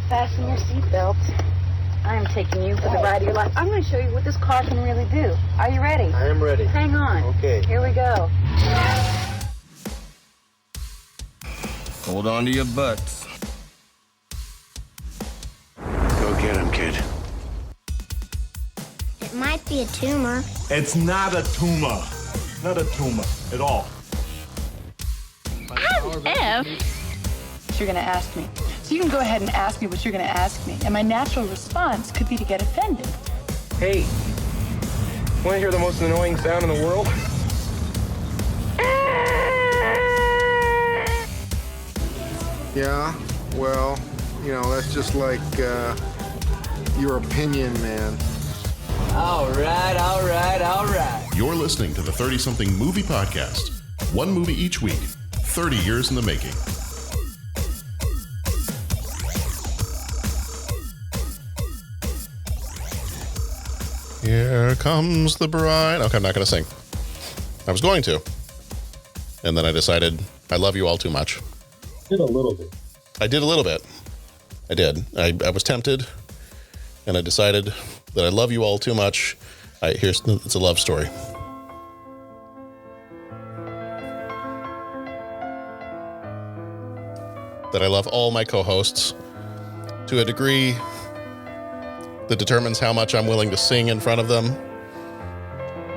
Fasten your seatbelt. I am taking you for the ride of your life. I'm going to show you what this car can really do. Are you ready? I am ready. Hang on. Okay. Here we go. Hold on to your butts. Go get him, kid. It might be a tumor. It's not a tumor. Not a tumor at all. F? You're going to ask me. So you can go ahead and ask me what you're going to ask me. And my natural response could be to get offended. Hey, want to hear the most annoying sound in the world? Yeah, well, you know, that's just like your opinion, man. All right. You're listening to the 30-something movie podcast. One movie each week, 30 years in the making. Here comes the bride. Okay, I'm not going to sing. I was going to. And then I decided I love you all too much. Did a little bit. I did a little bit. I did. I was tempted, and I decided that I love you all too much. It's a love story. That I love all my co-hosts to a degree that determines how much I'm willing to sing in front of them.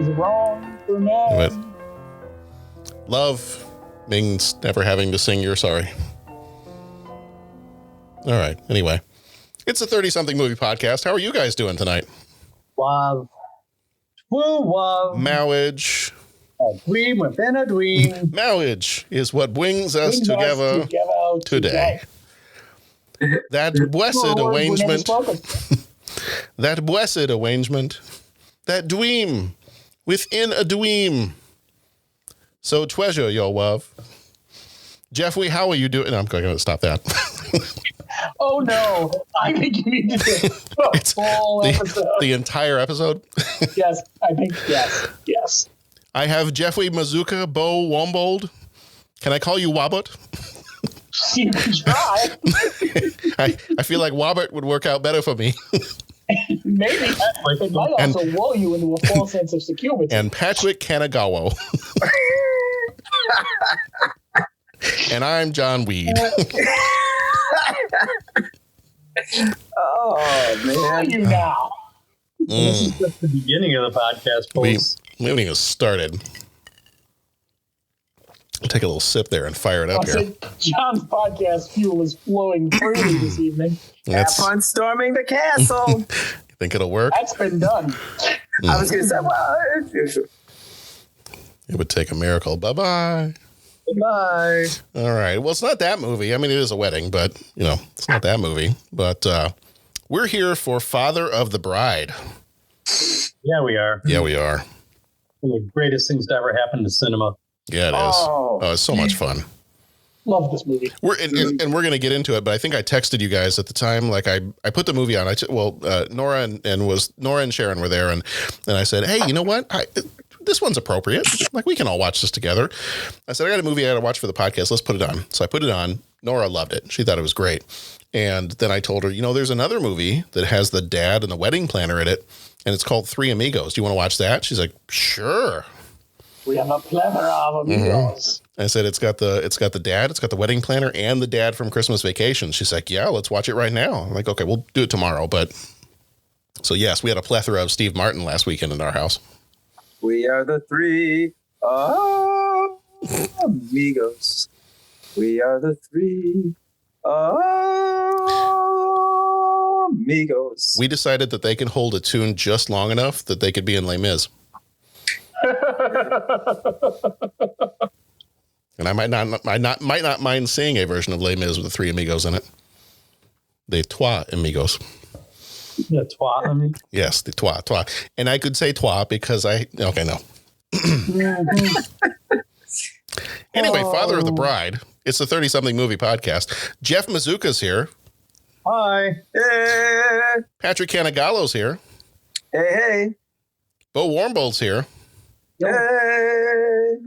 Is it wrong for me? But love means never having to sing You're Sorry. All right. Anyway, it's a 30-something movie podcast. How are you guys doing tonight? Love. Woo, love. Marriage. A dream within a dream. Marriage is what brings us together today. That blessed arrangement. That blessed arrangement. That dream within a dream. So treasure your love. Jeffrey, how are you doing? No, I'm going to stop that. Oh, no. I think you need to do a full episode. The entire episode? Yes, I think, yes. I have Jeffrey Mazuka Bo Wombold. Can I call you Wobbert? You can try. I feel like Wobbert would work out better for me. Maybe. It might also lull you into a false sense of security. And Patrick Kanagawa. And I'm John Weed. Oh, man. Who are you now? This is just the beginning of the podcast, folks. We haven't even started. I'll take a little sip there and fire it up here. John's podcast fuel is flowing freely this evening. Have fun storming the castle. You think it'll work? That's been done. I was going to say, well, it would take a miracle. Bye-bye. Bye. All right. Well, it's not that movie. I mean, it is a wedding, but, you know, it's not that movie. But we're here for Father of the Bride. Yeah, we are. Yeah, we are. One of the greatest things to ever happen to cinema. Yeah, it is. Oh, it's so much fun. Love this movie. And we're going to get into it, but I think I texted you guys at the time. Like I put the movie on. Nora and Sharon were there, and I said, hey, you know what? This one's appropriate. Like, we can all watch this together. I said, I got a movie I got to watch for the podcast. Let's put it on. So I put it on. Nora loved it. She thought it was great. And then I told her, you know, there's another movie that has the dad and the wedding planner in it, and it's called Three Amigos. Do you want to watch that? She's like, sure. We have a plethora of amigos. I said, it's got the dad, it's got the wedding planner, and the dad from Christmas Vacation. She's like, yeah, let's watch it right now. I'm like, okay, we'll do it tomorrow. But so yes, we had a plethora of Steve Martin last weekend in our house. We are the three amigos. We are the three amigos. We decided that they can hold a tune just long enough that they could be in Les Mis. And I might not mind seeing a version of Les Mis with the Three Amigos in it. The Trois Amigos. The Trois Amigos? Yes, the Trois. And I could say Trois because no. Anyway, Father of the Bride. It's the 30-something movie podcast. Jeff Mazuka's here. Hi. Hey. Patrick Canagalo's here. Hey. Bo Warmbold's here. Yay!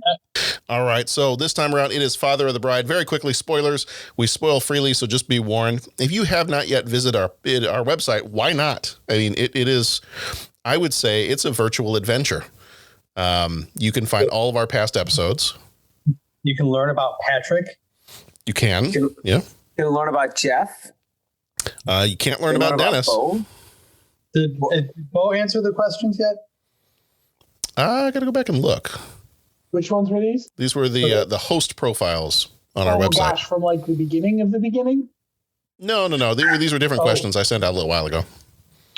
All right, so this time around, it is Father of the Bride. Very quickly, spoilers. We spoil freely, so just be warned. If you have not yet visited our website, why not? I mean, it is, I would say, it's a virtual adventure. You can find all of our past episodes. You can learn about Patrick. You can, yeah. You can learn about Jeff. You can't learn about Dennis. Bo. Did Bo answer the questions yet? I got to go back and look. Which ones were these? These were the host profiles on our website. Gosh, from like the beginning of the beginning? No. These were different questions I sent out a little while ago.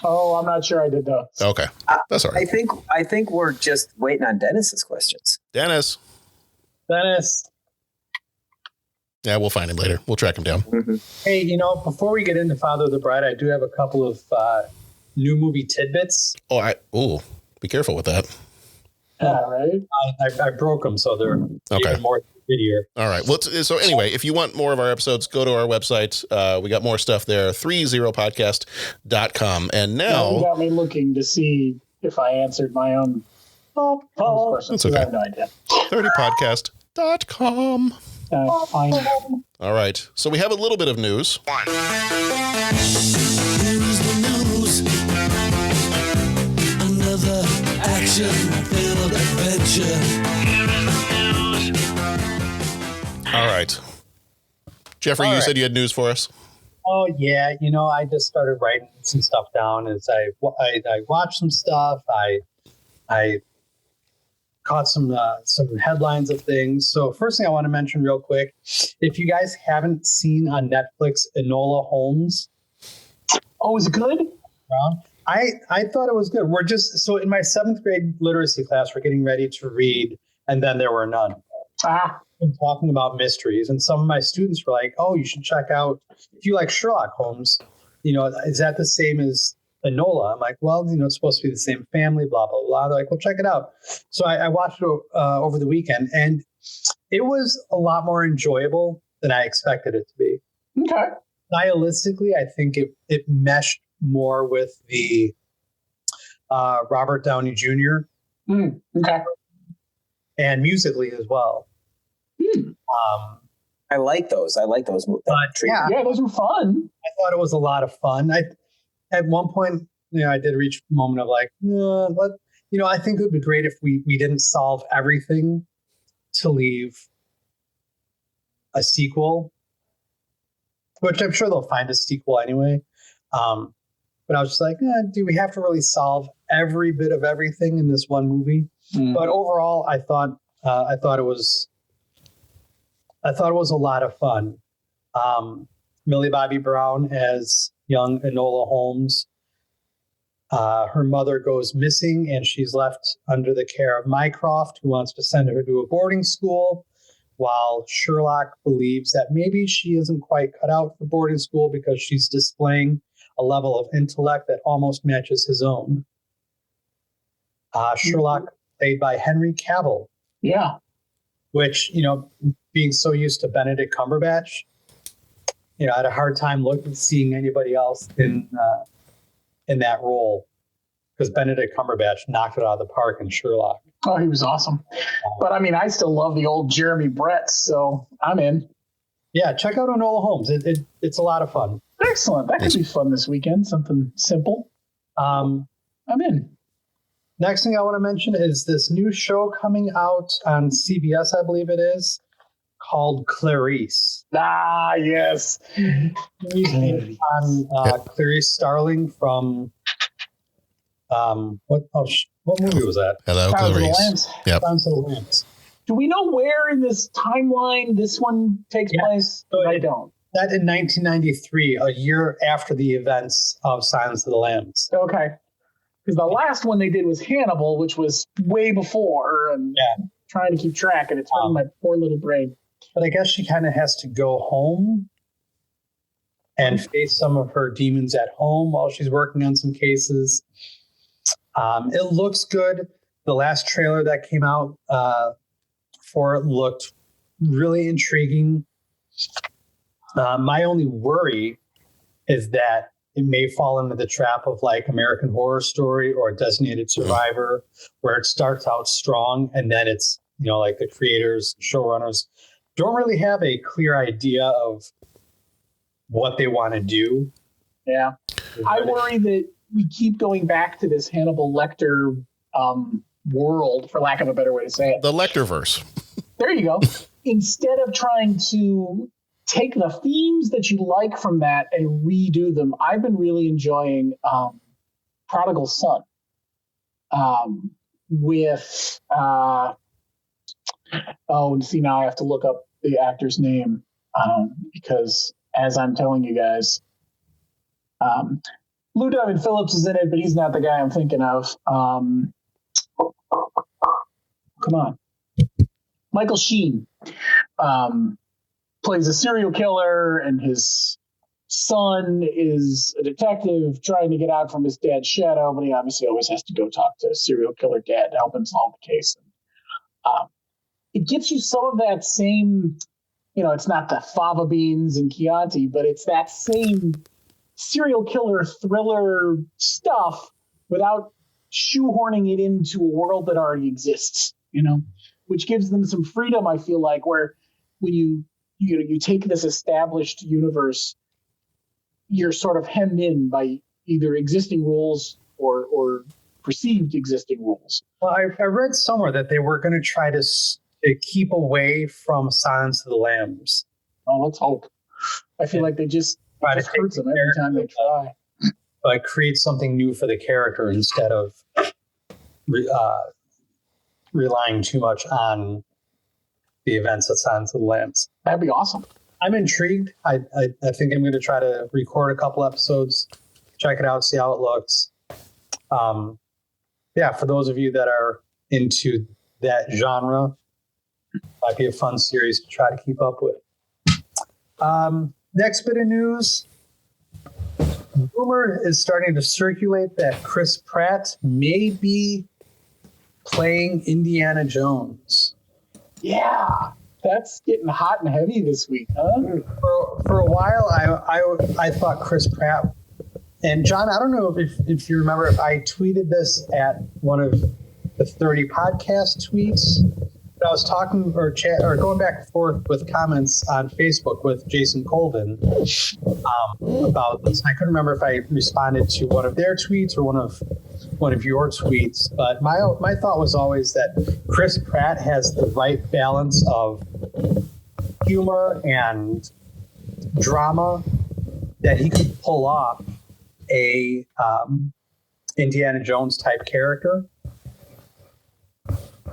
Oh, I'm not sure I did those. Okay. That's all right. I think we're just waiting on Dennis's questions. Dennis. Yeah, we'll find him later. We'll track him down. Mm-hmm. Hey, before we get into Father of the Bride, I do have a couple of new movie tidbits. Be careful with that. Right. I broke them, so they're even more video. All right. Well, so anyway, if you want more of our episodes, go to our website. We got more stuff there, 30podcast.com. And now you got me looking to see if I answered my own questions. That's okay. I have no idea. 30podcast.com. Fine. All right. So we have a little bit of news. Here's the news. Another action-filled adventure. All right. Jeffrey, you said you had news for us. Oh, yeah. I just started writing some stuff down as I watched some stuff. I caught some headlines of things. So first thing I want to mention real quick, if you guys haven't seen on Netflix Enola Holmes. Oh, is it good? I thought it was good. So in my 7th grade literacy class, we're getting ready to read And Then There Were None. I'm talking about mysteries, and some of my students were like, "Oh, you should check out if you like Sherlock Holmes. Is that the same as Enola?" I'm like, "Well, it's supposed to be the same family, blah blah blah." They're like, "Well, check it out." So I watched it over the weekend, and it was a lot more enjoyable than I expected it to be. Okay. Stylistically, I think it meshed more with the Robert Downey Jr. Okay. And musically as well. I like those. Yeah, those were fun. I thought it was a lot of fun. At one point, I did reach a moment of like, I think it would be great if we didn't solve everything to leave a sequel, which I'm sure they'll find a sequel anyway. But I was just like, do we have to really solve every bit of everything in this one movie? But overall, I thought it was a lot of fun. Millie Bobby Brown as young Enola Holmes. Her mother goes missing, and she's left under the care of Mycroft, who wants to send her to a boarding school, while Sherlock believes that maybe she isn't quite cut out for boarding school because she's displaying a level of intellect that almost matches his own. Sherlock, played by Henry Cavill. Yeah. Which, being so used to Benedict Cumberbatch, I had a hard time seeing anybody else in that role, because Benedict Cumberbatch knocked it out of the park in Sherlock. Oh, he was awesome. But I still love the old Jeremy Brett, so I'm in. Yeah, check out Enola Holmes. It's a lot of fun. Excellent. That could be fun this weekend. Something simple. I'm in. Next thing I want to mention is this new show coming out on CBS, I believe it is, called Clarice. Yes. Clarice Starling from what movie was that? Hello, Clarice. Yep. Silence of the Lambs. Do we know where in this timeline this one takes place? I don't. That in 1993, a year after the events of Silence of the Lambs. Okay. Because the last one they did was Hannibal, which was way before, and trying to keep track, and it's hurting my poor little brain. But I guess she kind of has to go home and face some of her demons at home while she's working on some cases. It looks good. The last trailer that came out for it looked really intriguing. My only worry is that it may fall into the trap of like American Horror Story or Designated Survivor, where it starts out strong and then it's, like the creators, showrunners don't really have a clear idea of what they want to do. Yeah. I worry that we keep going back to this Hannibal Lecter world, for lack of a better way to say it. The Lecterverse. There you go. Instead of trying to take the themes that you like from that and redo them, I've been really enjoying Prodigal Son with see, now I have to look up the actor's name because as I'm telling you guys, Lou Diamond Phillips is in it, but he's not the guy I'm thinking of. Come on. Michael Sheen plays a serial killer, and his son is a detective trying to get out from his dad's shadow, but he obviously always has to go talk to serial killer dad to help him solve the case. It gives you some of that same, it's not the fava beans and Chianti, but it's that same serial killer thriller stuff without shoehorning it into a world that already exists, which gives them some freedom, I feel like, where when you take this established universe, you're sort of hemmed in by either existing rules or perceived existing rules. Well, I read somewhere that they were going to try to keep away from Silence of the Lambs. Oh, let's hope. I feel like they just hurts them every time they try. Like create something new for the character instead of relying too much on the events of Silence of the Lambs. That'd be awesome. I'm intrigued. I think I'm going to try to record a couple episodes, check it out, see how it looks. For those of you that are into that genre, might be a fun series to try to keep up with. Next bit of news. Rumor is starting to circulate that Chris Pratt may be playing Indiana Jones. Yeah, that's getting hot and heavy this week, huh? For a while, I thought Chris Pratt, and John, I don't know if you remember, if I tweeted this at one of the 30 podcast tweets. But I was talking or going back and forth with comments on Facebook with Jason Colvin about this. I couldn't remember if I responded to one of their tweets or one of your tweets. But my thought was always that Chris Pratt has the right balance of humor and drama that he could pull off a Indiana Jones type character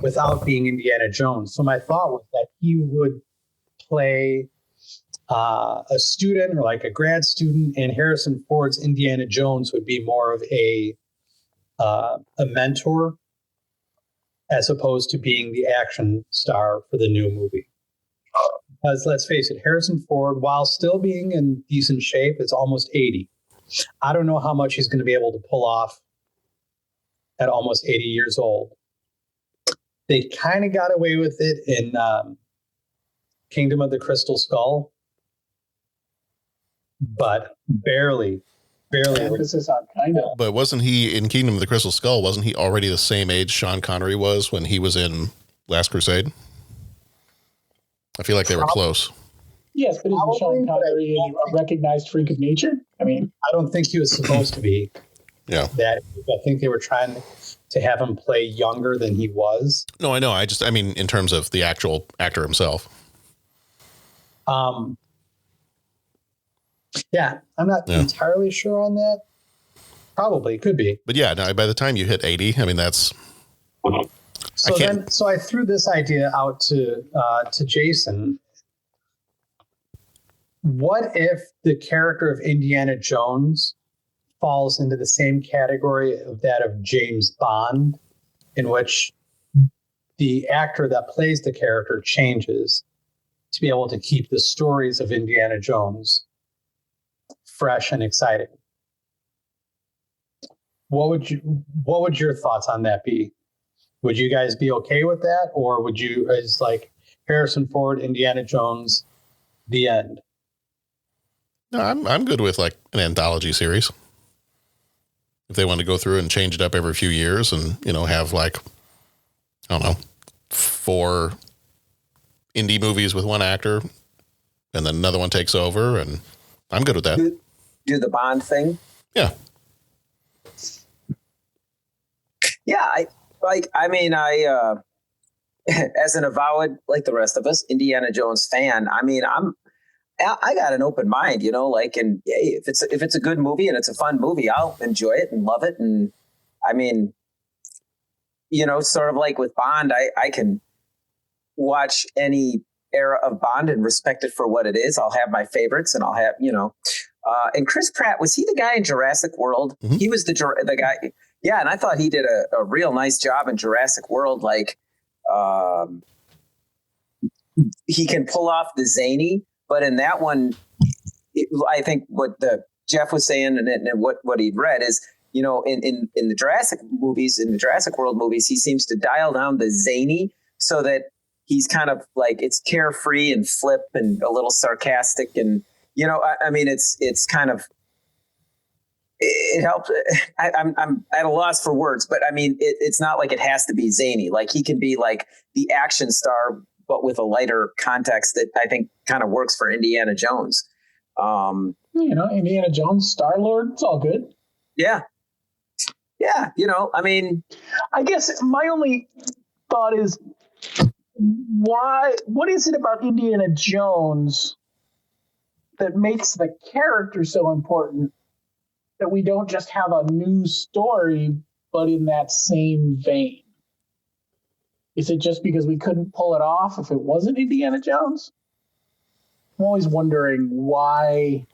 without being Indiana Jones. So my thought was that he would play a student or like a grad student, and Harrison Ford's Indiana Jones would be more of a mentor as opposed to being the action star for the new movie. Because let's face it, Harrison Ford, while still being in decent shape, is almost 80. I don't know how much he's going to be able to pull off at almost 80 years old. They kind of got away with it in Kingdom of the Crystal Skull, but barely. Emphasis on kind of. But wasn't he in Kingdom of the Crystal Skull? Wasn't he already the same age Sean Connery was when he was in Last Crusade? I feel like they were close. Yes, but isn't Sean Connery a recognized freak of nature? I mean, I don't think he was supposed to be. Yeah. I think they were trying to have him play younger than he was. No, I know. I mean, in terms of the actual actor himself. Yeah, I'm not entirely sure on that. Probably could be. But yeah, no, by the time you hit 80, I mean, that's. So I threw this idea out to Jason. What if the character of Indiana Jones falls into the same category of that of James Bond, in which the actor that plays the character changes to be able to keep the stories of Indiana Jones fresh and exciting? What would your thoughts on that be? Would you guys be okay with that, or would you, is like Harrison Ford, Indiana Jones, the end? No, I'm good with like an anthology series. If they want to go through and change it up every few years and, have like, I don't know, 4 indie movies with one actor and then another one takes over, and I'm good with that. Do the Bond thing. Yeah. Yeah. I as an avowed, like the rest of us, Indiana Jones fan, I got an open mind, and hey, if it's a good movie and it's a fun movie, I'll enjoy it and love it. And sort of like with Bond, I can watch any era of Bond and respect it for what it is. I'll have my favorites, and I'll have, and Chris Pratt, was he the guy in Jurassic World? Mm-hmm. He was the guy. Yeah. And I thought he did a real nice job in Jurassic World. Like, he can pull off the zany, but in that one, I think what Jeff was saying and what he'd read is, in the Jurassic movies, in the Jurassic World movies, he seems to dial down the zany so that he's kind of like, it's carefree and flip and a little sarcastic. And, it's kind of, it helps. I'm at a loss for words, but it's not like it has to be zany. Like, he can be like the action star, but with a lighter context that I think kind of works for Indiana Jones. Indiana Jones, Star-Lord, it's all good. Yeah. Yeah. I guess my only thought is, what is it about Indiana Jones that makes the character so important that we don't just have a new story, but in that same vein? Is it just because we couldn't pull it off if it wasn't Indiana Jones? I'm always wondering why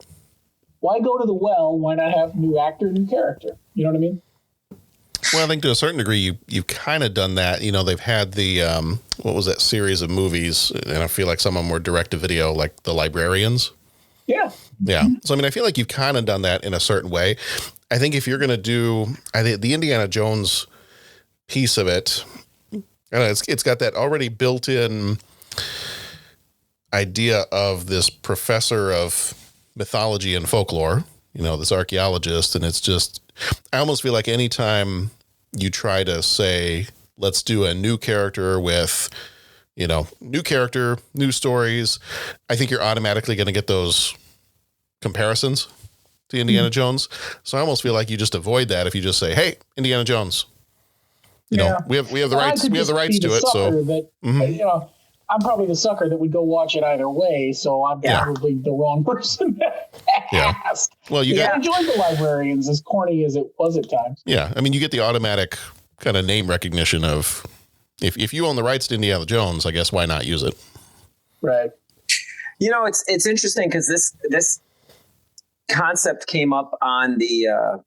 go to the well? Why not have new actor, new character? You know what I mean? Well, I think to a certain degree, you've kind of done that. They've had the, what was that series of movies? And I feel like some of them were direct to video, like The Librarians. Yeah. Yeah. So, I feel like you've kind of done that in a certain way. I think if you're going to do, the Indiana Jones piece of it, it's got that already built-in idea of this professor of mythology and folklore, this archaeologist. And it's just, I almost feel like anytime you try to say, let's do a new character with, new character, new stories, I think you're automatically going to get those comparisons to Indiana Jones. So I almost feel like you just avoid that if you just say, hey, Indiana Jones. We have the rights. We have the rights to it. So I'm probably the sucker that would go watch it either way. So I'm probably the wrong person to ask. Well, I enjoyed The Librarians, as corny as it was at times. Yeah, you get the automatic kind of name recognition of if you own the rights to Indiana Jones, I guess why not use it? Right. It's interesting because this concept came up on the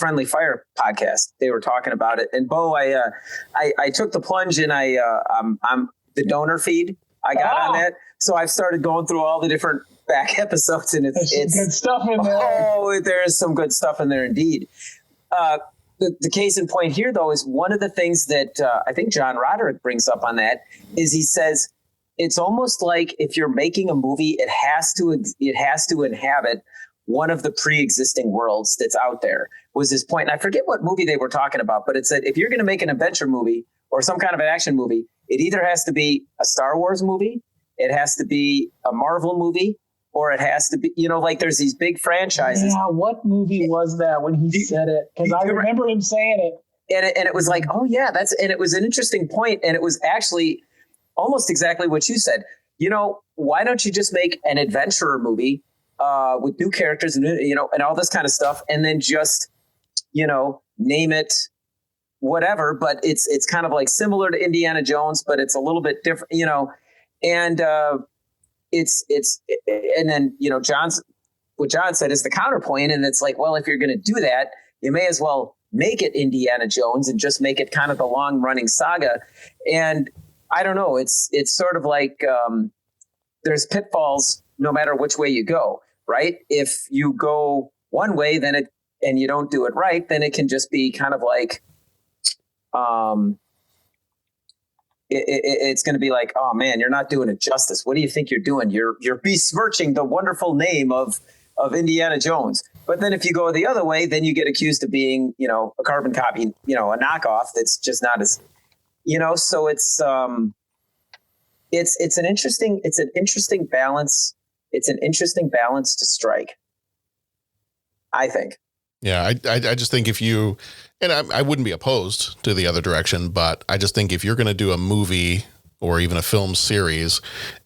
Friendly Fire podcast. They were talking about it, and Bo, I took the plunge, and I'm the donor feed I got on that, so I've started going through all the different back episodes, and it's good stuff in there. Oh, there is some good stuff in there indeed. The case in point here, though, is one of the things that I think John Roderick brings up on that is he says it's almost like if you're making a movie, it has to inhabit one of the pre-existing worlds that's out there, was his point. And I forget what movie they were talking about, but it said if you're going to make an adventure movie or some kind of an action movie, it either has to be a Star Wars movie, it has to be a Marvel movie, or it has to be, like there's these big franchises. Yeah, what movie was that when he said it? Because I remember him saying it. And it was like, oh yeah, and it was an interesting point, and it was actually almost exactly what you said. Why don't you just make an adventurer movie with new characters and and all this kind of stuff, and then just name it whatever, but it's kind of like similar to Indiana Jones, but it's a little bit different, and and then what John said is the counterpoint, and it's like, well, if you're going to do that, you may as well make it Indiana Jones and just make it kind of the long running saga. And I don't know, it's sort of like there's pitfalls no matter which way you go, right? If you go one way, and you don't do it right, then it can just be kind of like, it's going to be like, oh man, you're not doing it justice. What do you think you're doing? You're besmirching the wonderful name of of Indiana Jones. But then if you go the other way, then you get accused of being, a carbon copy, a knockoff that's just not as, so it's an interesting balance. It's an interesting balance to strike, I think. Yeah, I just think if you, and I wouldn't be opposed to the other direction, but I just think if you're going to do a movie or even a film series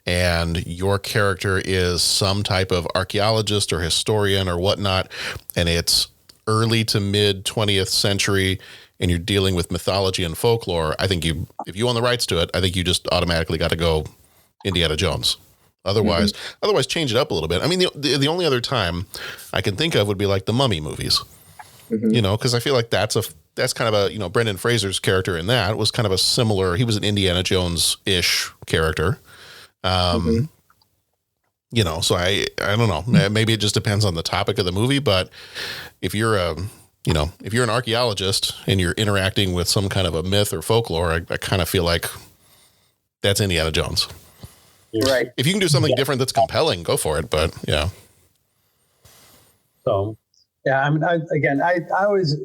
and your character is some type of archaeologist or historian or whatnot, and it's early to mid 20th century and you're dealing with mythology and folklore, I think if you own the rights to it, I think you just automatically got to go Indiana Jones. Otherwise change it up a little bit. I mean, the only other time I can think of would be like the Mummy movies, because I feel like that's kind of a, Brendan Fraser's character in that was kind of a similar, he was an Indiana Jones-ish character. So I don't know, maybe it just depends on the topic of the movie, but if you're an archaeologist and you're interacting with some kind of a myth or folklore, I kind of feel like that's Indiana Jones. Right. If you can do something different that's compelling, go for it. But yeah. So, yeah, I mean, I always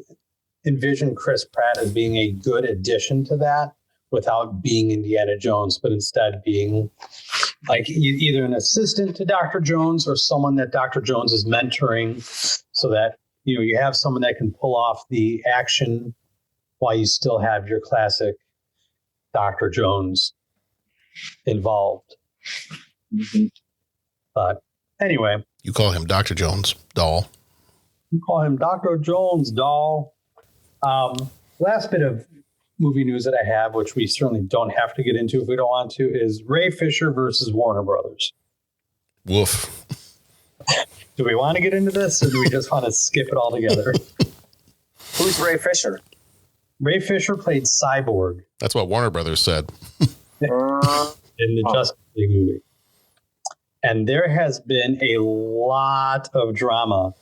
envision Chris Pratt as being a good addition to that without being Indiana Jones, but instead being like either an assistant to Dr. Jones or someone that Dr. Jones is mentoring, so that, you have someone that can pull off the action while you still have your classic Dr. Jones involved. But anyway, you call him Dr. Jones doll. You call him Dr. Jones doll. Last bit of movie news that I have, which we certainly don't have to get into if we don't want to, is Ray Fisher versus Warner Brothers. Woof. Do we want to get into this, or do we just want to skip it altogether? Who's Ray Fisher? Ray Fisher played Cyborg. That's what Warner Brothers said. In the Justice League movie. And there has been a lot of drama.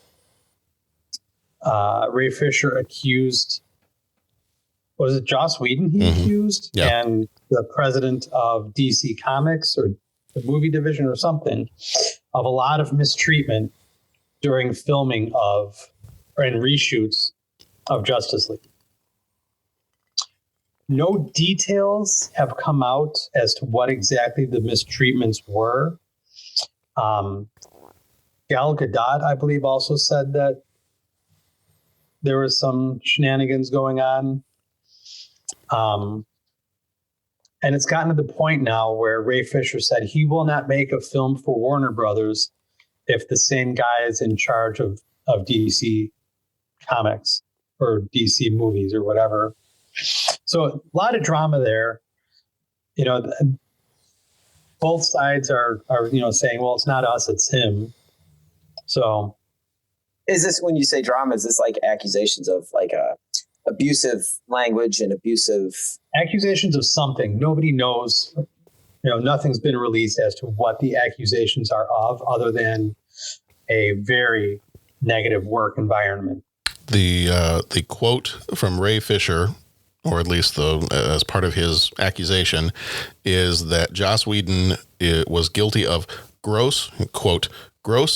Ray Fisher accused, was it Joss Whedon he accused? Yeah. And the president of DC Comics or the movie division or something, of a lot of mistreatment during filming and reshoots of Justice League. No details have come out as to what exactly the mistreatments were. Gal Gadot, I believe, also said that there was some shenanigans going on. And it's gotten to the point now where Ray Fisher said he will not make a film for Warner Brothers if the same guy is in charge of DC Comics or DC movies or whatever. So a lot of drama there. Both sides are saying, well, it's not us, it's him. So is this, when you say drama, is this like accusations of like abusive language and abusive accusations of something? Nobody knows. Nothing's been released as to what the accusations are of, other than a very negative work environment. The quote from Ray Fisher, or at least as part of his accusation, is that Joss Whedon was guilty of gross,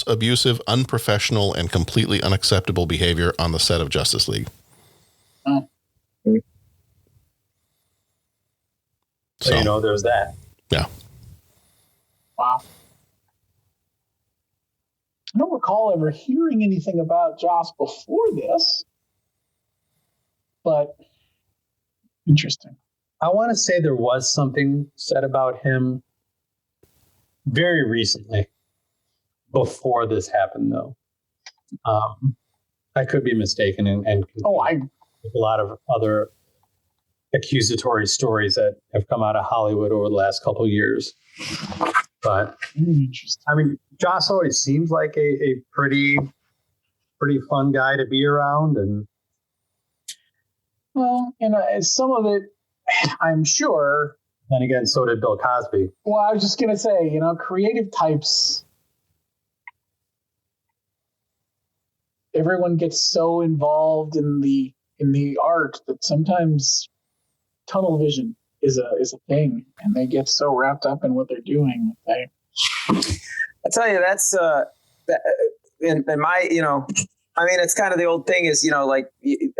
abusive, unprofessional, and completely unacceptable behavior on the set of Justice League. So there's that. Yeah. Wow. I don't recall ever hearing anything about Joss before this, but interesting. I want to say there was something said about him very recently before this happened, though. I could be mistaken, and a lot of other accusatory stories that have come out of Hollywood over the last couple of years. But I mean, Joss always seems like a pretty fun guy to be around, and well, some of it, I'm sure. Then again, so did Bill Cosby. Well, I was just gonna say, creative types. Everyone gets so involved in the art that sometimes tunnel vision is a thing, and they get so wrapped up in what they're doing. I tell you, that's in my, I mean, it's kind of the old thing is, like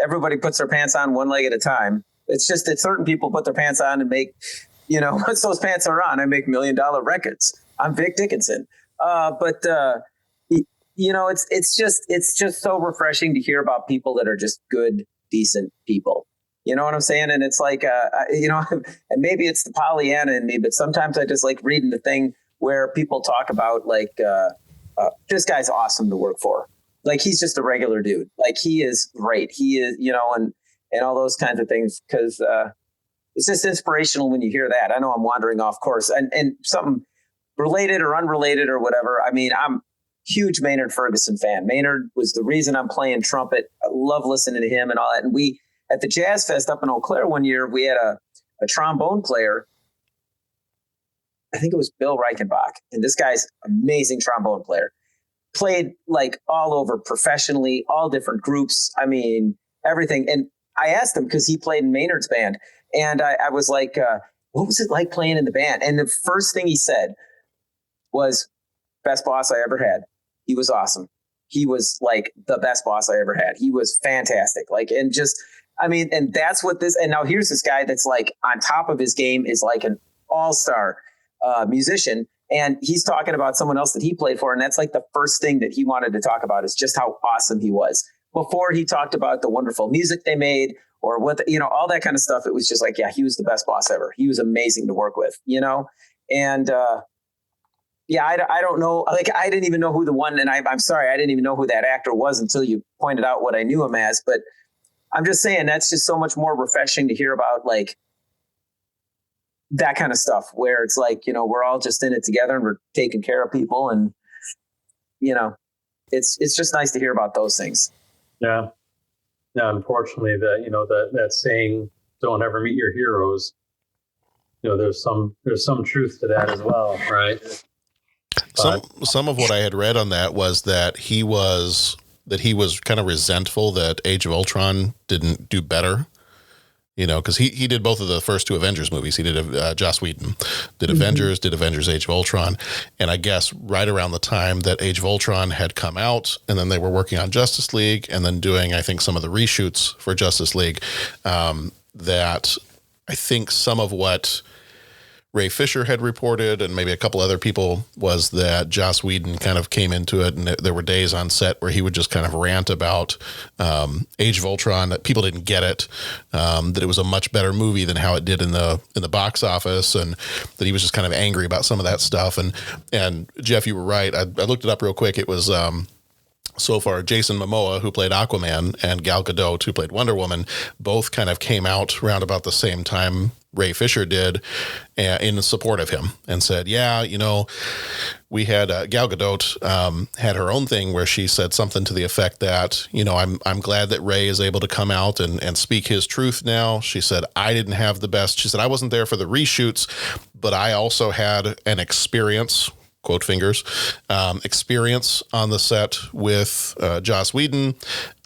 everybody puts their pants on one leg at a time. It's just that certain people put their pants on and make, once those pants are on, I make $1 million records. I'm Vic Dickinson. It's just so refreshing to hear about people that are just good, decent people. You know what I'm saying? And it's like, and maybe it's the Pollyanna in me, but sometimes I just like reading the thing where people talk about like, this guy's awesome to work for. Like, he's just a regular dude. Like, he is great. He is, and all those kinds of things. Cause, it's just inspirational when you hear that. I know I'm wandering off course and something related or unrelated or whatever. I mean, I'm huge Maynard Ferguson fan. Maynard was the reason I'm playing trumpet. I love listening to him and all that. And we, at the Jazz Fest up in Eau Claire one year, we had a trombone player. I think it was Bill Reichenbach. And this guy's amazing trombone player. Played like all over professionally, all different groups. I mean, everything. And I asked him because he played in Maynard's band. And I was like, what was it like playing in the band? And the first thing he said was, best boss I ever had. He was awesome. He was like the best boss I ever had. He was fantastic. Like, and just, I mean, and that's what this, and now here's this guy that's like on top of his game, is like an all-star musician. And he's talking about someone else that he played for. And that's like the first thing that he wanted to talk about, is just how awesome he was. Before he talked about the wonderful music they made or what, all that kind of stuff. It was just like, yeah, he was the best boss ever. He was amazing to work with, and, yeah, I don't know. Like, I didn't even know who the one, and I'm sorry, I didn't even know who that actor was until you pointed out what I knew him as. But I'm just saying, that's just so much more refreshing to hear about, like, that kind of stuff where it's like, we're all just in it together and we're taking care of people. And, it's just nice to hear about those things. Yeah. Yeah. Unfortunately, that saying, don't ever meet your heroes. There's some truth to that as well. Right. Some of what I had read on that was that he was kind of resentful that Age of Ultron didn't do better, because he did both of the first two Avengers movies. He did Joss Whedon did Avengers, did Avengers Age of Ultron. And I guess right around the time that Age of Ultron had come out, and then they were working on Justice League and then doing, I think, some of the reshoots for Justice League, that I think some of what Ray Fisher had reported, and maybe a couple other people, was that Joss Whedon kind of came into it, and there were days on set where he would just kind of rant about Age of Ultron, that people didn't get it, that it was a much better movie than how it did in the box office, and that he was just kind of angry about some of that stuff. And Jeff, you were right. I looked it up real quick. It was so far Jason Momoa, who played Aquaman, and Gal Gadot, who played Wonder Woman, both kind of came out around about the same time Ray Fisher did, in support of him, and said, yeah, we had Gal Gadot had her own thing where she said something to the effect that, I'm glad that Ray is able to come out and speak his truth now. She said, I didn't have the best. She said, I wasn't there for the reshoots, but I also had an experience, quote fingers, experience on the set with Joss Whedon.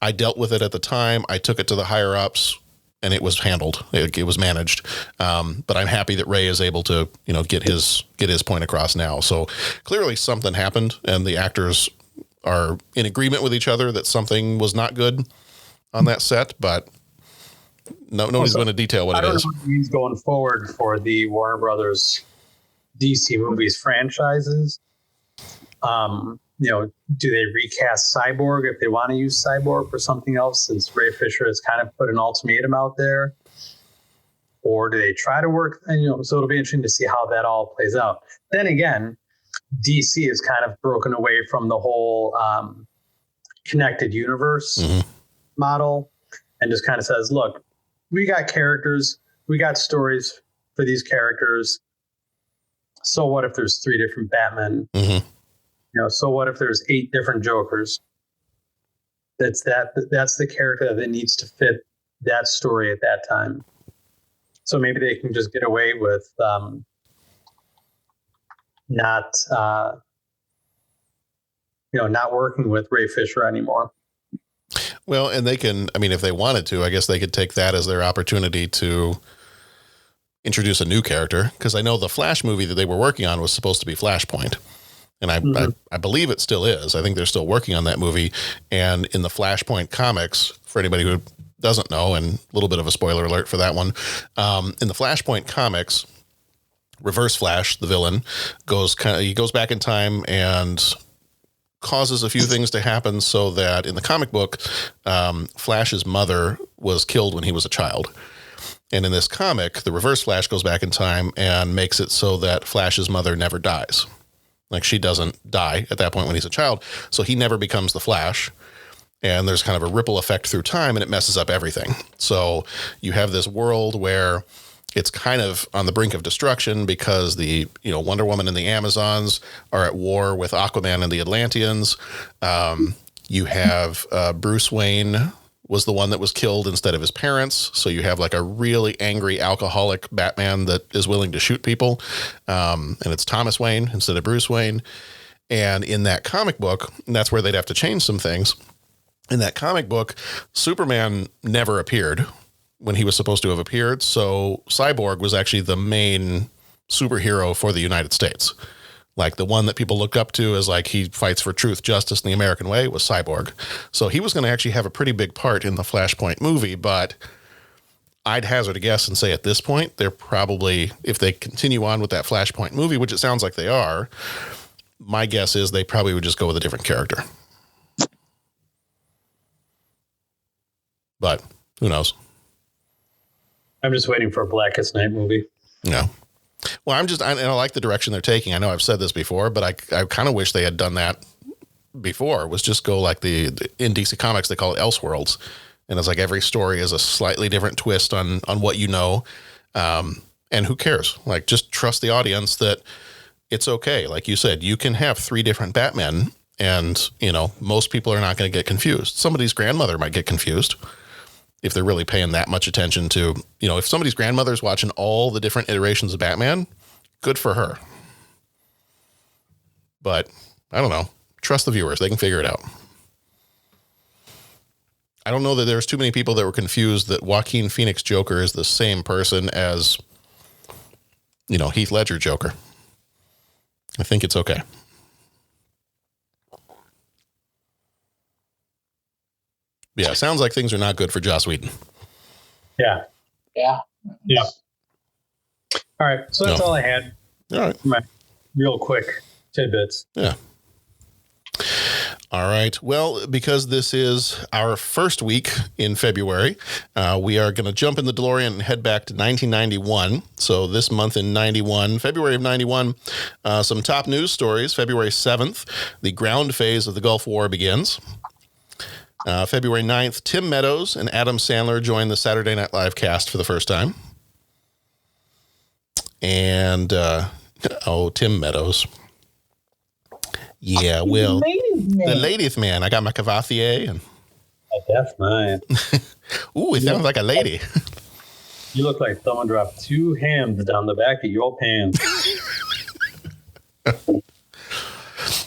I dealt with it at the time. I took it to the higher ups, and it was handled. It was managed. But I'm happy that Ray is able to, get his point across now. So clearly something happened, and the actors are in agreement with each other that something was not good on that set. But nobody's going to detail what it is. I don't know what it means going forward for the Warner Brothers DC movies franchises. Do they recast Cyborg if they want to use Cyborg for something else, since Ray Fisher has kind of put an ultimatum out there? Or do they try to work? And, so it'll be interesting to see how that all plays out. Then again, DC has kind of broken away from the whole connected universe model, and just kind of says, look, we got characters, we got stories for these characters. So what if there's 3 different Batmen? So what if there's 8 different Jokers? That's the character that needs to fit that story at that time. So maybe they can just get away with not working with Ray Fisher anymore. Well, and they can, if they wanted to, I guess they could take that as their opportunity to introduce a new character. Because I know the Flash movie that they were working on was supposed to be Flashpoint. And I believe it still is. I think they're still working on that movie. And in the Flashpoint comics, for anybody who doesn't know, and a little bit of a spoiler alert for that one, in the Flashpoint comics, Reverse Flash, the villain, goes back in time and causes a few things to happen so that in the comic book, Flash's mother was killed when he was a child. And in this comic, the Reverse Flash goes back in time and makes it so that Flash's mother never dies. Like, she doesn't die at that point when he's a child. So he never becomes the Flash. And there's kind of a ripple effect through time, and it messes up everything. So you have this world where it's kind of on the brink of destruction because the Wonder Woman and the Amazons are at war with Aquaman and the Atlanteans. You have Bruce Wayne was the one that was killed instead of his parents. So you have like a really angry alcoholic Batman that is willing to shoot people. And it's Thomas Wayne instead of Bruce Wayne. And in that comic book, and that's where they'd have to change some things. In that comic book, Superman never appeared when he was supposed to have appeared. So Cyborg was actually the main superhero for the United States. Like, the one that people look up to as like he fights for truth, justice, and the American way was Cyborg. So he was going to actually have a pretty big part in the Flashpoint movie, but I'd hazard a guess and say at this point, they're probably, if they continue on with that Flashpoint movie, which it sounds like they are, my guess is they probably would just go with a different character. But who knows? I'm just waiting for a Blackest Night movie. No. Well, I like the direction they're taking. I know I've said this before, but I kind of wish they had done that before, was just go like the in DC Comics, they call it Elseworlds. And it's like every story is a slightly different twist on what you know. And who cares? Like, just trust the audience that it's okay. Like you said, you can have 3 different Batmen and, most people are not going to get confused. Somebody's grandmother might get confused if they're really paying that much attention to, if somebody's grandmother's watching all the different iterations of Batman, good for her. But I don't know. Trust the viewers. They can figure it out. I don't know that there's too many people that were confused that Joaquin Phoenix Joker is the same person as, Heath Ledger Joker. I think it's okay. Yeah, sounds like things are not good for Joss Whedon. Yeah. Yeah. Yeah. All right. So that's all I had. All right. My real quick tidbits. Yeah. All right. Well, because this is our first week in February, we are going to jump in the DeLorean and head back to 1991. So this month in 91, February of 91, some top news stories. February 7th, the ground phase of the Gulf War begins. February 9th, Tim Meadows and Adam Sandler join the Saturday Night Live cast for the first time. And, Tim Meadows. Yeah, well, the ladies' man. I got my Cavatier and That's mine. Ooh, it sounds like a lady. You look like someone dropped 2 hams down the back of your pants.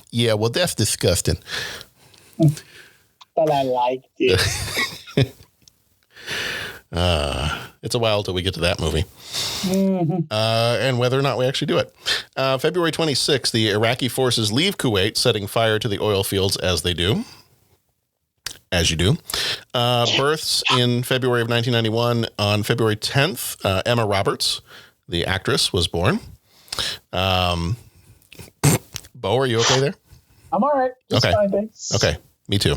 Yeah, well, that's disgusting. But I liked it. It's a while till we get to that movie. And whether or not we actually do it. February 26th, the Iraqi forces leave Kuwait, setting fire to the oil fields as they do. As you do. Births in February of 1991. On February 10th, Emma Roberts, the actress, was born. Bo, are you okay there? I'm all right. It's okay. fine, thanks. Okay, me too.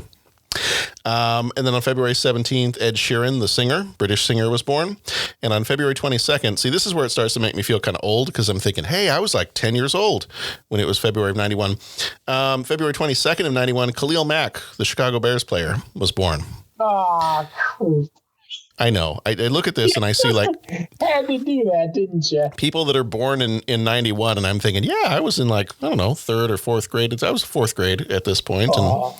And then on February 17th, Ed Sheeran, the singer, British singer, was born. And on February 22nd, see, this is where it starts to make me feel kind of old because I'm thinking, hey, I was like 10 years old when it was February of 91. February 22nd of 91, Khalil Mack, the Chicago Bears player, was born. Ah, cool. I know. I look at this and I see like had to do that, didn't you? people that are born in 91, and I'm thinking, yeah, I was in like, I don't know, 3rd or 4th grade. I was 4th grade at this point, and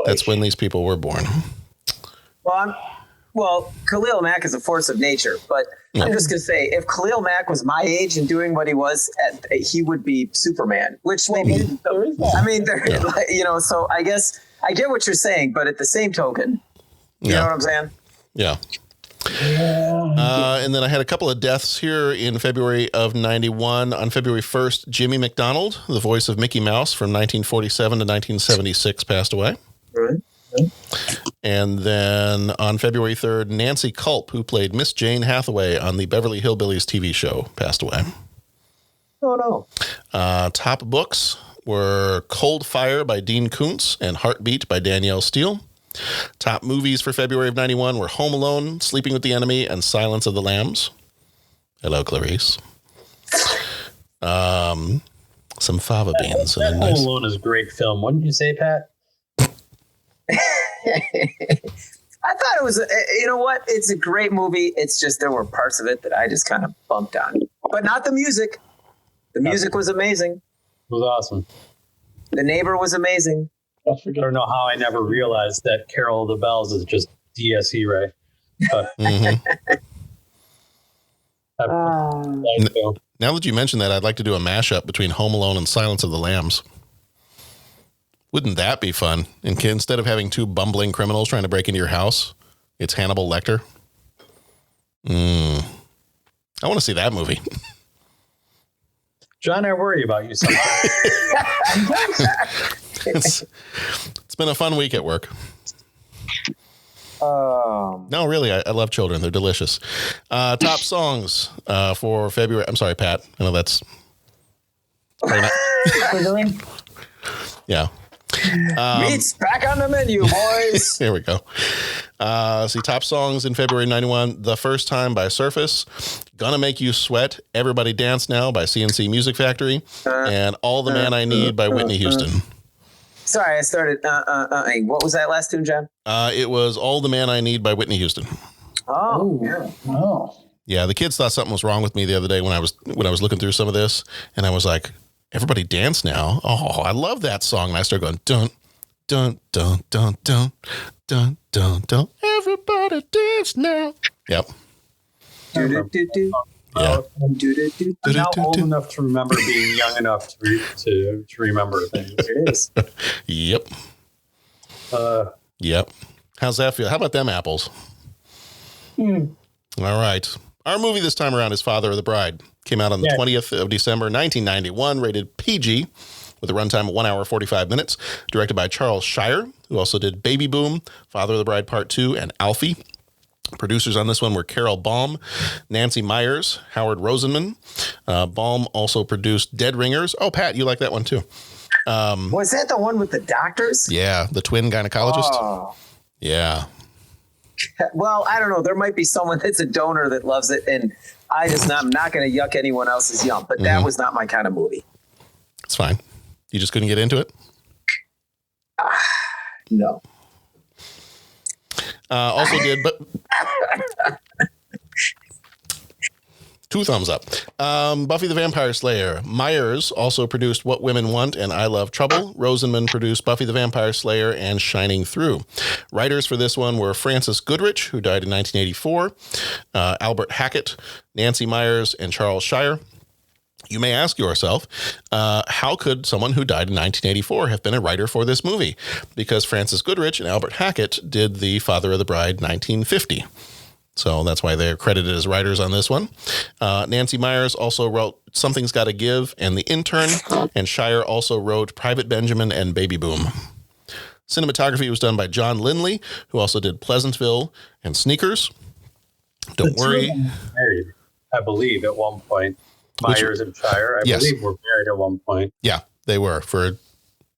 that's when these people were born. Well, Khalil Mack is a force of nature, but I'm just going to say, if Khalil Mack was my age and doing what he was, he would be Superman, which maybe, I mean, so I guess I get what you're saying, but at the same token, you know what I'm saying? Yeah. And then I had a couple of deaths here in February of 91. On February 1st, Jimmy McDonald, the voice of Mickey Mouse from 1947 to 1976, passed away. Right. And then on February 3rd, Nancy Culp, who played Miss Jane Hathaway on the Beverly Hillbillies TV show, passed away. Oh, no. Top books were Cold Fire by Dean Koontz and Heartbeat by Danielle Steele. Top movies for February of 91 were Home Alone, Sleeping with the Enemy, and Silence of the Lambs. Hello, Clarice. Some fava beans. That Home Alone is a great film. Wouldn't you say, Pat? I thought it was, you know what? It's a great movie. It's just there were parts of it that I just kind of bumped on. But not the music. The music was amazing. It was awesome. The Neighbor was amazing. I don't know how I never realized that Carol of the Bells is just DSE Ray. But now that you mention that, I'd like to do a mashup between Home Alone and Silence of the Lambs. Wouldn't that be fun? And instead of having two bumbling criminals trying to break into your house, it's Hannibal Lecter. I want to see that movie. John, I worry about you sometimes. It's been a fun week at work. No, really, I love children. They're delicious. Top songs for February. I'm sorry, Pat. I know that's yeah. Meat's back on the menu, boys. There we go. See, top songs in February 91, The First Time by Surface, Gonna Make You Sweat, Everybody Dance Now by CNC Music Factory, and All the Man I Need by Whitney Houston. Sorry, I started. What was that last tune, John? It was All the Man I Need by Whitney Houston. Oh, yeah. Oh. Yeah, the kids thought something was wrong with me the other day when I was looking through some of this, and I was like, Everybody Dance Now. Oh, I love that song. And I started going, dun, dun, dun, dun, dun, dun, dun, dun. Everybody dance now. Yep. Do, do, do. Yeah. I'm now old enough to remember being young enough to remember things. It is. Yep. Yep. How's that feel? How about them apples? All right. Our movie this time around is Father of the Bride. Came out on the 20th of December, 1991, rated PG, with a runtime of 1 hour, 45 minutes. Directed by Charles Shire, who also did Baby Boom, Father of the Bride Part 2, and Alfie. Producers on this one were Carol Baum, Nancy Myers, Howard Rosenman. Baum also produced Dead Ringers. Oh, Pat, you like that one too. Was that the one with the doctors? Yeah, the twin gynecologist. Oh. Yeah. Well, I don't know. There might be someone that's a donor that loves it, and I'm not going to yuck anyone else's yum, but that was not my kind of movie. It's fine. You just couldn't get into it? No. Also did, but two thumbs up. Buffy the Vampire Slayer. Myers also produced What Women Want and I Love Trouble. Rosenman produced Buffy the Vampire Slayer and Shining Through. Writers for this one were Francis Goodrich, who died in 1984, Albert Hackett, Nancy Myers, and Charles Shire. You may ask yourself, how could someone who died in 1984 have been a writer for this movie? Because Francis Goodrich and Albert Hackett did the Father of the Bride 1950. So that's why they're credited as writers on this one. Nancy Myers also wrote Something's Gotta Give and The Intern, and Shire also wrote Private Benjamin and Baby Boom. Cinematography was done by John Lindley, who also did Pleasantville and Sneakers. Don't worry. Married, I believe, at one point. Myers and Shire, I believe, were married at one point. Yeah, they were for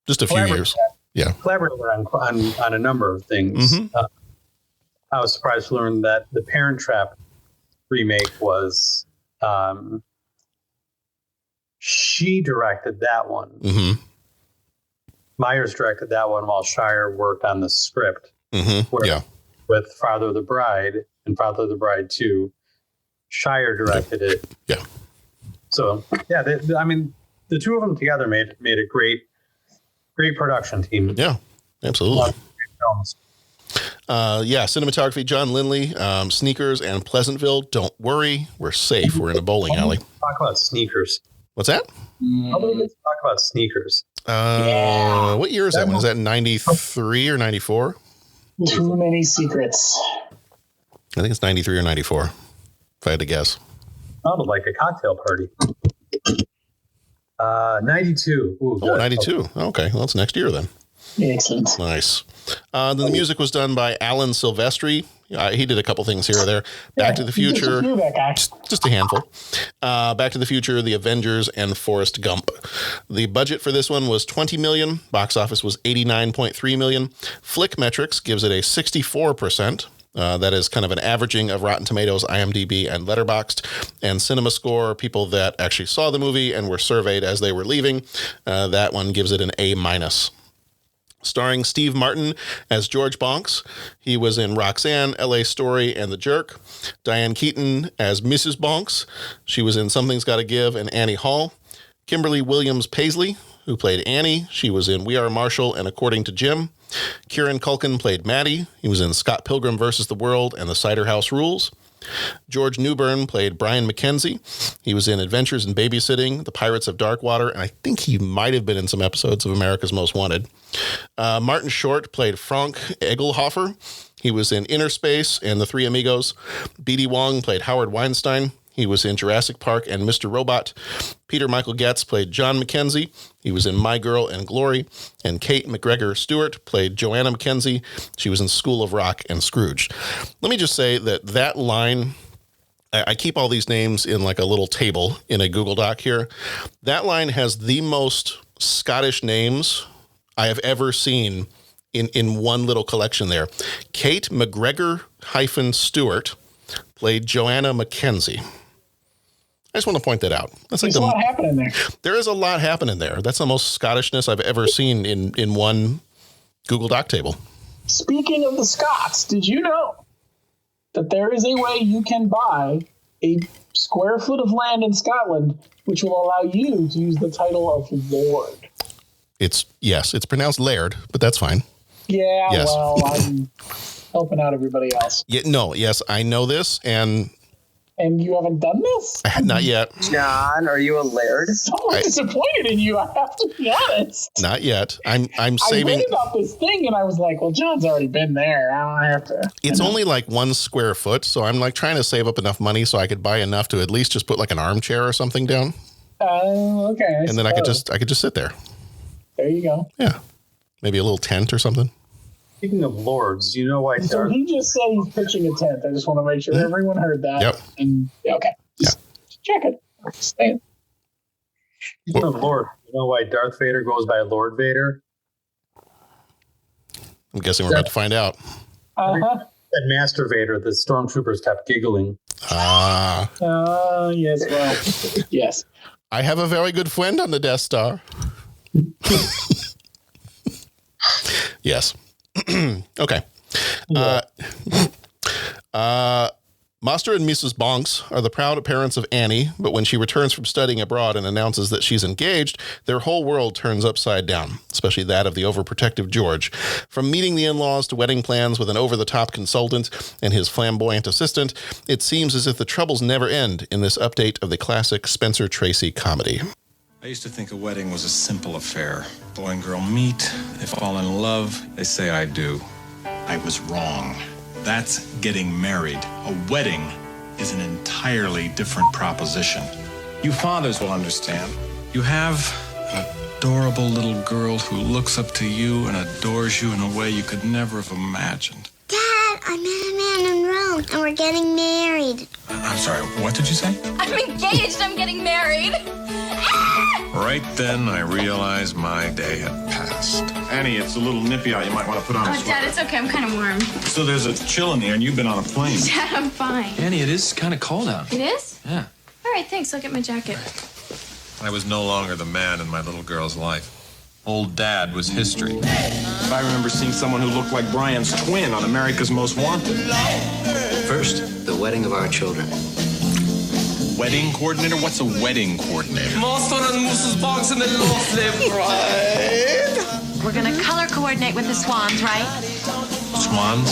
just a few years. Yeah, collaborated on a number of things. I was surprised to learn that the Parent Trap remake was she directed that one. Myers directed that one while Shire worked on the script. With Father of the Bride and Father of the Bride 2, Shire directed it. Yeah. So yeah, the two of them together made a great production team. Yeah, absolutely. Films. Cinematography, John Lindley, Sneakers, and Pleasantville. Don't worry, we're safe. We're in a bowling alley. Talk about Sneakers. What's that? Nobody gets to talk about Sneakers. What year is that one? Is that 93 or 94? Too many secrets. I think it's 93 or 94, if I had to guess. Sounded like a cocktail party. 92. Ooh, good. 92. Okay, well, that's next year then. Excellent. Nice. Then the music was done by Alan Silvestri. He did a couple things here or there. Back to the Future. Just a handful. Back to the Future, The Avengers, and Forrest Gump. The budget for this one was $20 million. Box office was $89.3 million. Flickmetrics gives it a 64%. That is kind of an averaging of Rotten Tomatoes, IMDb, and Letterboxd. And CinemaScore, people that actually saw the movie and were surveyed as they were leaving, that one gives it an A-. Starring Steve Martin as George Bonks. He was in Roxanne, L.A. Story, and The Jerk. Diane Keaton as Mrs. Bonks. She was in Something's Gotta Give and Annie Hall. Kimberly Williams Paisley, who played Annie. She was in We Are Marshall and According to Jim. Kieran Culkin played Maddie. He was in Scott Pilgrim vs. the World and The Cider House Rules. George Newbern played Brian McKenzie. He was in Adventures in Babysitting, The Pirates of Darkwater, and I think he might have been in some episodes of America's Most Wanted. Martin Short played Frank Egelhofer. He was in Inner Space and The Three Amigos. B.D. Wong played Howard Weinstein. He was in Jurassic Park and Mr. Robot. Peter Michael Getz played John McKenzie. He was in My Girl and Glory. And Kate McGregor Stewart played Joanna McKenzie. She was in School of Rock and Scrooge. Let me just say that line, I keep all these names in like a little table in a Google Doc here. That line has the most Scottish names I have ever seen in one little collection there. Kate McGregor-Stewart played Joanna McKenzie. I just want to point that out. There's a lot happening there. There is a lot happening there. That's the most Scottishness I've ever seen in one Google Doc table. Speaking of the Scots, did you know that there is a way you can buy a square foot of land in Scotland which will allow you to use the title of Lord? It's pronounced Laird, but that's fine. Yeah, yes. Well, I'm helping out everybody else. Yes, I know this, and you haven't done this? Not yet. John, are you a laird? I'm disappointed in you, I have to be honest. Not yet. I'm saving. I read about this thing and I was like, well, John's already been there. I don't have to. It's only like 1 square foot, so I'm like trying to save up enough money so I could buy enough to at least just put like an armchair or something down. Oh, okay. And then I could just sit there. There you go. Yeah. Maybe a little tent or something. Speaking of lords, do you know why? So he just said he's pitching a tent. I just want to make sure everyone heard that. Yep. And okay. Just check it. Speaking of Lord, you know why Darth Vader goes by Lord Vader? I'm guessing we're about to find out. Uh-huh. That Master Vader, the stormtroopers kept giggling. Ah. Yes. Well, yes. I have a very good friend on the Death Star. Yes. Okay. Master and Mrs. Bonks are the proud parents of Annie, but when she returns from studying abroad and announces that she's engaged, their whole world turns upside down, especially that of the overprotective George. From meeting the in-laws to wedding plans with an over-the-top consultant and his flamboyant assistant, it seems as if the troubles never end in this update of the classic Spencer Tracy comedy. I used to think a wedding was a simple affair. Boy and girl meet, they fall in love, they say I do. I was wrong. That's getting married. A wedding is an entirely different proposition. You fathers will understand. You have an adorable little girl who looks up to you and adores you in a way you could never have imagined. Dad, I met a man in Rome and we're getting married. I'm sorry, what did you say? I'm engaged. I'm getting married. Right then, I realized my day had passed. Annie, it's a little nippy out. You might want to put on a sweater. Dad, it's okay. I'm kind of warm. So there's a chill in the air, and you've been on a plane. Dad, I'm fine. Annie, it is kind of cold out. It is? Yeah. All right, thanks. I'll get my jacket. I was no longer the man in my little girl's life. Old Dad was history. I remember seeing someone who looked like Brian's twin on America's Most Wanted. First, the wedding of our children. Wedding coordinator? What's a wedding coordinator? Master and Mrs. Bonks and the lovely bride. We're gonna color coordinate with the swans, right? Swans?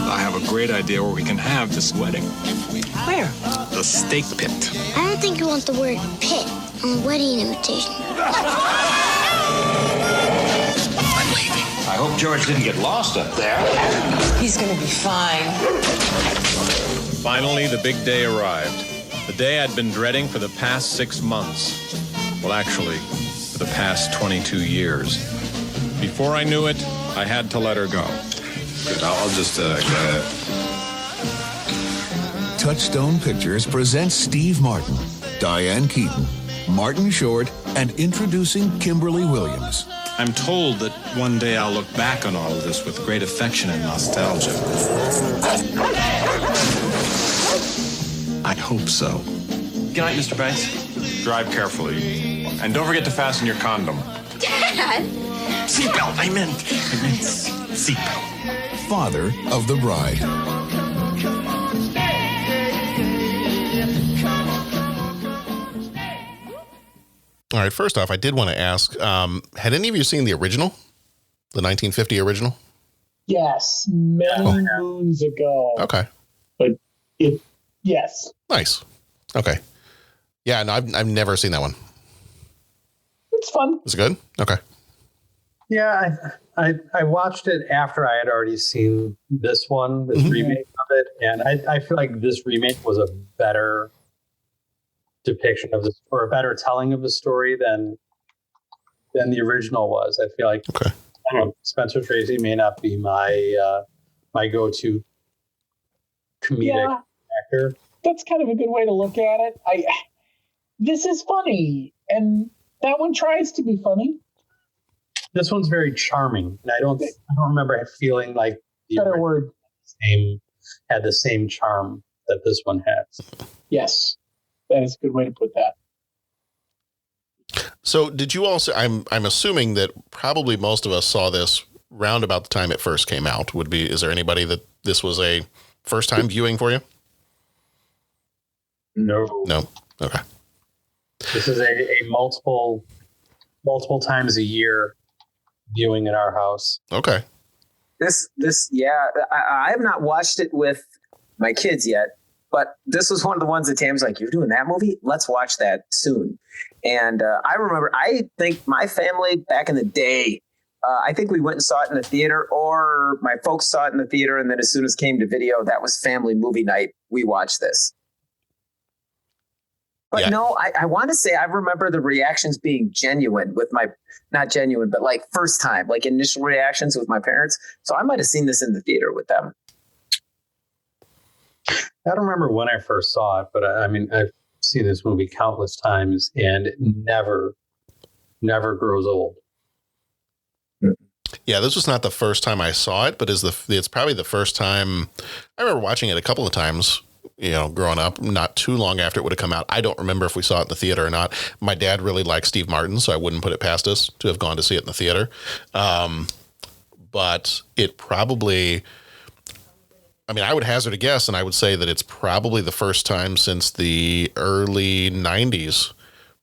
I have a great idea where we can have this wedding. Where? The steak pit. I don't think you want the word pit on the wedding invitation. I'm leaving. I hope George didn't get lost up there. He's gonna be fine. Finally, the big day arrived. The day I'd been dreading for the past 6 months. Well, actually, for the past 22 years. Before I knew it, I had to let her go. Good, I'll just Touchstone Pictures presents Steve Martin, Diane Keaton, Martin Short, and introducing Kimberly Williams. I'm told that one day I'll look back on all of this with great affection and nostalgia. I hope so. Good night, Mr. Banks. Drive carefully. And don't forget to fasten your condom. Dad! Seatbelt, I meant seatbelt. Father of the Bride. All right, first off, I did want to ask, had any of you seen the original? The 1950 original? Yes, many moons ago. Okay. But yes. Nice. Okay. Yeah, no, I've never seen that one. It's fun. Is it good? Okay. Yeah, I watched it after I had already seen this one, this remake of it, and I feel like this remake was a better depiction of this, or a better telling of the story than the original was. I feel like I don't know, Spencer Tracy may not be my my go-to comedic actor. That's kind of a good way to look at it. This is funny, and that one tries to be funny. This one's very charming, and I don't remember feeling like the better word had the same charm that this one has. Yes, that is a good way to put that. So did you also, I'm assuming that probably most of us saw this round about the time it first came out. Is there anybody that this was a first time viewing for you? No. Okay. This is a multiple times a year viewing in our house. Okay. I have not watched it with my kids yet, but this was one of the ones that Tam's like, "You're doing that movie? Let's watch that soon." And I remember, I think my family back in the day, I think we went and saw it in the theater, or my folks saw it in the theater. And then as soon as it came to video, that was family movie night. We watched this. But no, I want to say I remember the reactions being genuine with not genuine, but like first time, like initial reactions with my parents. So I might have seen this in the theater with them. I don't remember when I first saw it, but I've seen this movie countless times, and it never grows old. Yeah, this was not the first time I saw it, but it's probably the first time. I remember watching it a couple of times, growing up, not too long after it would have come out. I don't remember if we saw it in the theater or not. My dad really liked Steve Martin, so I wouldn't put it past us to have gone to see it in the theater. But it probably, I would hazard a guess, and I would say that it's probably the first time since the early 90s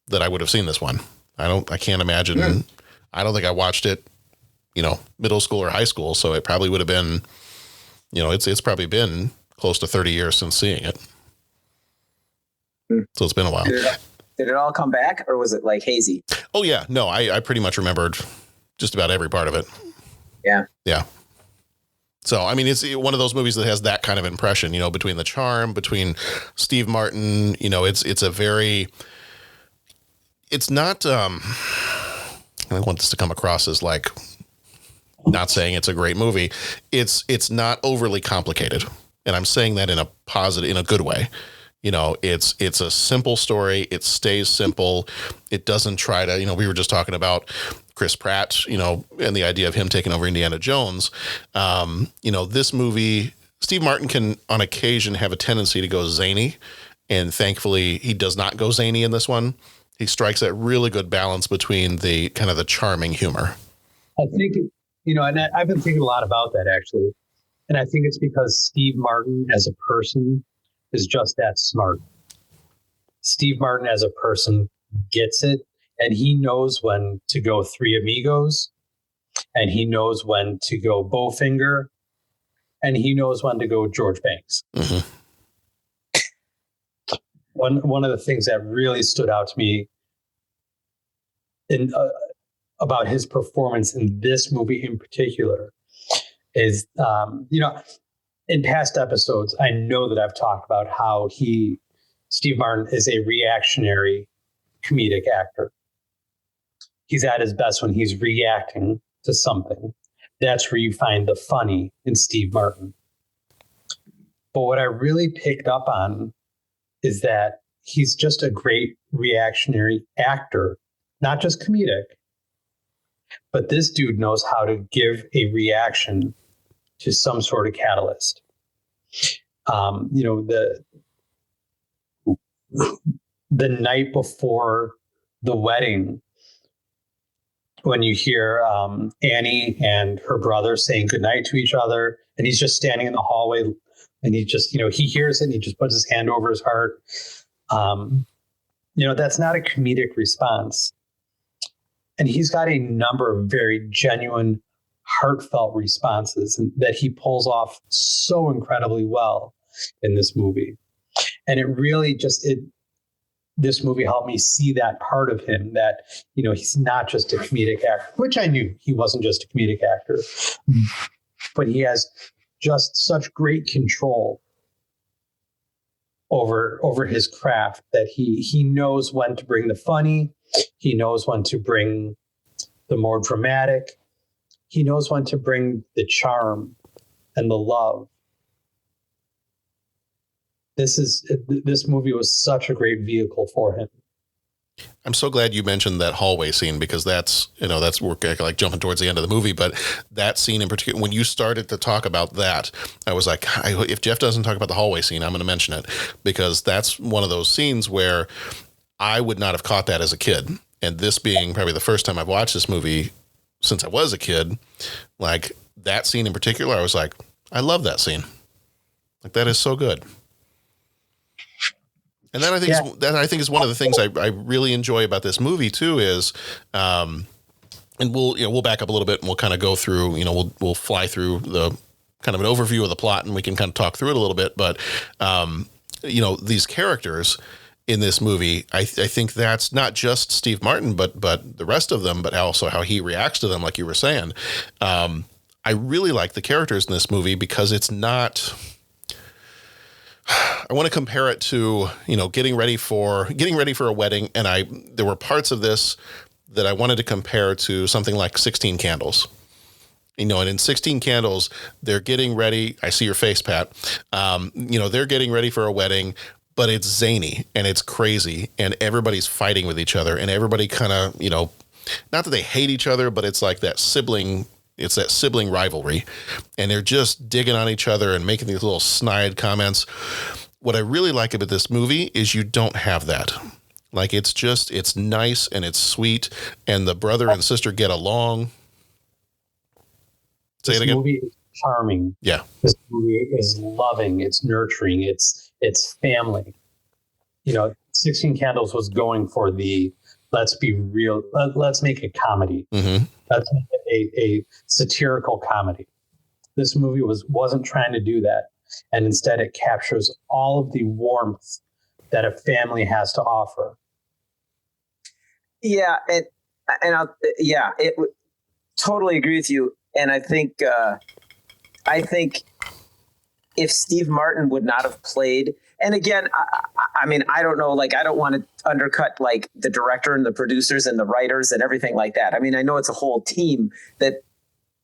that I would have seen this one. I can't imagine. Yeah. I don't think I watched it, middle school or high school. So it probably would have been, it's probably been close to 30 years since seeing it. So it's been a while. Did it all come back, or was it like hazy? Oh yeah. No, I pretty much remembered just about every part of it. Yeah. Yeah. So, it's one of those movies that has that kind of impression, between the charm, between Steve Martin, it's not, I don't want this to come across as like not saying it's a great movie. It's not overly complicated. And I'm saying that in a good way. It's a simple story. It stays simple. It doesn't try to, we were just talking about Chris Pratt, and the idea of him taking over Indiana Jones. This movie, Steve Martin can on occasion have a tendency to go zany, and thankfully he does not go zany in this one. He strikes that really good balance between the kind of the charming humor. I think, and I've been thinking a lot about that actually. And I think it's because Steve Martin as a person is just that smart. Steve Martin as a person gets it, and he knows when to go Three Amigos, and he knows when to go Bowfinger, and he knows when to go George Banks. Mm-hmm. One of the things that really stood out to me about his performance in this movie in particular is, in past episodes, I know that I've talked about how Steve Martin is a reactionary comedic actor. He's at his best when he's reacting to something. That's where you find the funny in Steve Martin. But what I really picked up on is that he's just a great reactionary actor, not just comedic. But this dude knows how to give a reaction to some sort of catalyst. The night before the wedding, when you hear Annie and her brother saying goodnight to each other, and he's just standing in the hallway, and he just, he hears it, and he just puts his hand over his heart. That's not a comedic response. And he's got a number of very genuine, heartfelt responses that he pulls off so incredibly well in this movie. And it really this movie helped me see that part of him, that, he's not just a comedic actor, which I knew he wasn't just a comedic actor, but he has just such great control over his craft that he knows when to bring the funny. He knows when to bring the more dramatic. He knows when to bring the charm and the love. This movie was such a great vehicle for him. I'm so glad you mentioned that hallway scene, because that's we're like jumping towards the end of the movie, but that scene in particular, when you started to talk about that, I was like, if Jeff doesn't talk about the hallway scene, I'm going to mention it, because that's one of those scenes where I would not have caught that as a kid. And this being probably the first time I've watched this movie since I was a kid, like that scene in particular, I was like, I love that scene. Like, that is so good. And that I think is one of the things I really enjoy about this movie too is, and we'll back up a little bit and we'll kind of go through, we'll fly through the kind of an overview of the plot and we can kind of talk through it a little bit. But, these characters in this movie, I think that's not just Steve Martin, but the rest of them, but also how he reacts to them, like you were saying. I really like the characters in this movie because it's not. I want to compare it to, getting ready for a wedding, and there were parts of this that I wanted to compare to something like 16 Candles. And in 16 Candles, they're getting ready. I see your face, Pat. They're getting ready for a wedding, but it's zany and it's crazy and everybody's fighting with each other and everybody kind of, not that they hate each other, but it's like that sibling rivalry, and they're just digging on each other and making these little snide comments. What I really like about this movie is you don't have that. Like, it's nice and it's sweet and the brother and sister get along. Say it again. This movie is charming. Yeah. This movie is loving. It's nurturing. It's family. 16 Candles was going for the, let's be real. Let's make a comedy. Mm-hmm. Let's make it a satirical comedy. This movie wasn't trying to do that. And instead it captures all of the warmth that a family has to offer. Yeah. It totally agree with you. And I think if Steve Martin would not have played, and again, I don't know, like, I don't want to undercut like the director and the producers and the writers and everything like that. I mean, I know it's a whole team that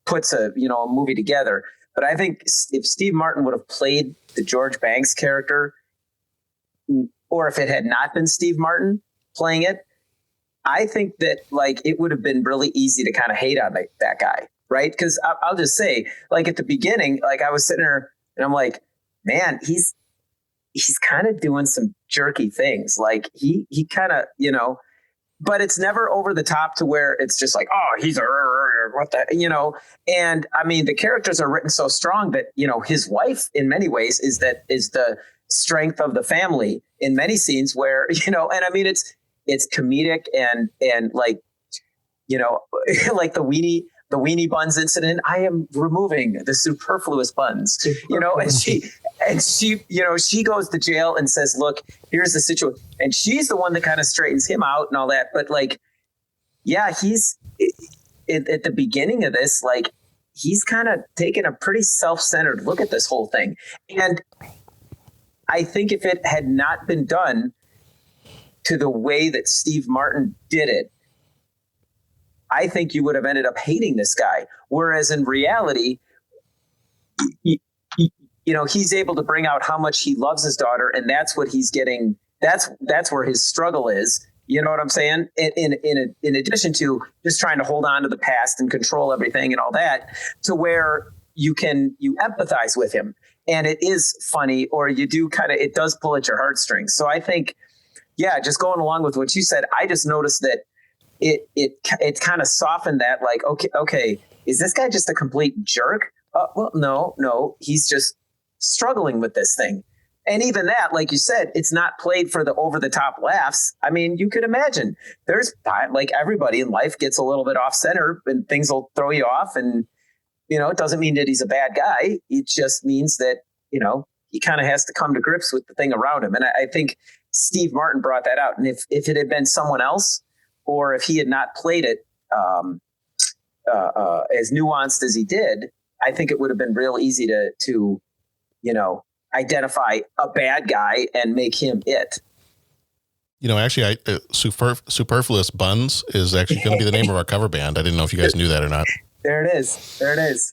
puts a movie together, but I think if Steve Martin would have played the George Banks character, or if it had not been Steve Martin playing it, I think that like it would have been really easy to kind of hate on that guy. Right. Because I'll just say, like, at the beginning, like, I was sitting there and I'm like, man, he's kind of doing some jerky things. Like he kind of, but it's never over the top to where it's just like, oh, he's what the, and I mean, the characters are written so strong that, his wife in many ways is the strength of the family in many scenes where, and I mean, it's comedic and like, like the weenie buns incident. I am removing the superfluous buns, and she goes to jail and says, look, here's the situation. And she's the one that kind of straightens him out and all that. But like, yeah, he's at the beginning of this, like he's kind of taken a pretty self-centered look at this whole thing. And I think if it had not been done to the way that Steve Martin did it, I think you would have ended up hating this guy. Whereas in reality, he's able to bring out how much he loves his daughter, and that's what he's getting. That's where his struggle is. You know what I'm saying? In addition to just trying to hold on to the past and control everything and all that, to where you empathize with him, and it is funny, or you do it does pull at your heartstrings. So I think, yeah, just going along with what you said, I just noticed that it kind of softened that, like, okay, is this guy just a complete jerk? Well, no, he's just struggling with this thing. And even that, like you said, it's not played for the over-the-top laughs. I mean, you could imagine there's like everybody in life gets a little bit off center and things will throw you off. And, it doesn't mean that he's a bad guy. It just means that, he kind of has to come to grips with the thing around him. And I think Steve Martin brought that out. And if it had been someone else, or if he had not played it as nuanced as he did, I think it would have been real easy to identify a bad guy and make him it. Actually, Superfluous Buns is actually going to be the name of our cover band. I didn't know if you guys knew that or not. There it is.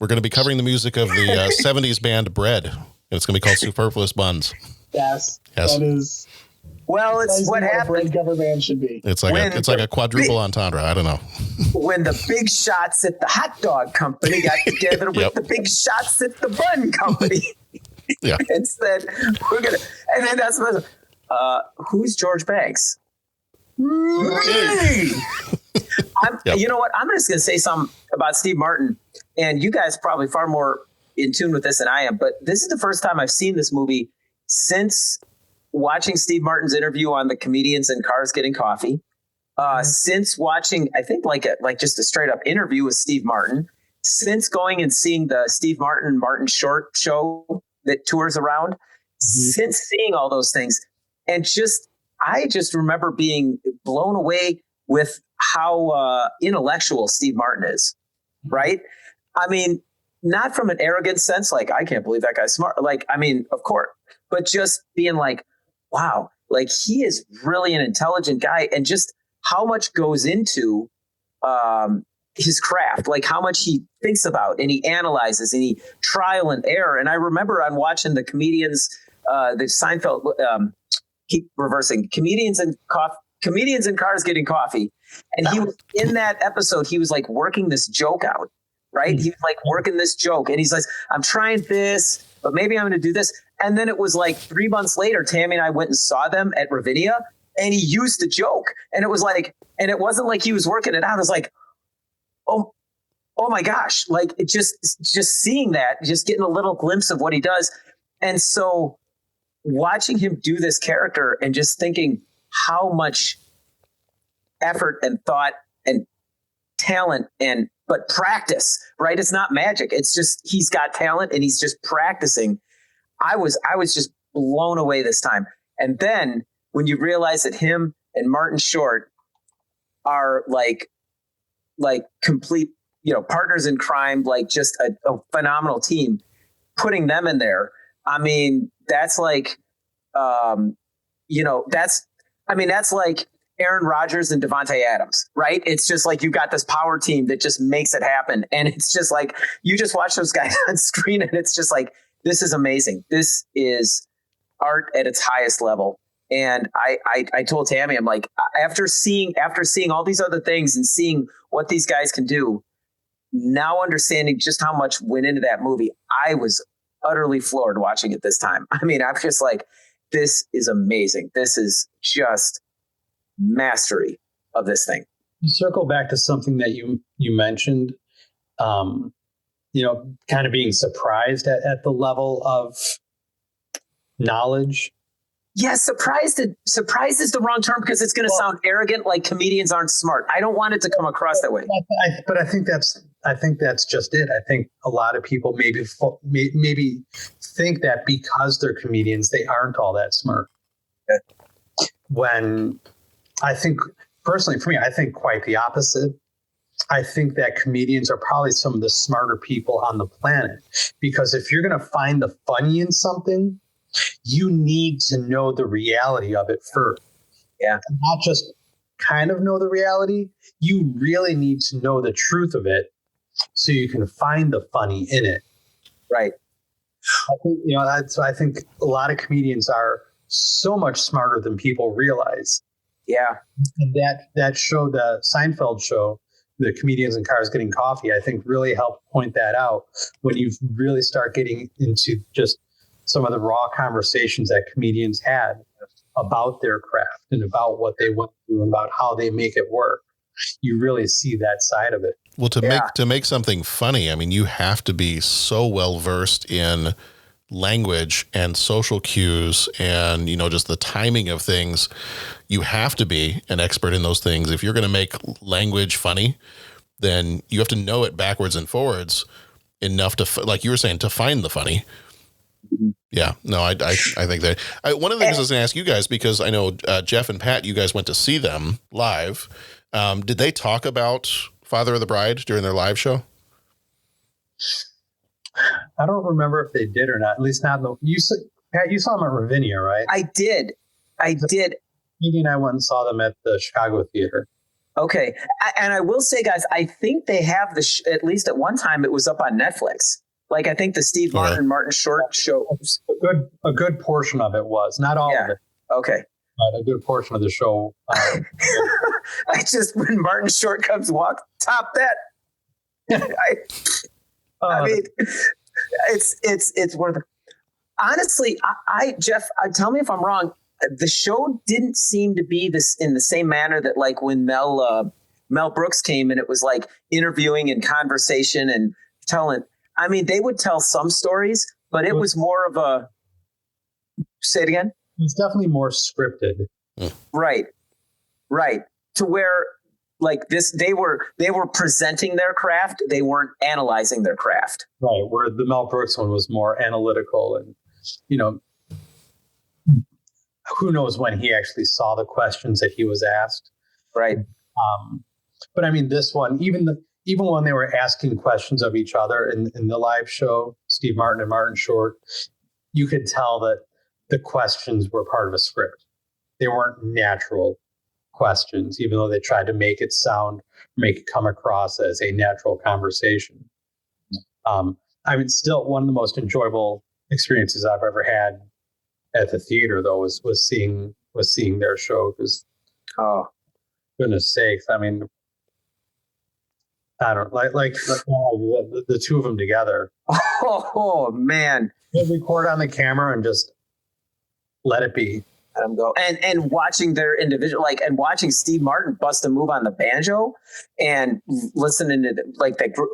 We're going to be covering the music of the 70s band Bread, and it's going to be called Superfluous Buns. Yes. That is. Well, it's what happened. Cover band should be. It's like a quadruple entendre. I don't know. When the big shots at the hot dog company got together with the big shots at the bun company. Yeah. And said, we're going to, and then that's what, who's George Banks? Hey! You know what? I'm just going to say something about Steve Martin, and you guys probably far more in tune with this than I am, but this is the first time I've seen this movie since watching Steve Martin's interview on the Comedians in Cars Getting Coffee, since watching, I think like just a straight up interview with Steve Martin, since going and seeing the Steve Martin Short show that tours around, since seeing all those things. And I just remember being blown away with how intellectual Steve Martin is, right? I mean, not from an arrogant sense, like, I can't believe that guy's smart. Like, I mean, of course, but just being like, wow, like he is really an intelligent guy, and just how much goes into his craft, like how much he thinks about and he analyzes and he trial and error. And I remember on watching the Comedians, the Seinfeld, keep reversing, Comedians in Cars Getting Coffee. And he was in that episode, he was like working this joke out, right? He was like working this joke, and he's like, I'm trying this, but maybe I'm going to do this. And then it was like 3 months later, Tammy and I went and saw them at Ravinia, and he used the joke. And it was like, and it wasn't like he was working it out. It was like, oh my gosh. Like, it just seeing that, just getting a little glimpse of what he does. And so watching him do this character and just thinking how much effort and thought and talent but practice, right? It's not magic. It's just, he's got talent and he's just practicing. I was just blown away this time. And then when you realize that him and Martin Short are like complete, partners in crime, like just a phenomenal team, putting them in there. I mean, that's like, that's like Aaron Rodgers and Devontae Adams, right? It's just like, you got this power team that just makes it happen. And it's just like, you just watch those guys on screen and it's just like, this is amazing. This is art at its highest level. And I told Tammy, I'm like, after seeing all these other things and seeing what these guys can do, now understanding just how much went into that movie, I was utterly floored watching it this time. I mean, I'm just like, this is amazing. This is just mastery of this thing. Circle back to something that you mentioned, kind of being surprised at the level of knowledge. Yeah, surprised is the wrong term, because it's going to sound arrogant, like comedians aren't smart. I don't want it to come across that way. But I think that's just it. I think a lot of people maybe think that because they're comedians, they aren't all that smart. Yeah. When I think personally, for me, I think quite the opposite. I think that comedians are probably some of the smarter people on the planet, because if you're going to find the funny in something, you need to know the reality of it first. Yeah. And not just kind of know the reality. You really need to know the truth of it so you can find the funny in it. Right. I think, I think a lot of comedians are so much smarter than people realize. Yeah. And that show, the Seinfeld show, the Comedians in Cars Getting Coffee, I think really helped point that out when you really start getting into just some of the raw conversations that comedians had about their craft and about what they went through and about how they make it work. You really see that side of it. Well, to make something funny, I mean, you have to be so well versed in language and social cues and, just the timing of things. You have to be an expert in those things. If you're going to make language funny, then you have to know it backwards and forwards enough to, like you were saying, to find the funny. Yeah, no, I think that one of the things I was going to ask you guys, because I know Jeff and Pat, you guys went to see them live. Did they talk about Father of the Bride during their live show? I don't remember if they did or not. At least not. Pat, you saw them at Ravinia, right? I did. Edie and I went and saw them at the Chicago Theater. Okay. And I will say, guys, I think they have at least at one time it was up on Netflix. Like, I think the Steve Martin Short show. A good portion of it was. Not all of it. Okay. But a good portion of the show. When Martin Short comes walk, top that. I mean, it's worth it. Honestly, Jeff, tell me if I'm wrong. The show didn't seem to be this in the same manner that, like, when Mel Brooks came and it was like interviewing and conversation and telling. I mean, they would tell some stories, but it was more of a. Say it again. It's definitely more scripted. Right. To where, like this, they were presenting their craft. They weren't analyzing their craft. Right. Where the Mel Brooks one was more analytical and, who knows when he actually saw the questions that he was asked. Right. But I mean, this one, even when they were asking questions of each other in the live show, Steve Martin and Martin Short, you could tell that the questions were part of a script. They weren't natural questions, even though they tried to make it come across as a natural conversation. I mean, still one of the most enjoyable experiences I've ever had at the theater, though, was seeing their show. Because, goodness sakes, I mean, I don't like the two of them together. Oh man! They record on the camera and just let it be. Let them go. And watching their individual, and watching Steve Martin bust a move on the banjo and listening to that group,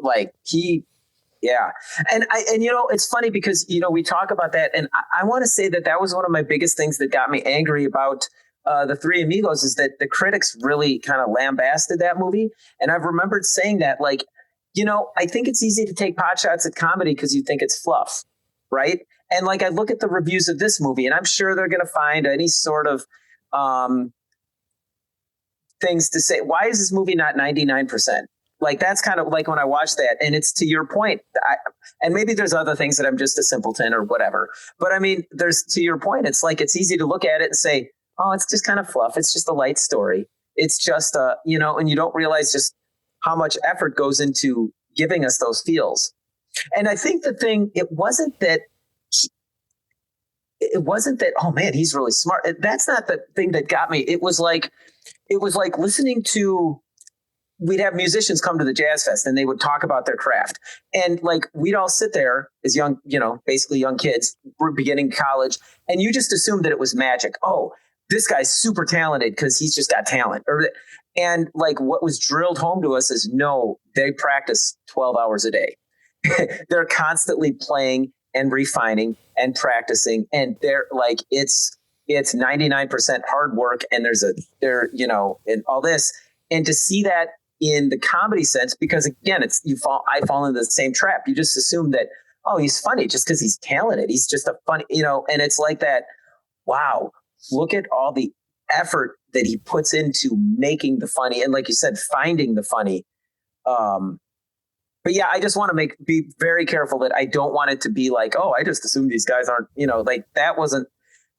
yeah. And it's funny because, we talk about that. And I want to say that was one of my biggest things that got me angry about the Three Amigos, is that the critics really kind of lambasted that movie. And I've remembered saying that, I think it's easy to take pot shots at comedy because you think it's fluff. Right. And I look at the reviews of this movie, and I'm sure they're going to find any sort of things to say. Why is this movie not 99%? That's kind of like when I watch that, and it's to your point. And maybe there's other things that I'm just a simpleton or whatever. But I mean, to your point, it's it's easy to look at it and say, oh, it's just kind of fluff. It's just a light story. It's just, and you don't realize just how much effort goes into giving us those feels. And I think the thing, it wasn't that, oh man, he's really smart. That's not the thing that got me. It was like listening to, we'd have musicians come to the Jazz Fest and they would talk about their craft. And we'd all sit there as young, basically young kids, beginning college. And you just assumed that it was magic. Oh, this guy's super talented because he's just got talent. And what was drilled home to us is, no, they practice 12 hours a day. They're constantly playing and refining and practicing. And they're it's 99% hard work. And and all this. And to see that in the comedy sense, because again, I fall into the same trap. You just assume that, oh, he's funny just because he's talented. He's just a funny, and it's like that. Wow. Look at all the effort that he puts into making the funny, and like you said, finding the funny. But yeah, I just want to be very careful that I don't want it to be like, oh, I just assume these guys aren't, like that wasn't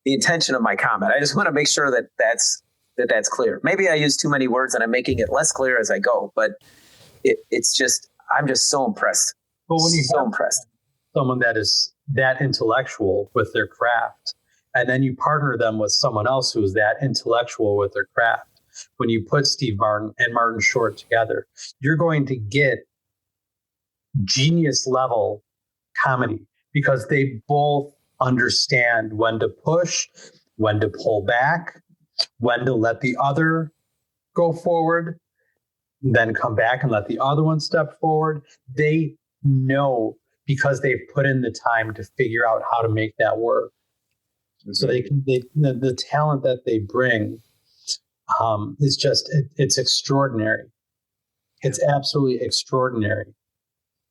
the intention of my comment. I just want to make sure that that's clear. Maybe I use too many words and I'm making it less clear as I go, but it's just, I'm just so impressed. But when you so impressed, someone that is that intellectual with their craft, and then you partner them with someone else who is that intellectual with their craft, when you put Steve Martin and Martin Short together, you're going to get genius level comedy because they both understand when to push, when to pull back, when to let the other go forward, then come back and let the other one step forward. They know because they've put in the time to figure out how to make that work. Mm-hmm. So the talent that they bring is just, it's extraordinary. It's absolutely extraordinary.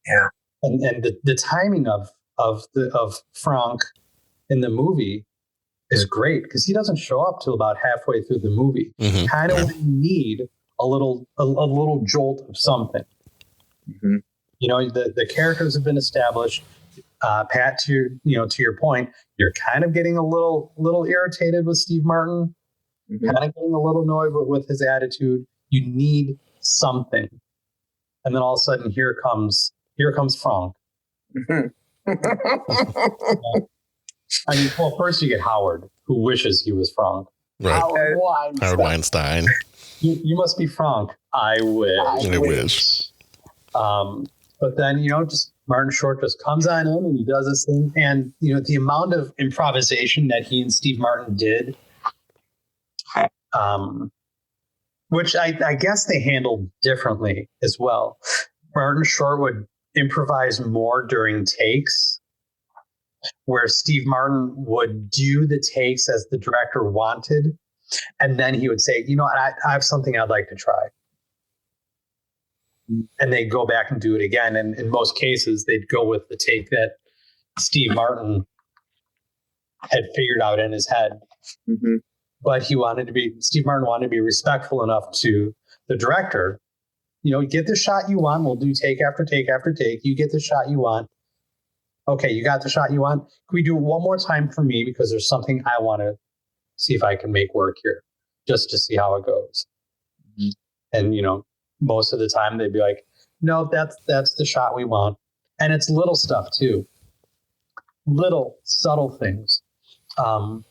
Yeah. And the timing of Frank in the movie is great because he doesn't show up till about halfway through the movie. Mm-hmm. Kind of when you need a little jolt of something. Mm-hmm. The characters have been established. Pat, to your point, you're kind of getting a little irritated with Steve Martin, mm-hmm. kind of getting a little annoyed with his attitude. You need something, and then all of a sudden, here comes Frank. Mm-hmm. First you get Howard, who wishes he was Frank. Right. Howard Weinstein. You must be Frank. I wish. I wish. But then, just Martin Short just comes on in and he does this thing. And, the amount of improvisation that he and Steve Martin did, which I guess they handled differently as well. Martin Short would improvise more during takes, where Steve Martin would do the takes as the director wanted. And then he would say, I have something I'd like to try. And they'd go back and do it again. And in most cases, they'd go with the take that Steve Martin had figured out in his head. Mm-hmm. But Steve Martin wanted to be respectful enough to the director. Get the shot you want. We'll do take after take after take. You get the shot you want. Okay, you got the shot you want. Can we do it one more time for me? Because there's something I want to see if I can make work here, just to see how it goes. Mm-hmm. And, most of the time they'd be like, no, that's the shot we want. And it's little stuff too. Little subtle things. When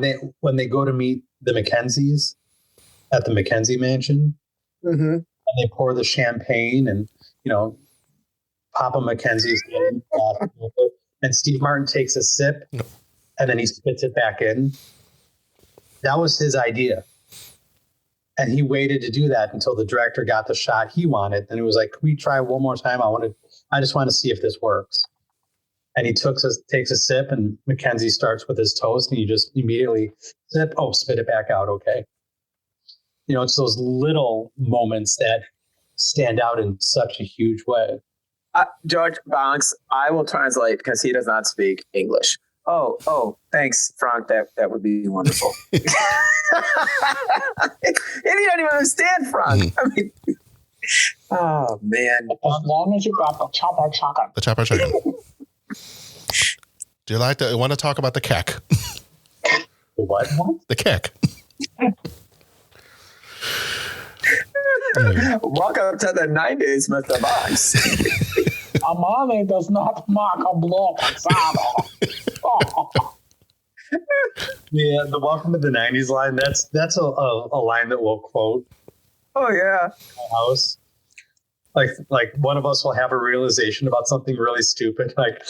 they go to meet the Mackenzies at the Mackenzie mansion, mm-hmm. and they pour the champagne and, Papa Mackenzie's getting and Steve Martin takes a sip and then he spits it back in. That was his idea. And he waited to do that until the director got the shot he wanted. And it was like, can we try one more time? I just want to see if this works. And he takes a sip and Mackenzie starts with his toast and he just immediately spit it back out. Okay. It's those little moments that stand out in such a huge way. George Bonks, I will translate because he does not speak English. Oh, thanks, Frank. That would be wonderful. And you don't even understand Frank. I mean, oh man. As long as you got the chopper chicken. The chopper chicken. Do you want to talk about the kek? What? The kek. Welcome to the 90s, Mr. Bonks. Amani does not mark a block on Yeah, the welcome to the 90s line, that's a line that we'll quote. Oh yeah. House. Like one of us will have a realization about something really stupid, like,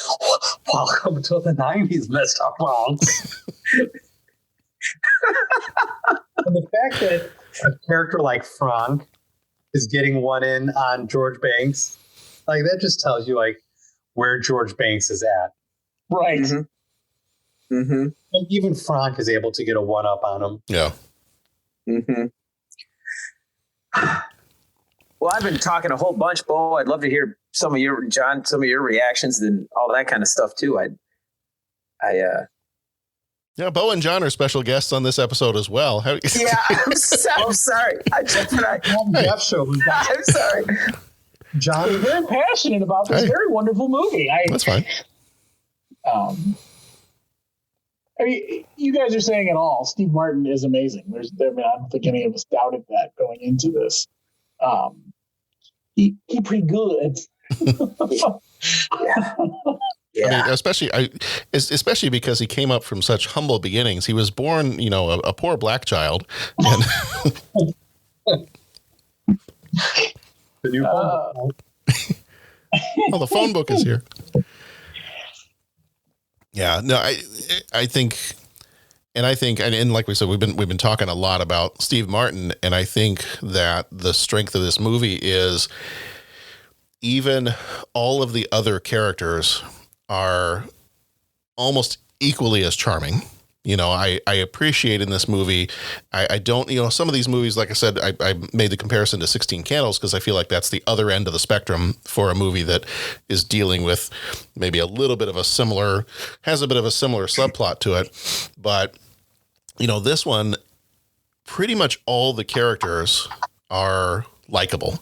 welcome to the 90s, Mr. Bonks. And the fact that a character like Frank is getting one in on George Banks, like that just tells you like where George Banks is at. Right. Mm-hmm. Mm-hmm. And even Frank is able to get a one up on him. Yeah. Mm-hmm. Well, I've been talking a whole bunch, Bo. I'd love to hear some of your reactions and all that kind of stuff too. Yeah, Bo and John are special guests on this episode as well. Yeah, I'm sorry. I'm sorry. John is very passionate about this very wonderful movie. That's fine. I mean, you guys are saying it all. Steve Martin is amazing. I don't think any of us doubted that going into this. He pretty good. Yeah. I mean, especially because he came up from such humble beginnings. He was born, a poor black child. And the new phone book. Oh, the phone book is here. Yeah, no, I think, and like we said, we've been talking a lot about Steve Martin, and I think that the strength of this movie is even all of the other characters are almost equally as charming. I appreciate in this movie, I don't, some of these movies, like I said, I made the comparison to 16 Candles because I feel like that's the other end of the spectrum for a movie that is dealing with maybe has a bit of a similar subplot to it. But, this one, pretty much all the characters are likable.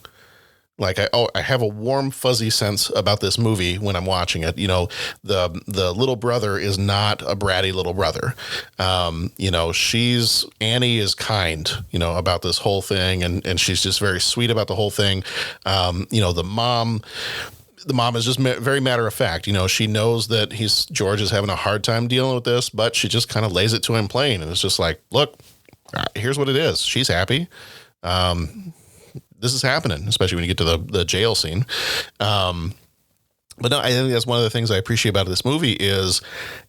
Like I have a warm, fuzzy sense about this movie when I'm watching it. The little brother is not a bratty little brother. Annie is kind, about this whole thing, and she's just very sweet about the whole thing. The mom is just very matter of fact. She knows that George is having a hard time dealing with this, but she just kind of lays it to him plain, and it's just like, look, here's what it is. She's happy. This is happening, especially when you get to the jail scene. But no, I think that's one of the things I appreciate about this movie is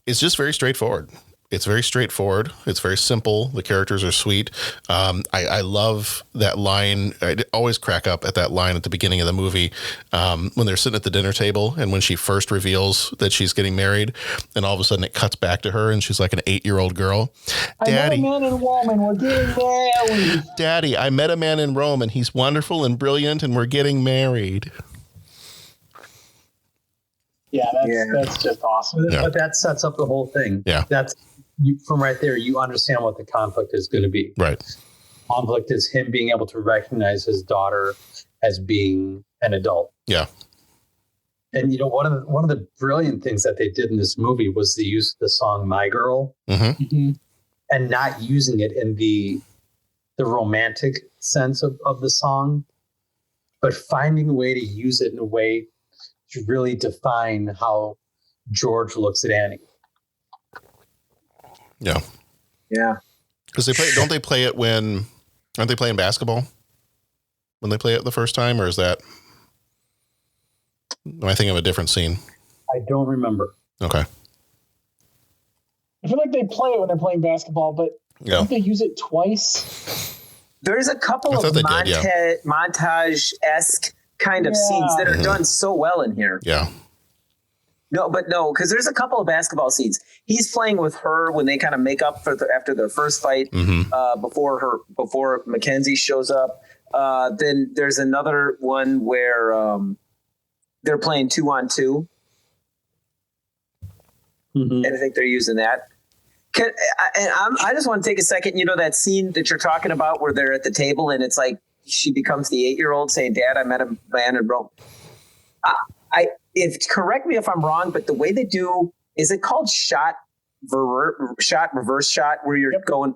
it's just very straightforward. It's very straightforward. It's very simple. The characters are sweet. I love that line. I always crack up at that line at the beginning of the movie when they're sitting at the dinner table and when she first reveals that she's getting married, and all of a sudden it cuts back to her and she's like an 8-year-old girl. Daddy, I met a man and woman. We're getting married. Daddy, I met a man in Rome and he's wonderful and brilliant and we're getting married. Yeah, that's just awesome. Yeah. But that sets up the whole thing. Yeah. From right there, you understand what the conflict is going to be. Right. Conflict is him being able to recognize his daughter as being an adult. Yeah. And one of the brilliant things that they did in this movie was the use of the song "My Girl," and not using it in the romantic sense of the song, but finding a way to use it in a way to really define how George looks at Annie. Yeah. Yeah. Because don't they play it aren't they playing basketball when they play it the first time, or is that, am I thinking of a different scene? I don't remember. Okay. I feel like they play it when they're playing basketball, but don't they use it twice? There's a couple of montage-esque kind of scenes that are done so well in here. Yeah. No, because there's a couple of basketball scenes. He's playing with her when they kind of make up after their first fight before Mackenzie shows up. Then there's another one where they're playing 2-on-2, and I think they're using that. I just want to take a second. That scene that you're talking about where they're at the table and it's like she becomes the 8-year-old saying, "Dad, I met a man in Rome." Correct me if I'm wrong, but the way they do, is it called reverse shot, where you're going?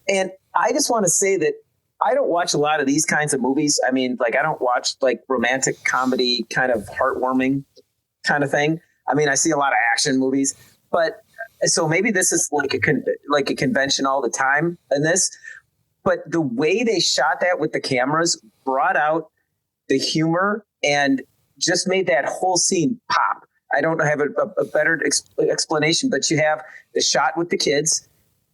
And I just want to say that I don't watch a lot of these kinds of movies. I mean, like I don't watch like romantic comedy, kind of heartwarming kind of thing. I mean, I see a lot of action movies, but so maybe this is like a convention all the time in this. But the way they shot that with the cameras brought out the humor and just made that whole scene pop. I don't have a better explanation, but you have the shot with the kids,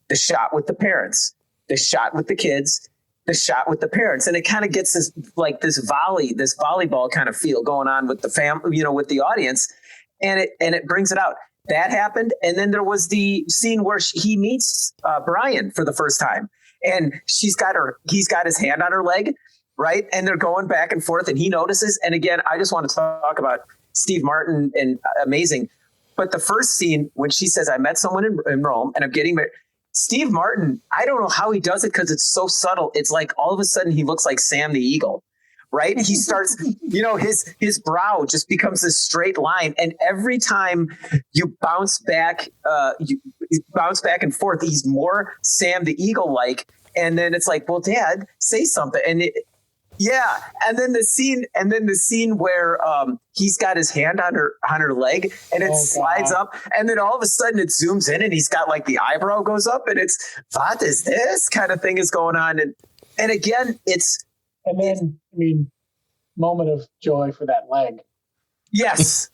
the shot with the parents, the shot with the kids, the shot with the parents. And it kind of gets this volleyball kind of feel going on with the family, with the audience. And it brings it out. That happened. And then there was the scene where he meets Brian for the first time, and he's got his hand on her leg. Right. And they're going back and forth and he notices. And again, I just want to talk about Steve Martin and amazing. But the first scene when she says, I met someone in Rome and I'm getting married. Steve Martin, I don't know how he does it because it's so subtle. It's like all of a sudden he looks like Sam the Eagle, right? He starts, his brow just becomes this straight line. And every time you bounce back and forth, he's more Sam the Eagle like. And then it's like, well, Dad, say something. And and then the scene where he's got his hand on her leg and it slides up, and then all of a sudden it zooms in and he's got like the eyebrow goes up and it's what is this kind of thing is going on, and again moment of joy for that leg. Yes.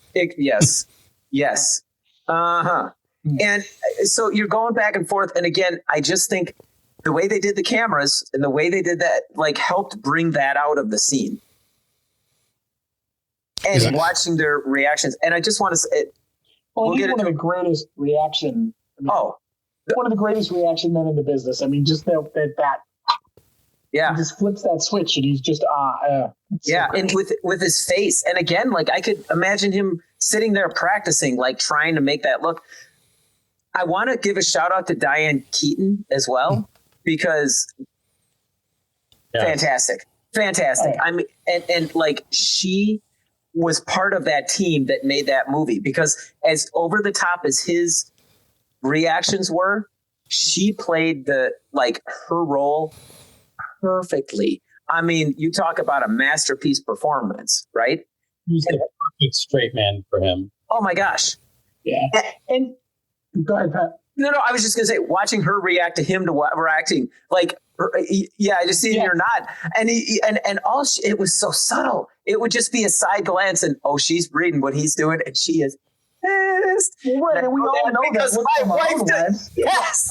Yes. And so you're going back and forth, and again, I just think the way they did the cameras and the way they did that, like, helped bring that out of the scene. And watching their reactions. And I just want to say, he's one of the greatest reaction. One of the greatest reaction men in the business. I mean, just that. Yeah. He just flips that switch and he's just, and with his face. And again, like, I could imagine him sitting there practicing, like, trying to make that look. I want to give a shout out to Diane Keaton as well. Because fantastic. I mean, and like, she was part of that team that made that movie, because as over the top as his reactions were, she played her role perfectly. I mean, you talk about a masterpiece performance, right? Who's the perfect straight man for him? Oh my gosh. Yeah. And go ahead, Pat. No, I was just going to say, watching her react to him to what we're acting like. I just see you're not. And it was so subtle. It would just be a side glance and, she's reading what he's doing and she is pissed. Right, and we all know because that my wife does. Yes.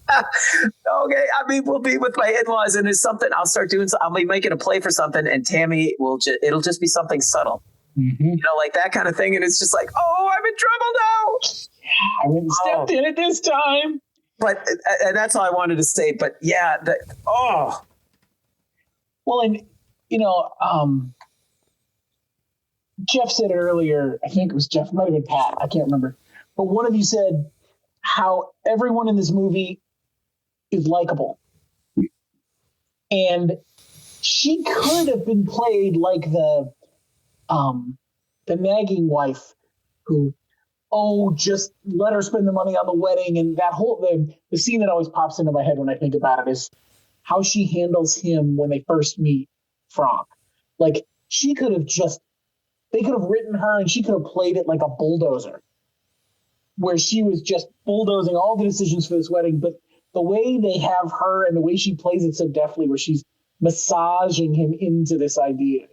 Okay. I mean, we'll be with my in-laws and it's something I'll start doing. I'll be making a play for something and Tammy it'll just be something subtle. Mm-hmm. Like that kind of thing. And it's just like, I'm in trouble now. I wouldn't stepped in it this time. But and that's all I wanted to say. But yeah, Well, and Jeff said it earlier. I think it was Jeff. It might have been Pat. I can't remember. But one of you said how everyone in this movie is likable, and she could have been played like the nagging wife who, just let her spend the money on the wedding. And that whole the scene that always pops into my head when I think about it is how she handles him when they first meet Franck. Like, they could have written her and she could have played it like a bulldozer, where she was just bulldozing all the decisions for this wedding. But the way they have her and the way she plays it so deftly, where she's massaging him into this idea,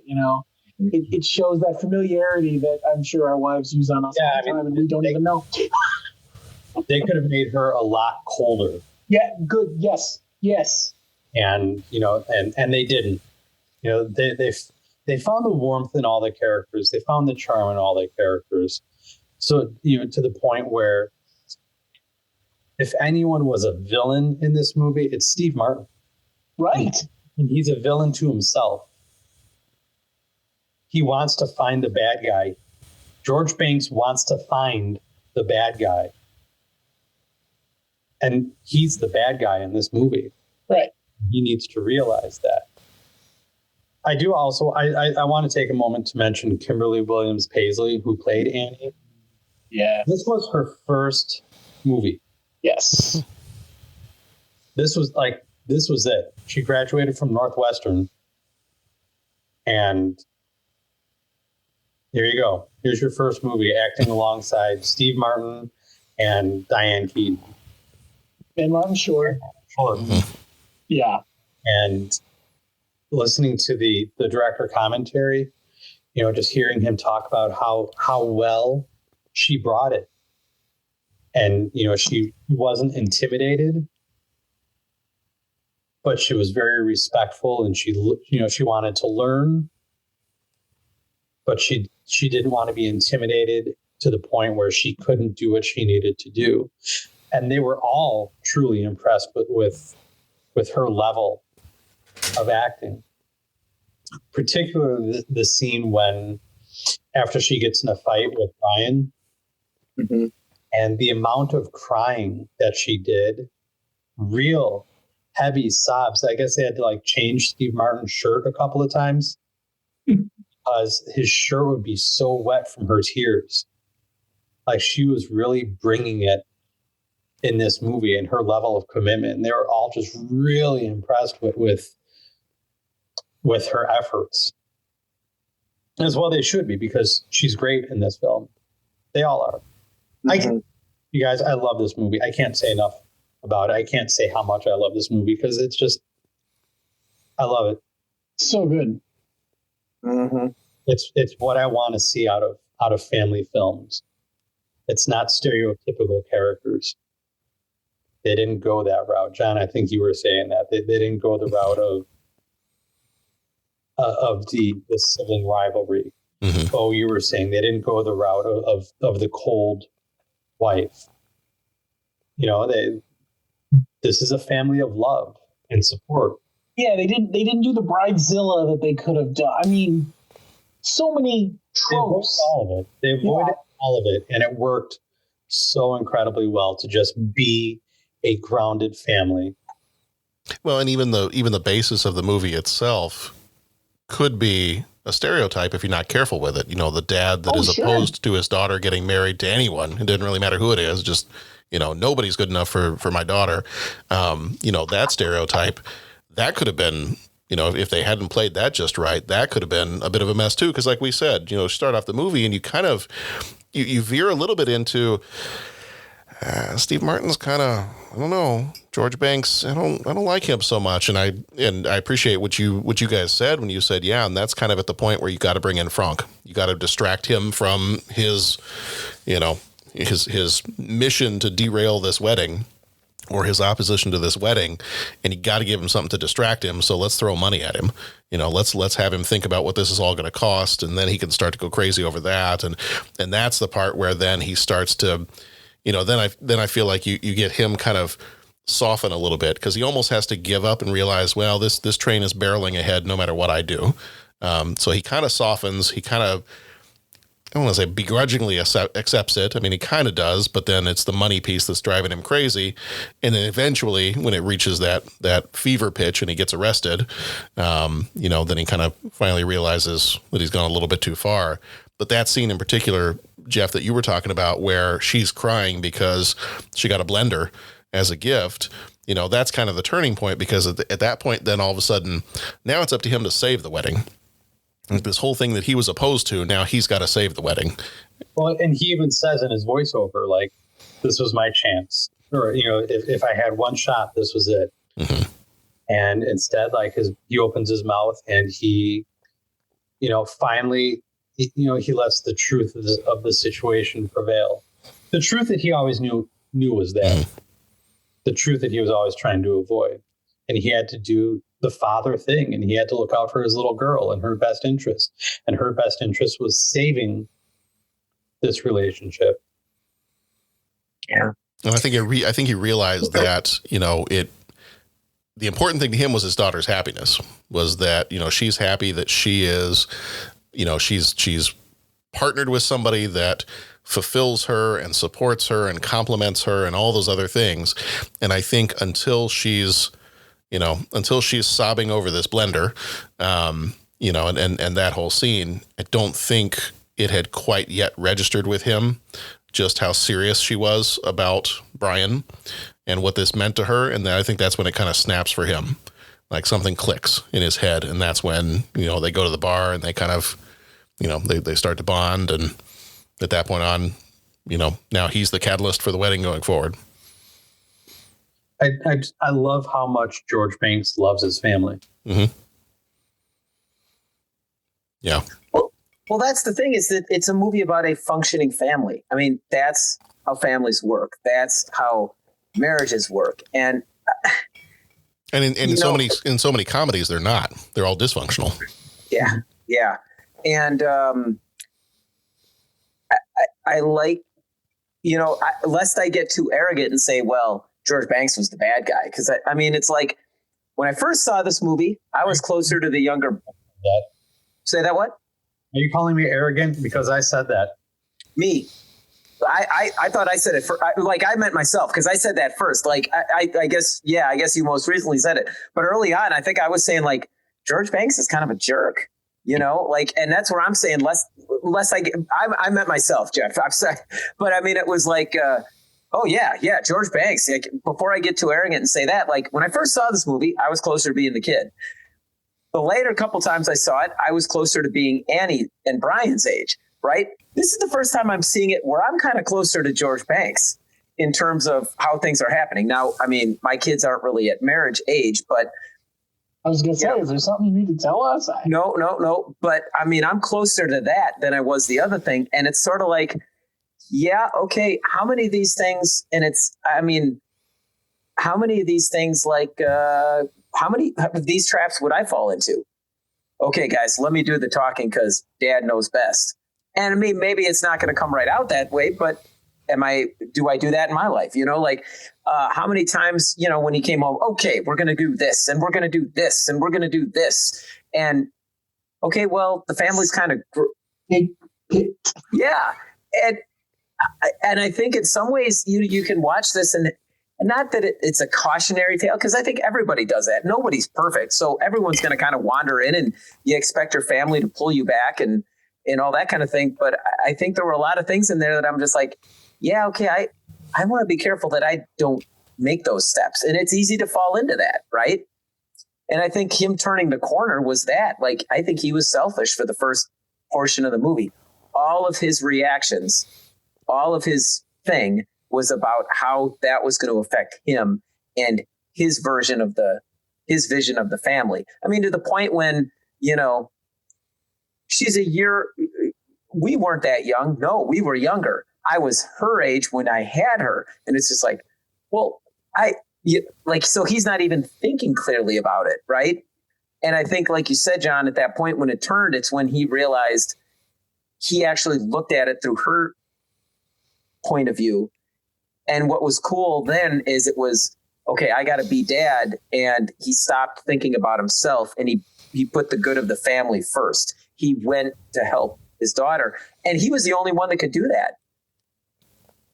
it shows that familiarity that I'm sure our wives use on us all the time, and we don't even know. They could have made her a lot colder. Yeah, good. Yes. And and they didn't. They found the warmth in all the characters. They found the charm in all the characters. So to the point where, if anyone was a villain in this movie, it's Steve Martin. Right. And he's a villain to himself. He wants to find the bad guy. George Banks wants to find the bad guy. And he's the bad guy in this movie. Right. He needs to realize that. I do also, I want to take a moment to mention Kimberly Williams Paisley, who played Annie. Yeah. This was her first movie. Yes. This was it. She graduated from Northwestern. And here you go. Here's your first movie, acting alongside Steve Martin and Diane Keaton. And Martin Short. Yeah. And listening to the director commentary, just hearing him talk about how well she brought it. And, she wasn't intimidated, but she was very respectful, and she wanted to learn, but she didn't want to be intimidated to the point where she couldn't do what she needed to do. And they were all truly impressed with her level of acting, particularly the scene when after she gets in a fight with Brian. Mm-hmm. And the amount of crying that she did, real heavy sobs. I guess they had to like change Steve Martin's shirt a couple of times because his shirt would be so wet from her tears. Like she was really bringing it in this movie and her level of commitment. And they were all just really impressed with her efforts. As well they should be, because she's great in this film. They all are. You guys, I love this movie. I can't say enough about it. I can't say how much I love this movie because it's just, I love it. So good. Mm-hmm. It's what I want to see out of family films. It's not stereotypical characters. They didn't go that route. John, I think you were saying that. They didn't go the route of the sibling rivalry. Mm-hmm. Oh, you were saying they didn't go the route of the cold wife. You know, this is a family of love and support. Yeah, they didn't do the bridezilla that they could have done. I mean, so many tropes. They avoided all of it, and it worked so incredibly well to just be a grounded family. Well, and even the basis of the movie itself could be a stereotype if you're not careful with it. You know, the dad that is opposed to his daughter getting married to anyone. It didn't really matter who it is. Just, you know, nobody's good enough for my daughter. You know, that stereotype, that could have been, you know, if they hadn't played that just right, that could have been a bit of a mess too. Because like we said, you know, start off the movie and you kind of, you veer a little bit into Steve Martin's kind of, I don't know, George Banks, I don't like him so much. And I appreciate what you guys said when you said, yeah, and that's kind of at the point where you got to bring in Franck. You got to distract him from his, you know, his mission to derail this wedding or his opposition to this wedding. And you got to give him something to distract him. So let's throw money at him. You know, let's have him think about what this is all going to cost. And then he can start to go crazy over that. And that's the part where then he starts to, you know, then I feel like you get him kind of soften a little bit because he almost has to give up and realize, well, this train is barreling ahead no matter what I do. So he kind of softens. He kind of, I don't want to say begrudgingly accepts it. I mean, he kind of does, but then it's the money piece that's driving him crazy. And then eventually when it reaches that fever pitch and he gets arrested, you know, then he kind of finally realizes that he's gone a little bit too far. But that scene in particular, Jeff, that you were talking about where she's crying because she got a blender as a gift, you know, that's kind of the turning point because at that point, then all of a sudden, now it's up to him to save the wedding. And this whole thing that he was opposed to, now he's got to save the wedding. Well, and he even says in his voiceover, like, this was my chance. Or, you know, if I had one shot, this was it. Mm-hmm. And instead, like, he opens his mouth and he, you know, finally, you know, he lets the truth of the situation prevail. The truth that he always knew was there. Mm-hmm. The truth that he was always trying to avoid. And he had to do the father thing, and he had to look out for his little girl and her best interest. And her best interest was saving this relationship. Yeah. And I think he realized that, you know, the important thing to him was his daughter's happiness, was that, you know, she's happy that she is, you know, she's partnered with somebody that fulfills her and supports her and compliments her and all those other things. And I think until she's sobbing over this blender, you know, and that whole scene, I don't think it had quite yet registered with him just how serious she was about Brian and what this meant to her. And I think that's when it kind of snaps for him, like something clicks in his head. And that's when, you know, they go to the bar and they kind of, you know, they start to bond. And at that point on, you know, now he's the catalyst for the wedding going forward. I love how much George Banks loves his family. Mm-hmm. Yeah. Well, that's the thing, is that it's a movie about a functioning family. I mean, that's how families work. That's how marriages work. And in so many comedies, they're not. They're all dysfunctional. Yeah. Yeah. And I like, you know, lest I get too arrogant and say, well, George Banks was the bad guy. Because I mean, it's like when I first saw this movie, I was closer to the younger. Say that what? Are you calling me arrogant because I said that? Me. I thought I said it for I meant myself because I said that first. Like I guess you most recently said it, but early on I think I was saying like George Banks is kind of a jerk, you know, like, and that's where I'm saying less I meant myself, Jeff. I'm sorry, but I mean it was like oh yeah, George Banks. Like, before I get too arrogant and say that, like when I first saw this movie, I was closer to being the kid. The later couple times I saw it, I was closer to being Annie and Brian's age, right? This is the first time I'm seeing it where I'm kind of closer to George Banks in terms of how things are happening. Now, I mean, my kids aren't really at marriage age, but I was going to say, is there something you need to tell us? No. But I mean, I'm closer to that than I was the other thing. And it's sort of like, yeah, okay, how many of these things, and it's, I mean, how many of these things, like, how many of these traps would I fall into? Okay, guys, let me do the talking because Dad knows best. And I mean, maybe it's not going to come right out that way, but do I do that in my life? You know, like how many times, you know, when he came home, okay, we're going to do this and we're going to do this and we're going to do this. And okay, well, the family's kind of, yeah. And I think in some ways you can watch this and not that it's a cautionary tale, because I think everybody does that. Nobody's perfect. So everyone's going to kind of wander in and you expect your family to pull you back and all that kind of thing. But I think there were a lot of things in there that I'm just like, yeah, okay, I want to be careful that I don't make those steps. And it's easy to fall into that, right? And I think him turning the corner was that. Like, I think he was selfish for the first portion of the movie. All of his reactions, all of his thing was about how that was going to affect him and his vision of the family. I mean, to the point when, you know, she's a year, we weren't that young. No, we were younger. I was her age when I had her. And it's just like, well, so he's not even thinking clearly about it. Right. And I think, like you said, John, at that point when it turned, it's when he realized he actually looked at it through her point of view. And what was cool then is it was, okay, I got to be Dad. And he stopped thinking about himself and he put the good of the family first. He went to help his daughter, and he was the only one that could do that.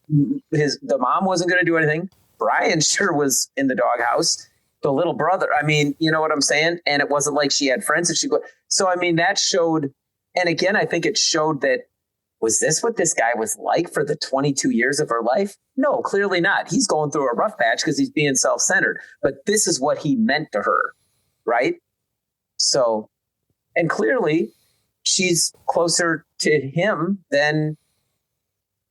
The mom wasn't going to do anything. Brian sure was in the doghouse. The little brother, I mean, you know what I'm saying? And it wasn't like she had friends that she could. So, I mean, that showed, and again, I think it showed that, was this what this guy was like for the 22 years of her life? No, clearly not. He's going through a rough patch because he's being self-centered, but this is what he meant to her, right? So, and clearly she's closer to him than,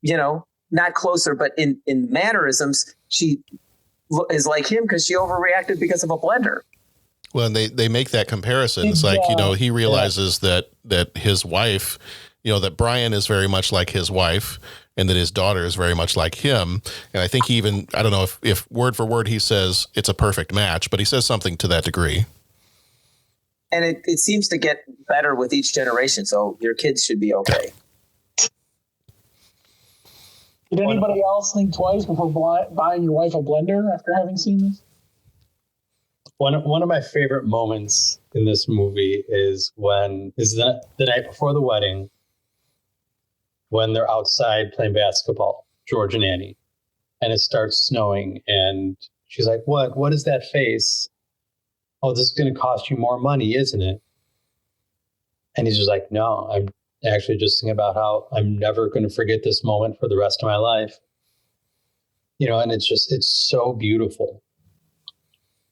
you know, not closer, but in mannerisms, she is like him because she overreacted because of a blender. Well, and they make that comparison. It's like, you know, he realizes that his wife, you know, that Brian is very much like his wife and that his daughter is very much like him. And I think he even, I don't know if word for word he says it's a perfect match, but he says something to that degree. And it seems to get better with each generation. So your kids should be okay. Did anybody else think twice before buying your wife a blender after having seen this? One of my favorite moments in this movie is the night before the wedding, when they're outside playing basketball, George and Annie, and it starts snowing, and she's like, "What is that face? Oh, this is going to cost you more money, isn't it?" And he's just like, "No, I'm actually just thinking about how I'm never going to forget this moment for the rest of my life." You know, and it's so beautiful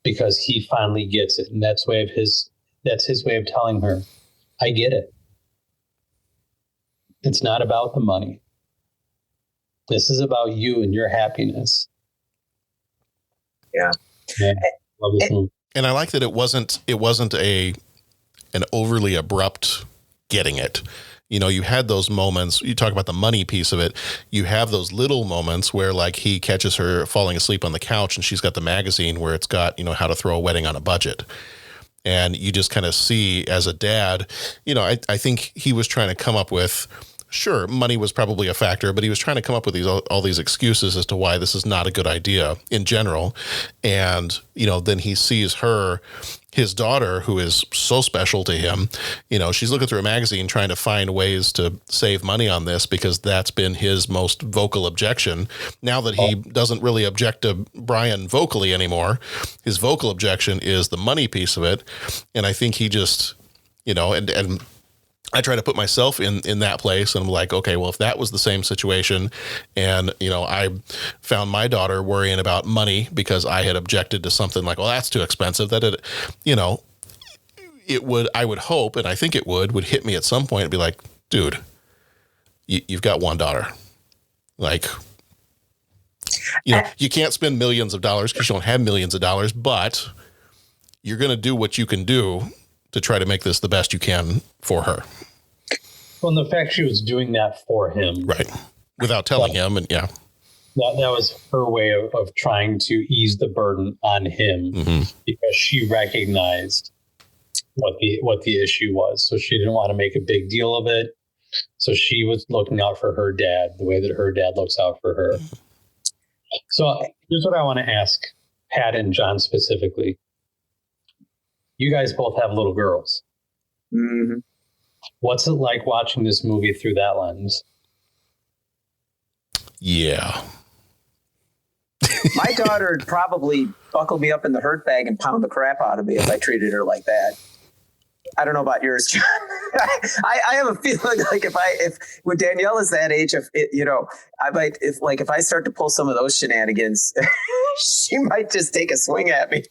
because he finally gets it. And that's his way of telling her, I get it. It's not about the money. This is about you and your happiness. Yeah. Love this movie. And I like that it wasn't an overly abrupt getting it. You know, you had those moments, you talk about the money piece of it. You have those little moments where, like, he catches her falling asleep on the couch and she's got the magazine where it's got, you know, how to throw a wedding on a budget. And you just kind of see as a dad, you know, I think he was trying to come up with, sure, money was probably a factor, but he was trying to come up with all these excuses as to why this is not a good idea in general. And, you know, then he sees her his daughter, who is so special to him, she's looking through a magazine trying to find ways to save money on this because that's been his most vocal objection. Now that he doesn't really object to Brian vocally anymore, his vocal objection is the money piece of it. And I think he just, and I try to put myself in that place, and I'm like, okay, well, if that was the same situation and, I found my daughter worrying about money because I had objected to something like, well, that's too expensive, I would hope, and I think it would hit me at some point and be like, dude, you've got one daughter. Like, you can't spend millions of dollars because you don't have millions of dollars, but you're going to do what you can do to try to make this the best you can for her. Well, and the fact she was doing that for him. Right. Without telling him. And yeah. That was her way of trying to ease the burden on him because she recognized what the issue was. So she didn't want to make a big deal of it. So she was looking out for her dad the way that her dad looks out for her. So here's what I want to ask Pat and John specifically. You guys both have little girls. Mm-hmm. What's it like watching this movie through that lens? Yeah. My daughter would probably buckle me up in the hurt bag and pound the crap out of me if I treated her like that. I don't know about yours, John. I have a feeling like if when Danielle is that age, if I start to pull some of those shenanigans, she might just take a swing at me.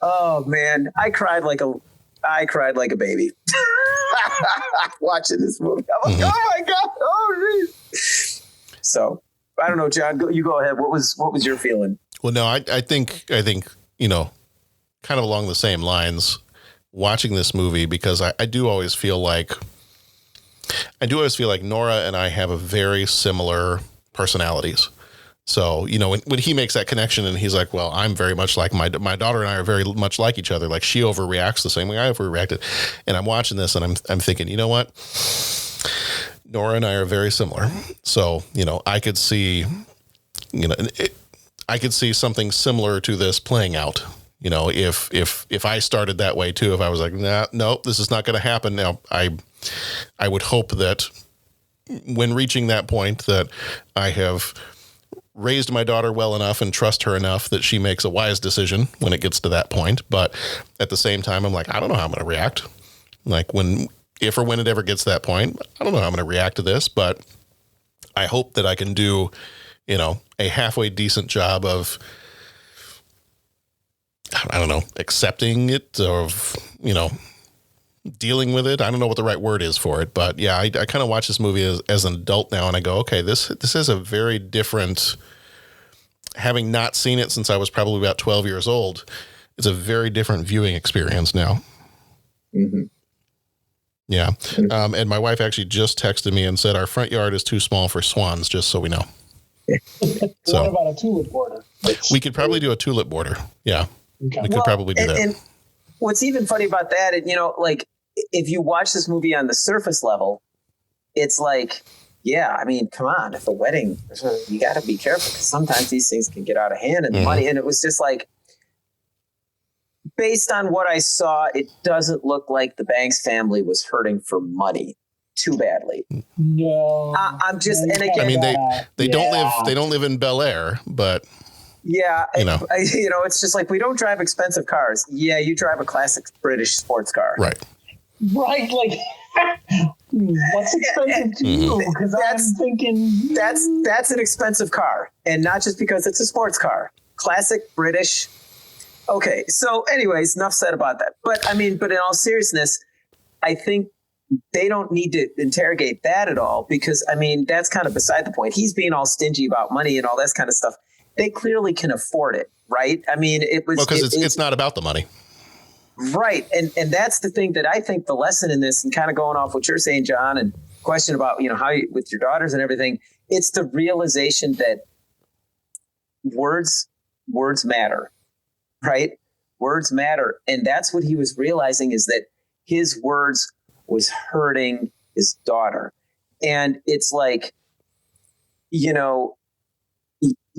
Oh man, I cried like a baby watching this movie. I'm like, oh my god, oh geez. So I don't know, John. You go ahead. What was your feeling? Well, no, I think kind of along the same lines. Watching this movie because I do always feel like Nora and I have a very similar personalities. So, when he makes that connection and he's like, well, I'm very much like my daughter and I are very much like each other. Like she overreacts the same way I overreacted. And I'm watching this and I'm thinking, you know what? Nora and I are very similar. So, I could see, I could see something similar to this playing out. If I started that way too, if I was like, no, this is not going to happen. Now, I would hope that when reaching that point that I have raised my daughter well enough and trust her enough that she makes a wise decision when it gets to that point. But at the same time, I'm like, I don't know how I'm going to react. Like if or when it ever gets to that point, I don't know how I'm going to react to this, but I hope that I can do, a halfway decent job of, I don't know, accepting it or, dealing with it. I don't know what the right word is for it, but yeah, I kind of watch this movie as an adult now and I go, okay, this is a very different, having not seen it since I was probably about 12 years old, it's a very different viewing experience now. Mm-hmm. Yeah. And my wife actually just texted me and said, our front yard is too small for swans, just so we know. So what about a tulip border? We could probably do a tulip border. Yeah. Okay. We could probably do that. And what's even funny about that, if you watch this movie on the surface level, it's like, yeah, I mean, come on, if a wedding, you got to be careful because sometimes these things can get out of hand and the money. And it was just like, based on what I saw, it doesn't look like the Banks family was hurting for money too badly. No, I'm just, and again, I mean, they don't live in Bel Air, but yeah, it's just like, we don't drive expensive cars. Yeah, you drive a classic British sports car. Right. Right. Like, what's expensive to you? Because I'm thinking that's an expensive car, and not just because it's a sports car. Classic British. Okay. So anyways, enough said about that. But in all seriousness, I think they don't need to interrogate that at all because, that's kind of beside the point. He's being all stingy about money and all that kind of stuff. They clearly can afford it, right? it was... because it's not about the money. Right. And that's the thing that I think the lesson in this, and kind of going off what you're saying, John, and question about, how you, with your daughters and everything, it's the realization that words matter, right? Words matter. And that's what he was realizing, is that his words was hurting his daughter. And it's like,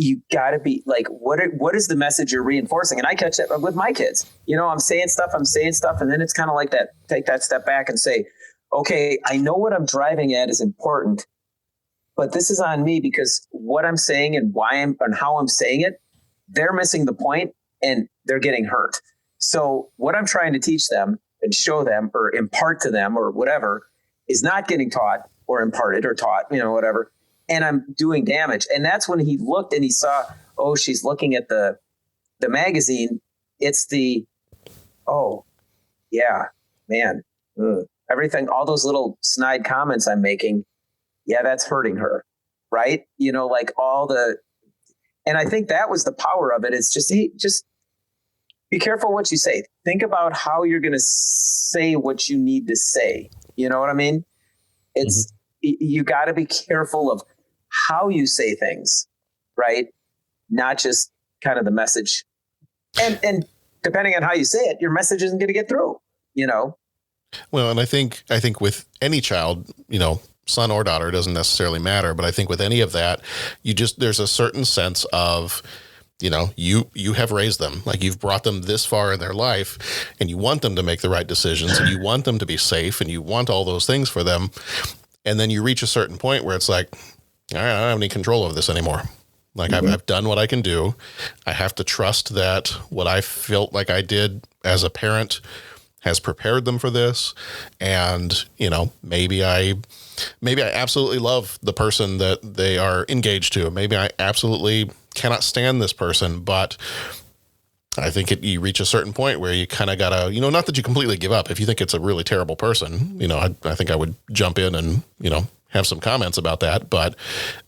you got to be like, what is the message you're reinforcing? And I catch that with my kids. I'm saying stuff, and then it's kind of like that. Take that step back and say, okay, I know what I'm driving at is important, but this is on me because what I'm saying and how I'm saying it, they're missing the point and they're getting hurt. So what I'm trying to teach them and show them or impart to them or whatever is not getting taught or imparted or taught, whatever. And I'm doing damage. And that's when he looked and he saw, oh, she's looking at the magazine. It's oh, yeah, man, everything, all those little snide comments I'm making. Yeah, that's hurting her. Right. Like and I think that was the power of it. It's just be careful what you say. Think about how you're going to say what you need to say. You know what I mean? It's, you got to be careful of how you say things, right? Not just kind of the message. And depending on how you say it, your message isn't going to get through, Well, and I think with any child, son or daughter, doesn't necessarily matter, but I think with any of that, there's a certain sense of, you have raised them, like you've brought them this far in their life and you want them to make the right decisions and you want them to be safe and you want all those things for them. And then you reach a certain point where it's like, all right, I don't have any control over this anymore. Like I've done what I can do. I have to trust that what I felt like I did as a parent has prepared them for this. And, maybe I absolutely love the person that they are engaged to. Maybe I absolutely cannot stand this person, but I think you reach a certain point where you kind of gotta, not that you completely give up. If you think it's a really terrible person, I think I would jump in and, have some comments about that. But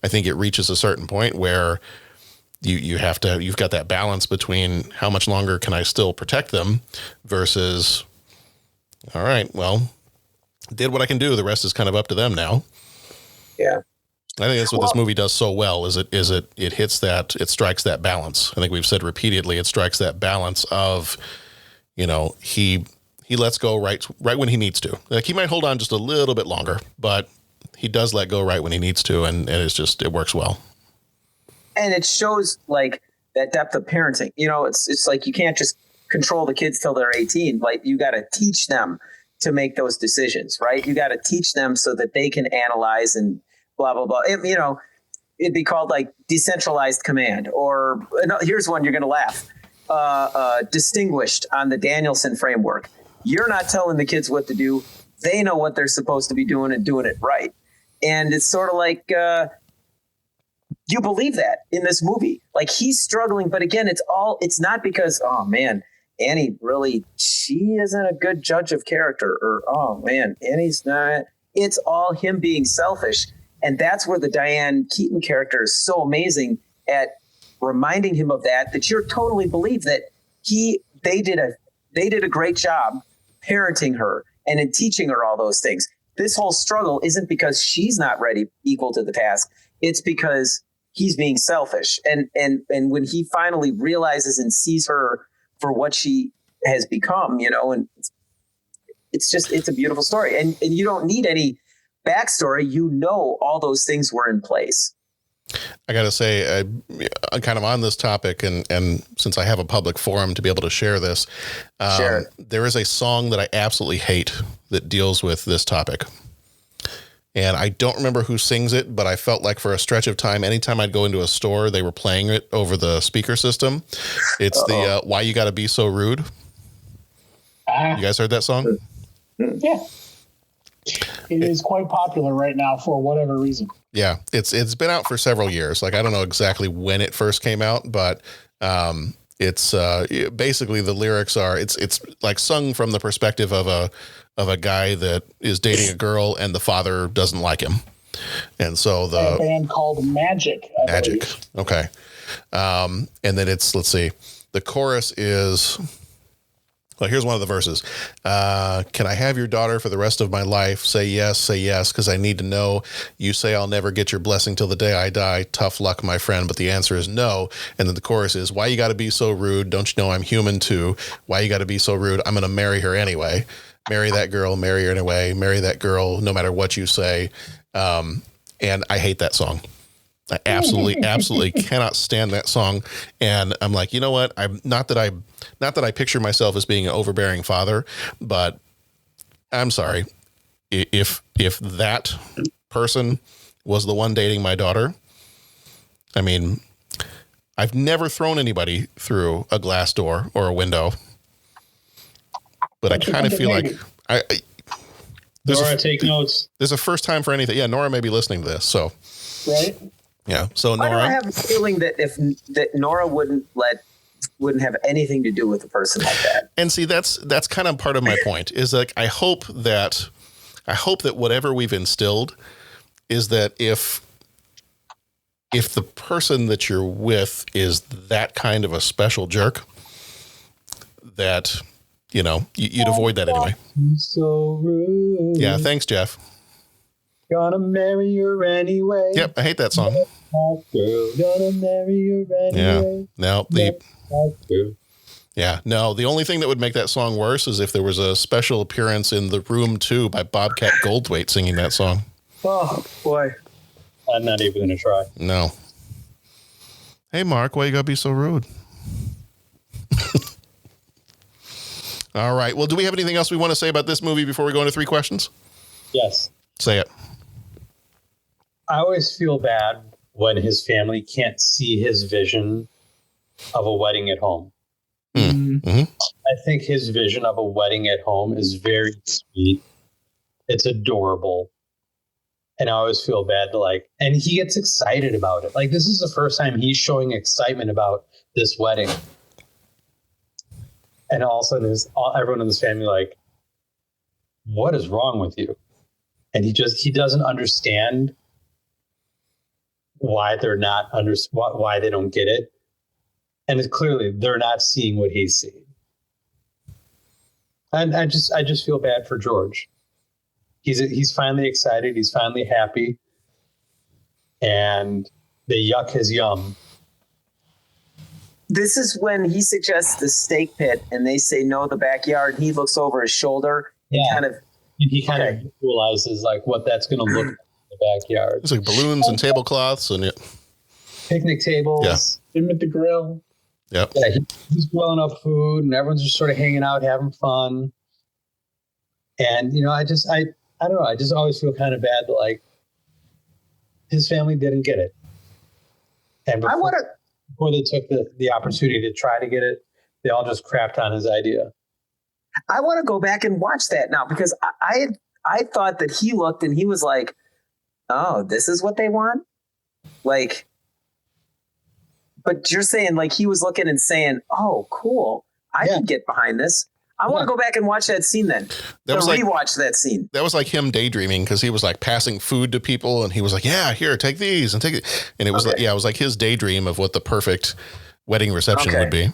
I think it reaches a certain point where you've got that balance between how much longer can I still protect them versus, all right, well, did what I can do. The rest is kind of up to them now. Yeah. I think that's what this movie does so well it strikes that balance. I think we've said repeatedly, it strikes that balance of, he lets go right when he needs to. Like he might hold on just a little bit longer, but he does let go right when he needs to. And it works well. And it shows like that depth of parenting, it's like, you can't just control the kids till they're 18. Like you got to teach them to make those decisions, right? You got to teach them so that they can analyze and blah, blah, blah. It'd be called like decentralized command, or here's one you're going to laugh. Distinguished on the Danielson framework. You're not telling the kids what to do. They know what they're supposed to be doing and doing it right. And it's sort of like, you believe that in this movie, like he's struggling, but again, it's not because, oh man, Annie really, she isn't a good judge of character, or, oh man, Annie's not, it's all him being selfish. And that's where the Diane Keaton character is so amazing at reminding him of that you totally believe that they did a great job parenting her and in teaching her all those things. This whole struggle isn't because she's not ready equal to the task. It's because he's being selfish. And when he finally realizes and sees her for what she has become, and it's a beautiful story. And you don't need any backstory. All those things were in place. I got to say, I'm kind of on this topic, and since I have a public forum to be able to share this, there is a song that I absolutely hate that deals with this topic. And I don't remember who sings it, but I felt like for a stretch of time, anytime I'd go into a store, they were playing it over the speaker system. It's the Why You Gotta Be So Rude. You guys heard that song? Yeah. It is quite popular right now for whatever reason. Yeah, it's been out for several years. Like I don't know exactly when it first came out, but it's basically the lyrics are it's like sung from the perspective of a guy that is dating a girl and the father doesn't like him, and so a band called Magic. Magic, okay, and then let's see, the chorus is. Well, here's one of the verses. Can I have your daughter for the rest of my life? Say yes, because I need to know. You say I'll never get your blessing till the day I die. Tough luck, my friend, but the answer is no. And then the chorus is, why you got to be so rude? Don't you know I'm human too? Why you got to be so rude? I'm going to marry her anyway. Marry that girl, marry her anyway. Marry that girl, no matter what you say. And I hate that song. I absolutely cannot stand that song. And I'm like, you know what? I'm not that I picture myself as being an overbearing father, but I'm sorry. If that person was the one dating my daughter, I mean, I've never thrown anybody through a glass door or a window, but I kind of feel like Nora, take notes. There's a first time for anything. Yeah, Nora may be listening to this, so right. Yeah. So Why do Nora, I have a feeling that Nora wouldn't have anything to do with a person like that? And see, that's kind of part of my point. Is like I hope that whatever we've instilled is that if the person that you're with is that kind of a special jerk, that you'd avoid that anyway. So rude. Yeah. Thanks, Jeff. Gonna marry her anyway. Yep, I hate that song. Girl, gonna marry her anyway. Yeah. No, the only thing that would make that song worse is if there was a special appearance in The Room 2 by Bobcat Goldthwait singing that song. Oh, boy. I'm not even going to try. No. Hey, Mark, why you gotta be so rude? All right. Well, do we have anything else we want to say about this movie before we go into 3 questions? Yes. Say it. I always feel bad when his family can't see his vision of a wedding at home. Mm-hmm. I think his vision of a wedding at home is very sweet. It's adorable. And I always feel bad and he gets excited about it. Like, this is the first time he's showing excitement about this wedding. And all of a sudden everyone in this family like, what is wrong with you? And he doesn't understand why they're not why they don't get it. And it's clearly they're not seeing what he's seeing. And I just feel bad for George. He's finally excited. He's finally happy. And they yuck his yum. This is when he suggests the steak pit and they say no, the backyard. And he looks over his shoulder and he kind of realizes like what that's going to look like in the backyard. It's like balloons and tablecloths and picnic tables. Him at the grill. Yep. Yeah, he's grilling up food and everyone's just sort of hanging out, having fun. And I don't know. I just always feel kind of bad that like his family didn't get it. And before they took the opportunity to try to get it, they all just crapped on his idea. I want to go back and watch that now because I thought that he looked and he was like, oh, this is what they want? Like, but you're saying like he was looking and saying, oh, cool. I can get behind this. I want to go back and watch that scene then. Rewatch that scene. That was like him daydreaming because he was like passing food to people and he was like, yeah, here, take these and take it. And it was it was like his daydream of what the perfect wedding reception would be.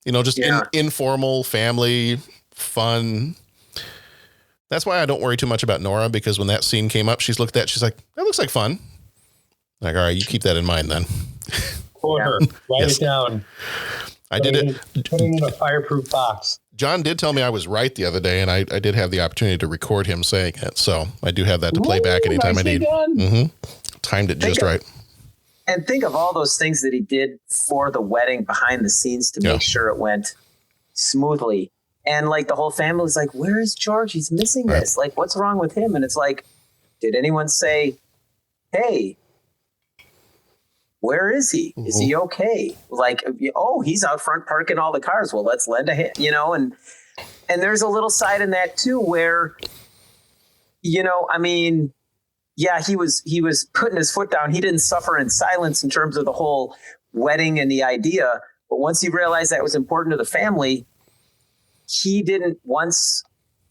Just informal, family, fun. That's why I don't worry too much about Nora because when that scene came up, she's looked at, she's like, that looks like fun. Like, all right, you keep that in mind then. For her, write it down. I did it. Put it in a fireproof box. John did tell me I was right the other day, and I did have the opportunity to record him saying it. So I do have that to play back anytime I need. Timed it just right. And think of all those things that he did for the wedding behind the scenes to make sure it went smoothly. And like the whole family's like, where is George? He's missing this. Like, what's wrong with him? And it's like, did anyone say, hey, where is he? Is he okay? Like, oh, he's out front parking all the cars. Well, let's lend a hand, and there's a little side in that too, where, I mean, yeah, he was putting his foot down. He didn't suffer in silence in terms of the whole wedding and the idea. But once he realized that was important to the family, he didn't once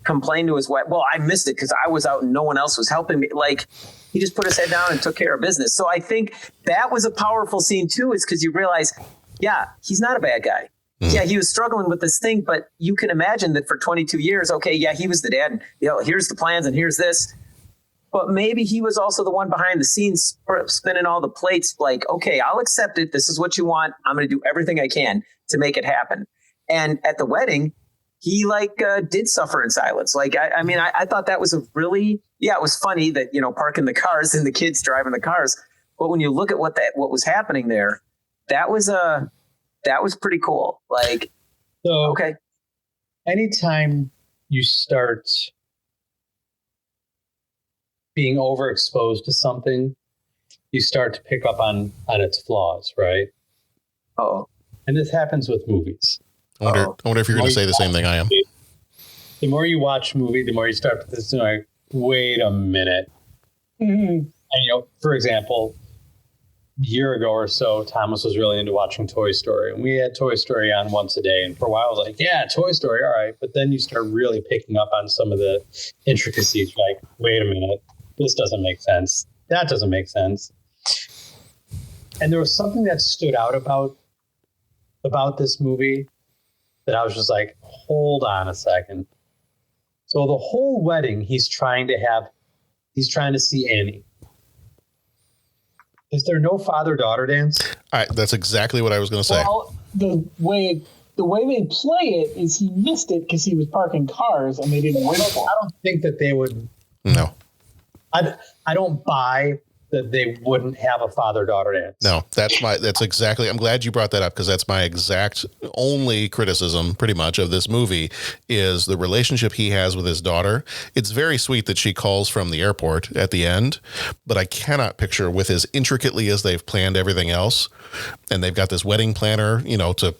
complain to his wife. Well, I missed it because I was out and no one else was helping me. Like, he just put his head down and took care of business. So I think that was a powerful scene too, is because you realize, yeah, he's not a bad guy. Yeah, he was struggling with this thing, but you can imagine that for 22 years, okay, yeah, he was the dad and here's the plans and here's this. But maybe he was also the one behind the scenes spinning all the plates like, okay, I'll accept it. This is what you want. I'm going to do everything I can to make it happen. And at the wedding, he did suffer in silence. Like, I thought that was it was funny that, parking the cars and the kids driving the cars, But when you look at what was happening there, that was pretty cool. Like, so okay. Anytime you start being overexposed to something, you start to pick up on its flaws, right? Oh. And this happens with movies. I wonder if you're going to say the same thing I am. The more you watch a movie, the more you start to think, like, wait a minute. And, for example, a year ago or so, Thomas was really into watching Toy Story. And we had Toy Story on once a day. And for a while, I was like, yeah, Toy Story, all right. But then you start really picking up on some of the intricacies. Like, wait a minute, this doesn't make sense. That doesn't make sense. And there was something that stood out about this movie that I was just like, hold on a second. So the whole wedding, he's trying to see Annie. Is there no father-daughter dance? That's exactly what I was going to say. Well, the way they play it is he missed it because he was parking cars and they didn't wait for it. I don't think that they would. No. I don't buy that they wouldn't have a father-daughter dance. No, that's exactly. I'm glad you brought that up because that's my exact only criticism, pretty much, of this movie is the relationship he has with his daughter. It's very sweet that she calls from the airport at the end, but I cannot picture with as intricately as they've planned everything else, and they've got this wedding planner, to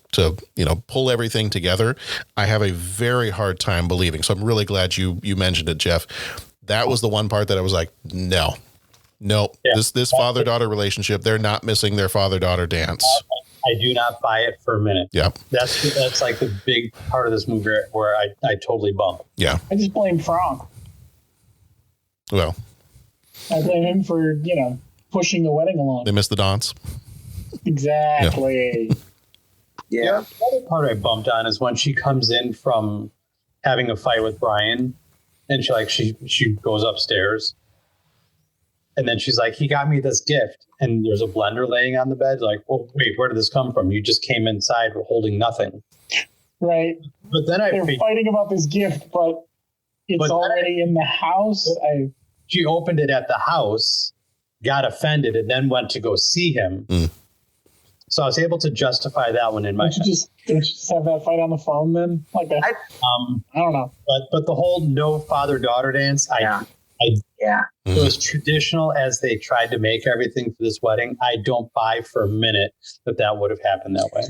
pull everything together. I have a very hard time believing. So I'm really glad you mentioned it, Jeff. That was the one part that I was like, no. This father-daughter relationship, they're not missing their father-daughter dance. I do not buy it for a minute. Yep. That's like the big part of this movie where I totally bump. Yeah. I just blame Frank. Well. I blame him for, pushing the wedding along. They missed the dance. Exactly. Yeah. The other part I bumped on is when she comes in from having a fight with Brian and she goes upstairs. And then she's like, he got me this gift. And there's a blender laying on the bed. Like, well, wait, where did this come from? You just came inside holding nothing. Right. But then they're fighting about this gift, but it's already in the house. She opened it at the house, got offended, and then went to go see him. So I was able to justify that one in my head. Didn't you just have that fight on the phone then? Like that? I don't know. But the whole no father-daughter dance, as traditional as they tried to make everything for this wedding, I don't buy for a minute that would have happened that way.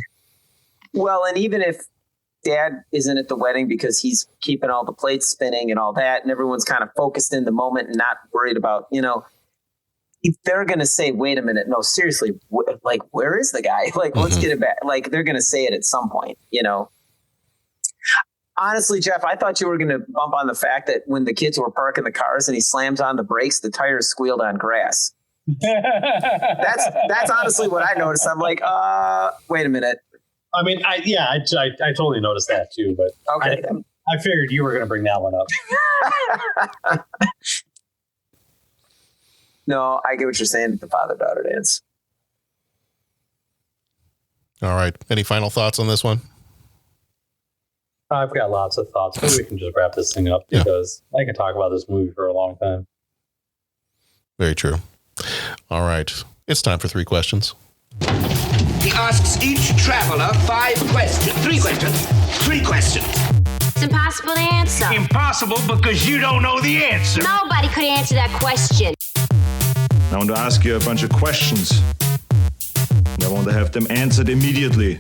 Well, and even if Dad isn't at the wedding because he's keeping all the plates spinning and all that, and everyone's kind of focused in the moment and not worried about, if they're going to say, wait a minute, no, seriously, where is the guy? Let's get it back. They're going to say it at some point, Honestly, Jeff, I thought you were going to bump on the fact that when the kids were parking the cars and he slams on the brakes, the tires squealed on grass. That's honestly what I noticed. I'm like, wait a minute. I mean, I totally noticed that too, but okay. I figured you were going to bring that one up. No, I get what you're saying. The father-daughter dance. All right. Any final thoughts on this one? I've got lots of thoughts, but we can just wrap this thing up because I can talk about this movie for a long time. Very true. All right. It's time for 3 questions. He asks each traveler 5 questions. 3 questions. 3 questions. It's impossible to answer. Impossible because you don't know the answer. Nobody could answer that question. I want to ask you a bunch of questions. I want to have them answered immediately.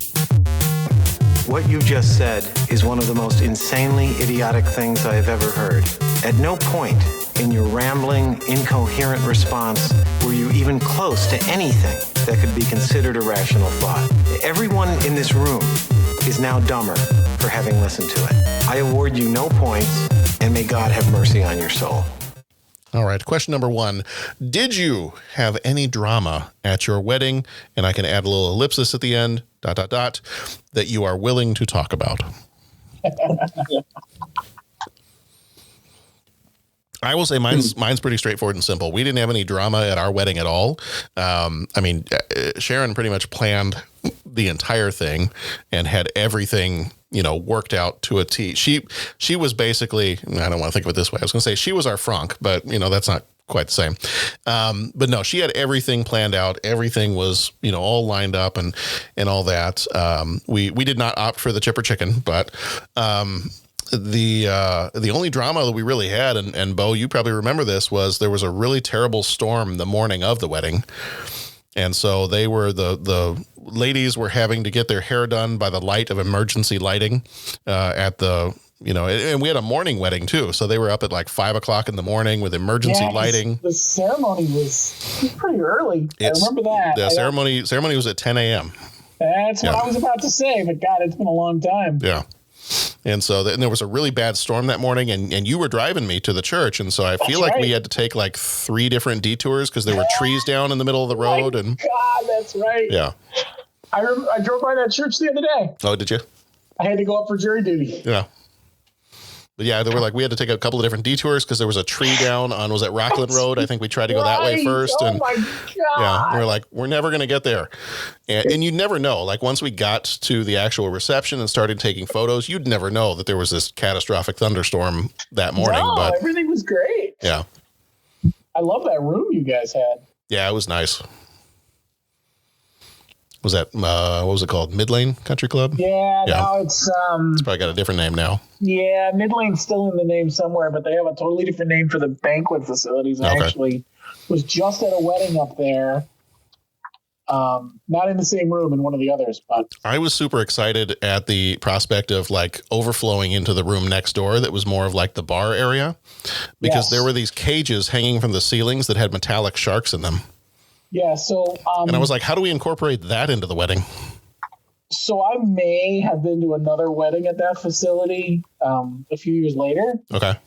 What you just said is one of the most insanely idiotic things I have ever heard. At no point in your rambling, incoherent response were you even close to anything that could be considered a rational thought. Everyone in this room is now dumber for having listened to it. I award you no points, and may God have mercy on your soul. All right. Question number 1. Did you have any drama at your wedding? And I can add a little ellipsis at the end, ... that you are willing to talk about. I will say mine's pretty straightforward and simple. We didn't have any drama at our wedding at all. Sharon pretty much planned the entire thing and had everything, worked out to a T. She was basically, I don't want to think of it this way. I was going to say she was our Frank, but that's not quite the same. But no, she had everything planned out. Everything was, all lined up and all that. We did not opt for the chipper chicken, but the only drama that we really had, and Bo, you probably remember this, was there was a really terrible storm the morning of the wedding. And so they were, the ladies were having to get their hair done by the light of emergency lighting at the, and we had a morning wedding too. So they were up at like 5 o'clock in the morning with emergency lighting. The ceremony was pretty early. I remember that. The ceremony was at 10 a.m. That's what I was about to say, but God, it's been a long time. Yeah. And so there was a really bad storm that morning, and you were driving me to the church. And so I feel like we had to take like 3 different detours because there were trees down in the middle of the road. And God, that's right. Yeah. I drove by that church the other day. Oh, did you? I had to go up for jury duty. Yeah. But yeah, we had to take a couple of different detours because there was a tree down on, was that Rockland Road? I think we tried to go that way first. Oh and my God. Yeah, we were like, we're never going to get there. And you never know. Like once we got to the actual reception and started taking photos, you'd never know that there was this catastrophic thunderstorm that morning. No, but everything was great. Yeah. I love that room you guys had. Yeah, it was nice. Was that, what was it called? Mid-Lane Country Club? Yeah, now it's probably got a different name now. Yeah, Mid-Lane's still in the name somewhere, but they have a totally different name for the banquet facilities. I actually was just at a wedding up there. Not in the same room, in one of the others, but I was super excited at the prospect of like overflowing into the room next door that was more of like the bar area, because there were these cages hanging from the ceilings that had metallic sharks in them. Yeah, so and I was like, how do we incorporate that into the wedding? So I may have been to another wedding at that facility a few years later. Okay.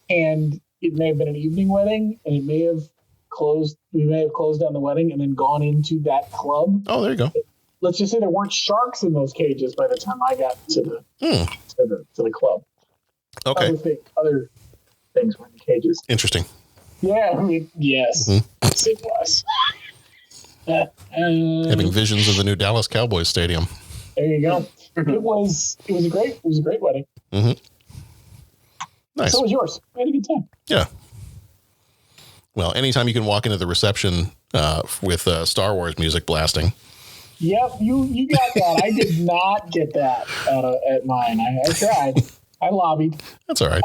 And it may have been an evening wedding, and it may have closed. We may have closed down the wedding and then gone into that club. Oh, there you go. Let's just say there weren't sharks in those cages by the time I got to the club. Okay. Other things were in the cages. Interesting. Yeah, I mean, yes, yes it was. Having visions of the new Dallas Cowboys stadium. There you go. It was a great wedding. Mm-hmm. Nice. So was yours. We had a good time. Yeah. Well, anytime you can walk into the reception with Star Wars music blasting. Yep, you got that. I did not get that at mine. I tried. I lobbied. That's all right.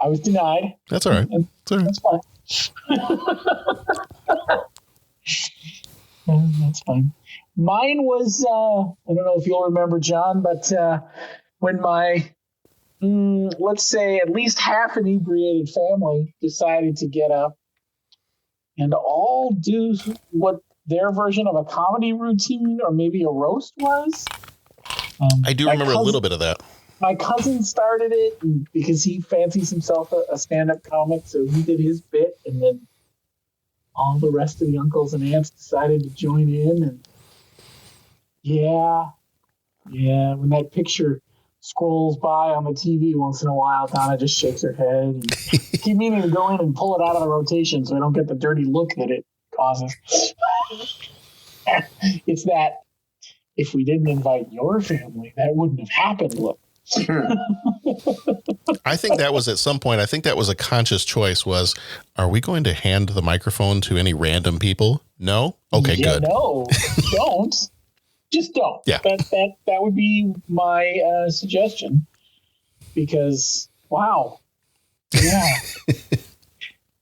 I was denied. That's all right. That's fine. That's fine. Mine was, I don't know if you'll remember, John, but when my, let's say at least half inebriated family decided to get up and all do what their version of a comedy routine or maybe a roast was. I do remember a little bit of that. My cousin started it because he fancies himself a stand-up comic, so he did his bit, and then all the rest of the uncles and aunts decided to join in. And yeah, when that picture scrolls by on the TV once in a while, Donna just shakes her head and keep meaning to go in and pull it out of the rotation so I don't get the dirty look that it causes. It's that if we didn't invite your family, that wouldn't have happened look. I think that was at some point, I think that was a conscious choice was, are we going to hand the microphone to any random people? No? Okay, good. No, don't. Just don't. Yeah. That would be my suggestion because, wow. Yeah.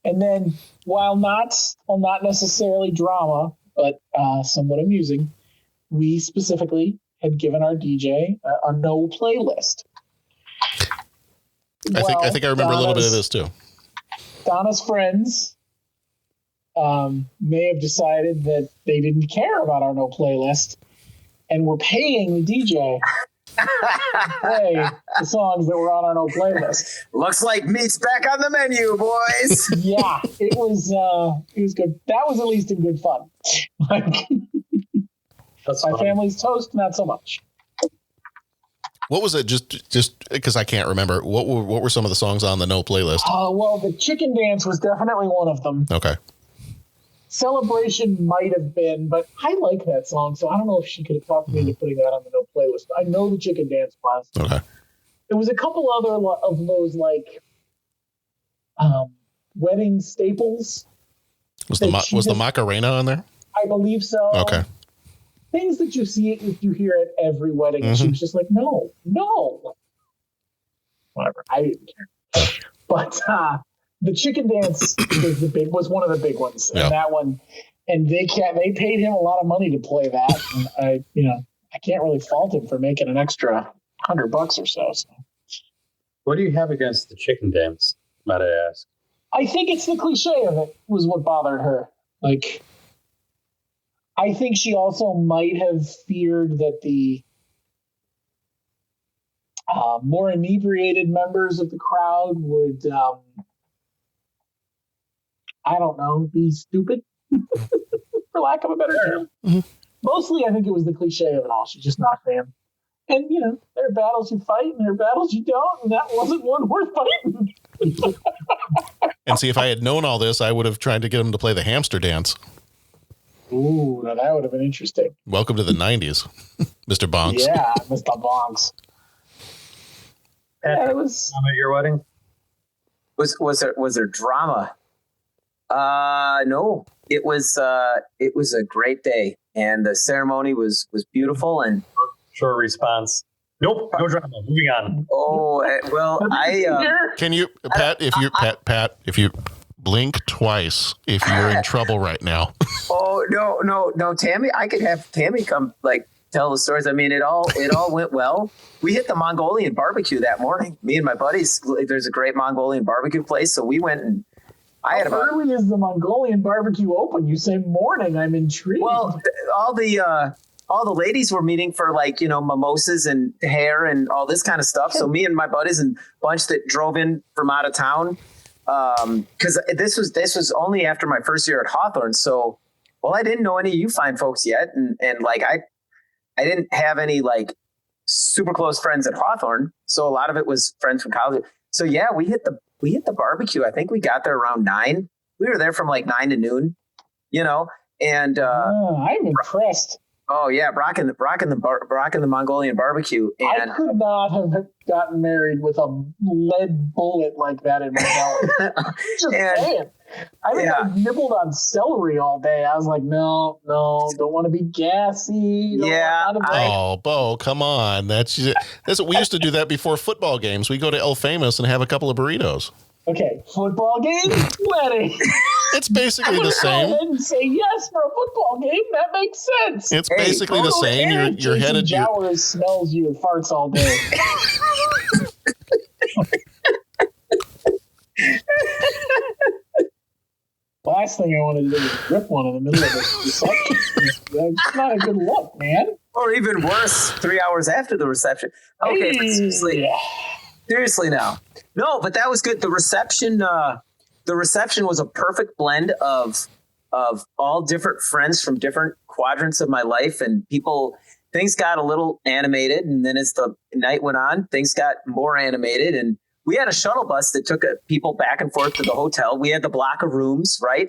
And then while not necessarily drama, but somewhat amusing, we specifically had given our DJ a no playlist. I think I remember a little bit of this too. Donna's friends may have decided that they didn't care about our no playlist and were paying the DJ to play the songs that were on our no playlist. Looks like meat's back on the menu, boys. Yeah, it was good. That was at least in good fun. My family's toast, not so much. What was it? Just because I can't remember. What were some of the songs on the no playlist? Well, the chicken dance was definitely one of them. Okay. Celebration might have been, but I like that song, so I don't know if she could have talked me into putting that on the no playlist. I know the chicken dance was. Okay. There was a couple other of those, like wedding staples. Was the Macarena on there? I believe so. Okay. Things that you hear at every wedding. And she was just like, no. Whatever. I didn't care. But the chicken dance was one of the big ones. And that one, and they paid him a lot of money to play that. And I can't really fault him for making an extra $100 or so. What do you have against the chicken dance, might I ask? I think it's the cliche of it was what bothered her. Like, I think she also might have feared that the more inebriated members of the crowd would, I don't know, be stupid, for lack of a better term. Mm-hmm. Mostly, I think it was the cliche of it all. She's just not a fan. And, there are battles you fight and there are battles you don't, and that wasn't one worth fighting. And see, if I had known all this, I would have tried to get him to play the hamster dance. Ooh, now that would have been interesting. Welcome to the 90s, Mr. Bonks. Yeah, Mr. Bonks. Yeah, it was at your wedding. Was there drama? No. It was a great day, and the ceremony was beautiful. And short response. Nope, no drama. Moving on. Oh well, can you, Pat? If you blink twice, if you're in trouble right now. Oh no, Tammy! I could have Tammy come tell the stories. I mean, it all went well. We hit the Mongolian barbecue that morning. Me and my buddies. There's a great Mongolian barbecue place, so we went and. How early is the Mongolian barbecue open? You say morning. I'm intrigued. Well, all the ladies were meeting for mimosas and hair and all this kind of stuff. So me and my buddies and bunch that drove in from out of town, because this was only after my first year at Hawthorne. So, I didn't know any of you fine folks yet, and I didn't have any super close friends at Hawthorne. So a lot of it was friends from college. So yeah, we hit the barbecue. I think we got there around 9. We were there from 9 to noon, and I'm impressed. Oh yeah, rocking the Mongolian barbecue. And I could not have gotten married with a lead bullet like that in my belly. Just saying. I think I nibbled on celery all day. I was like, no, don't want to be gassy. Oh, Bo, come on. That's we used to do that before football games. We go to El Famous and have a couple of burritos. Okay, football game, wedding. It's basically the same. Go ahead and say yes for a football game. That makes sense. It's basically the same. You're headed. Jowers smells your farts all day. Last thing I wanted to do was rip one in the middle of the reception. That's not a good look, man. Or even worse, 3 hours after the reception. Okay, but seriously now. No, but that was good. The reception was a perfect blend of all different friends from different quadrants of my life, and things got a little animated, and then as the night went on, things got more animated, and we had a shuttle bus that took people back and forth to the hotel. We had the block of rooms, right?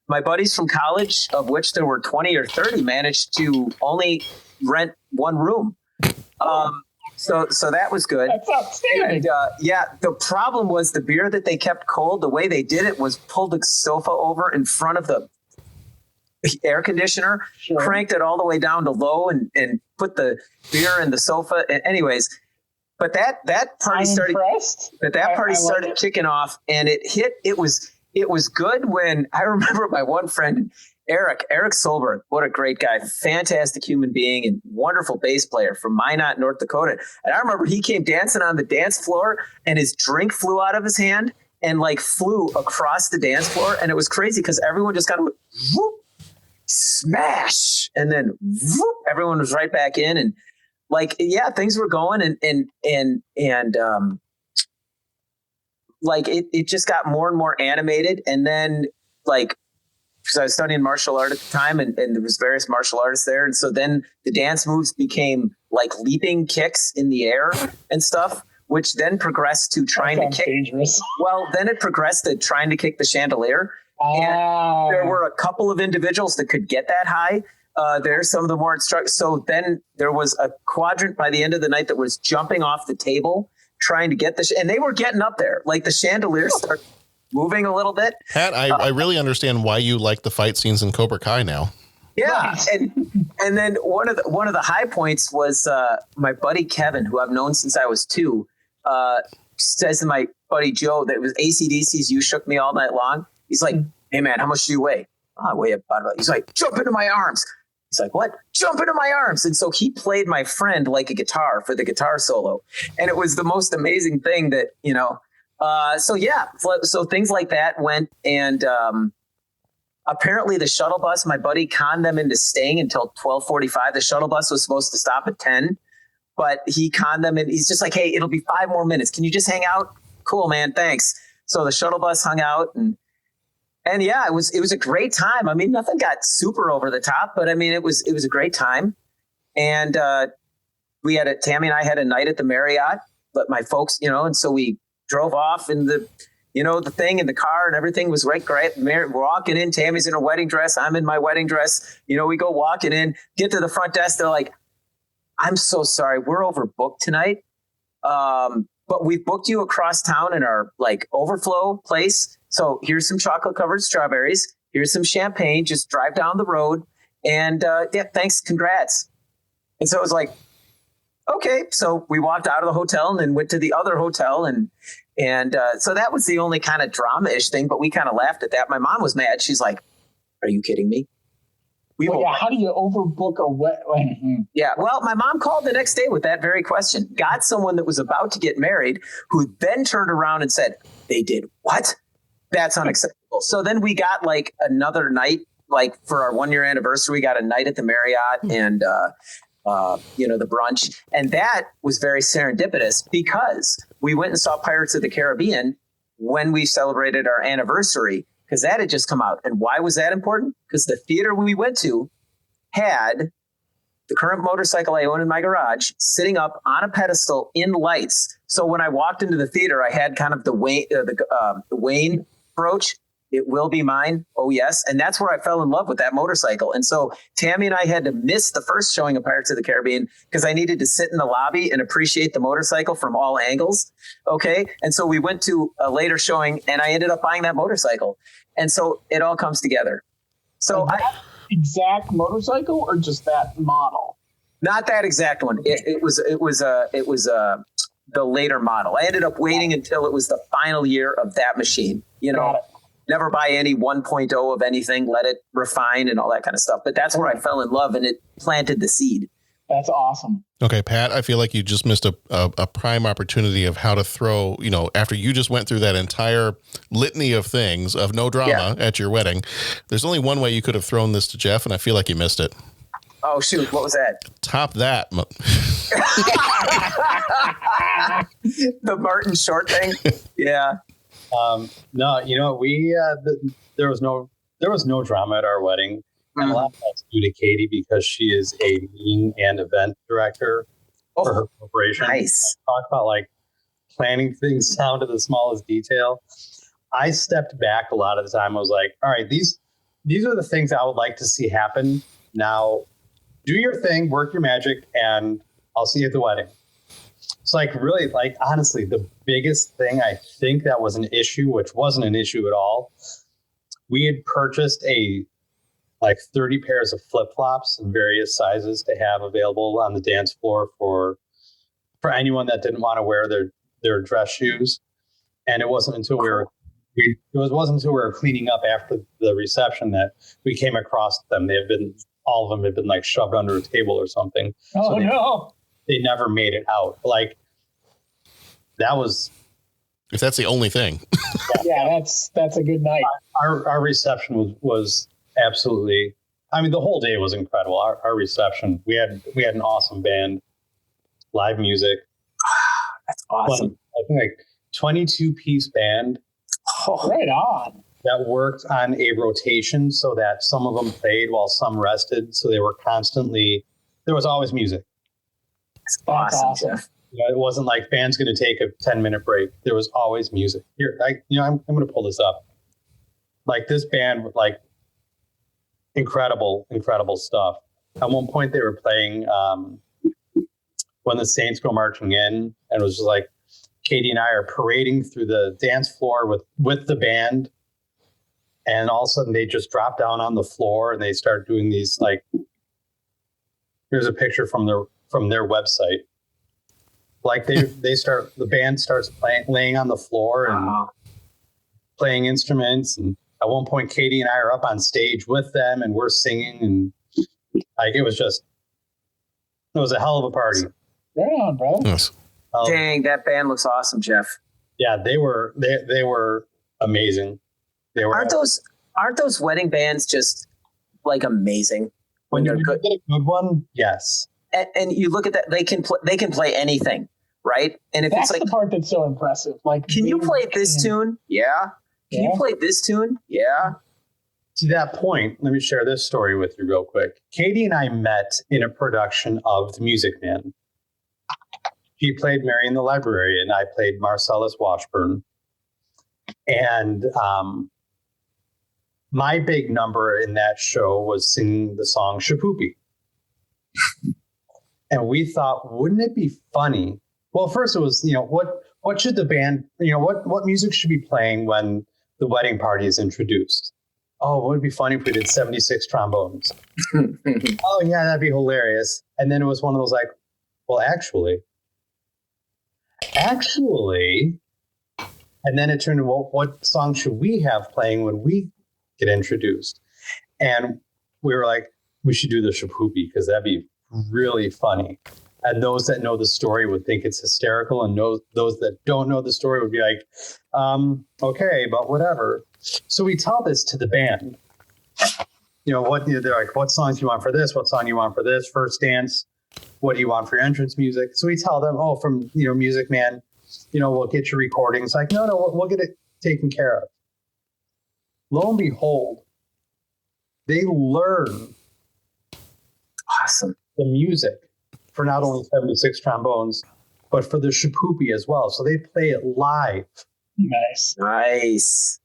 My buddies from college, of which there were 20 or 30, managed to only rent one room. So that was good. That's outstanding. And, the problem was the beer that they kept cold. The way they did it was pull the sofa over in front of the air conditioner, cranked it all the way down to low, and put the beer in the sofa. Anyways, but that party started. But that party started kicking off, and it was good when I remember my one friend, Eric Solberg. What a great guy, fantastic human being, and wonderful bass player from Minot, North Dakota. And I remember he came dancing on the dance floor, and his drink flew out of his hand and flew across the dance floor, and it was crazy because everyone just kind of went, whoop, smash, and then whoop, everyone was right back in, and things were going, and it just got more and more animated. And then because I was studying martial art at the time, and there was various martial artists there. And so then the dance moves became leaping kicks in the air and stuff, which then progressed to trying to kick. Dangerous. Well, then it progressed to trying to kick the chandelier. And there were a couple of individuals that could get that high. There's some of the more instructed. So then there was a quadrant by the end of the night that was jumping off the table, trying to get and they were getting up there. The chandelier started. moving a little bit. Pat, I really understand why you like the fight scenes in Cobra Kai now. Yeah, and then one of the high points was my buddy Kevin, who I've known since I was 2, says to my buddy Joe that it was AC/DC's "You Shook Me All Night Long." He's like, "Hey man, how much do you weigh?" "Oh, I weigh about." He's like, "Jump into my arms." He's like, "What?" "Jump into my arms." And so he played my friend like a guitar for the guitar solo, and it was the most amazing thing that So things like that went, and apparently the shuttle bus, my buddy conned them into staying until 12:45. The shuttle bus was supposed to stop at 10, but he conned them, and he's just like, "Hey, it'll be 5 more minutes. Can you just hang out?" "Cool, man. Thanks." So the shuttle bus hung out, and yeah, it was a great time. I mean, nothing got super over the top, but I mean, it was a great time. And Tammy and I had a night at the Marriott, but my folks, and so we drove off in the thing in the car, and everything was great. We're walking in. Tammy's in a wedding dress. I'm in my wedding dress. We go walking in, get to the front desk. They're like, "I'm so sorry. We're overbooked tonight. But we've booked you across town in our overflow place. So here's some chocolate covered strawberries. Here's some champagne. Just drive down the road. And thanks. Congrats." And so it was like, okay. So we walked out of the hotel and then went to the other hotel. And so that was the only kind of drama-ish thing, but we kind of laughed at that. My mom was mad. She's like, "Are you kidding me?" How do you overbook a wedding? Yeah, well, my mom called the next day with that very question. Got someone that was about to get married, who then turned around and said, "They did what? That's unacceptable." So then we got another night, for our 1-year anniversary, we got a night at the Marriott and the brunch. And that was very serendipitous because we went and saw Pirates of the Caribbean when we celebrated our anniversary, because that had just come out. And why was that important? Because the theater we went to had the current motorcycle I own in my garage sitting up on a pedestal in lights. So when I walked into the theater, I had kind of the Wayne brooch. "It will be mine. Oh, yes." And that's where I fell in love with that motorcycle. And so Tammy and I had to miss the first showing of Pirates of the Caribbean because I needed to sit in the lobby and appreciate the motorcycle from all angles. Okay. And so we went to a later showing and I ended up buying that motorcycle. And so it all comes together. So exact motorcycle or just that model? Not that exact one. It was the later model. I ended up waiting until it was the final year of that machine. Never buy any 1.0 of anything. Let it refine and all that kind of stuff. But that's where I fell in love, and it planted the seed. That's awesome. Okay, Pat, I feel like you just missed a prime opportunity of how to throw, after you just went through that entire litany of things of no drama at your wedding. There's only one way you could have thrown this to Jeff, and I feel like you missed it. Oh, shoot. What was that? Top that. The Martin Short thing. Yeah. No, we there was no drama at our wedding. And a lot of that's due to Katie because she is a meeting and event director for her corporation. Nice. Talk about planning things down to the smallest detail. I stepped back a lot of the time. I was like, all right, these are the things I would like to see happen. Now do your thing, work your magic, and I'll see you at the wedding. It's really, honestly, the biggest thing I think that was an issue, which wasn't an issue at all. We had purchased 30 pairs of flip-flops in various sizes to have available on the dance floor for anyone that didn't want to wear their dress shoes. And it wasn't until we were cleaning up after the reception that we came across them. All of them had been shoved under a table or something. Oh, no. They never made it out. That was. If that's the only thing. Yeah, that's a good night. Our reception was absolutely. I mean, the whole day was incredible. Our reception. We had an awesome band, live music. That's awesome. I think 22-piece band. Oh, right on. That worked on a rotation so that some of them played while some rested. So they were constantly. There was always music. That's awesome. Jeff. It wasn't like band's going to take a 10-minute break. There was always music. Here, I'm going to pull this up. This band with incredible stuff. At one point, they were playing "When the Saints Go Marching In," and it was just Katie and I are parading through the dance floor with the band. And all of a sudden they just drop down on the floor and they start doing these, like, here's a picture from their website. Like the band starts laying on the floor and playing instruments. And at one point, Katie and I are up on stage with them and we're singing. And like, it was a hell of a party. Right on, brother. Yes. Dang, that band looks awesome, Jeff. Yeah, they were amazing. They were. Aren't those wedding bands just like amazing when they're good? Get a good one, yes. And you look at that, they can play anything, right? And if That's it's like the part that's so impressive. Like, can you play this tune? Yeah. Can you play this tune? Yeah. To that point, let me share this story with you real quick. Katie and I met in a production of The Music Man. She played Mary in the Library, and I played Marcellus Washburn. And my big number in that show was singing the song Shapoopy. And we thought, wouldn't it be funny? Well, first it was, what should the band, what music should be playing when the wedding party is introduced? Oh, it would be funny if we did 76 trombones. Oh, yeah, that'd be hilarious. And then it was one of those like, well, actually. And then it turned to, well, what song should we have playing when we get introduced? And we were like, we should do the Shapoopy because that'd be really funny. And those that know the story would think it's hysterical. And those that don't know the story would be like, okay, but whatever. So we tell this to the band. They're like, what songs do you want for this? What song do you want for this? First dance. What do you want for your entrance music? So we tell them, from, Music Man, we'll get your recordings. Like, no, we'll get it taken care of. Lo and behold, they learn the music for not only 76 trombones, but for the Shapoopy as well. So they play it live. Nice.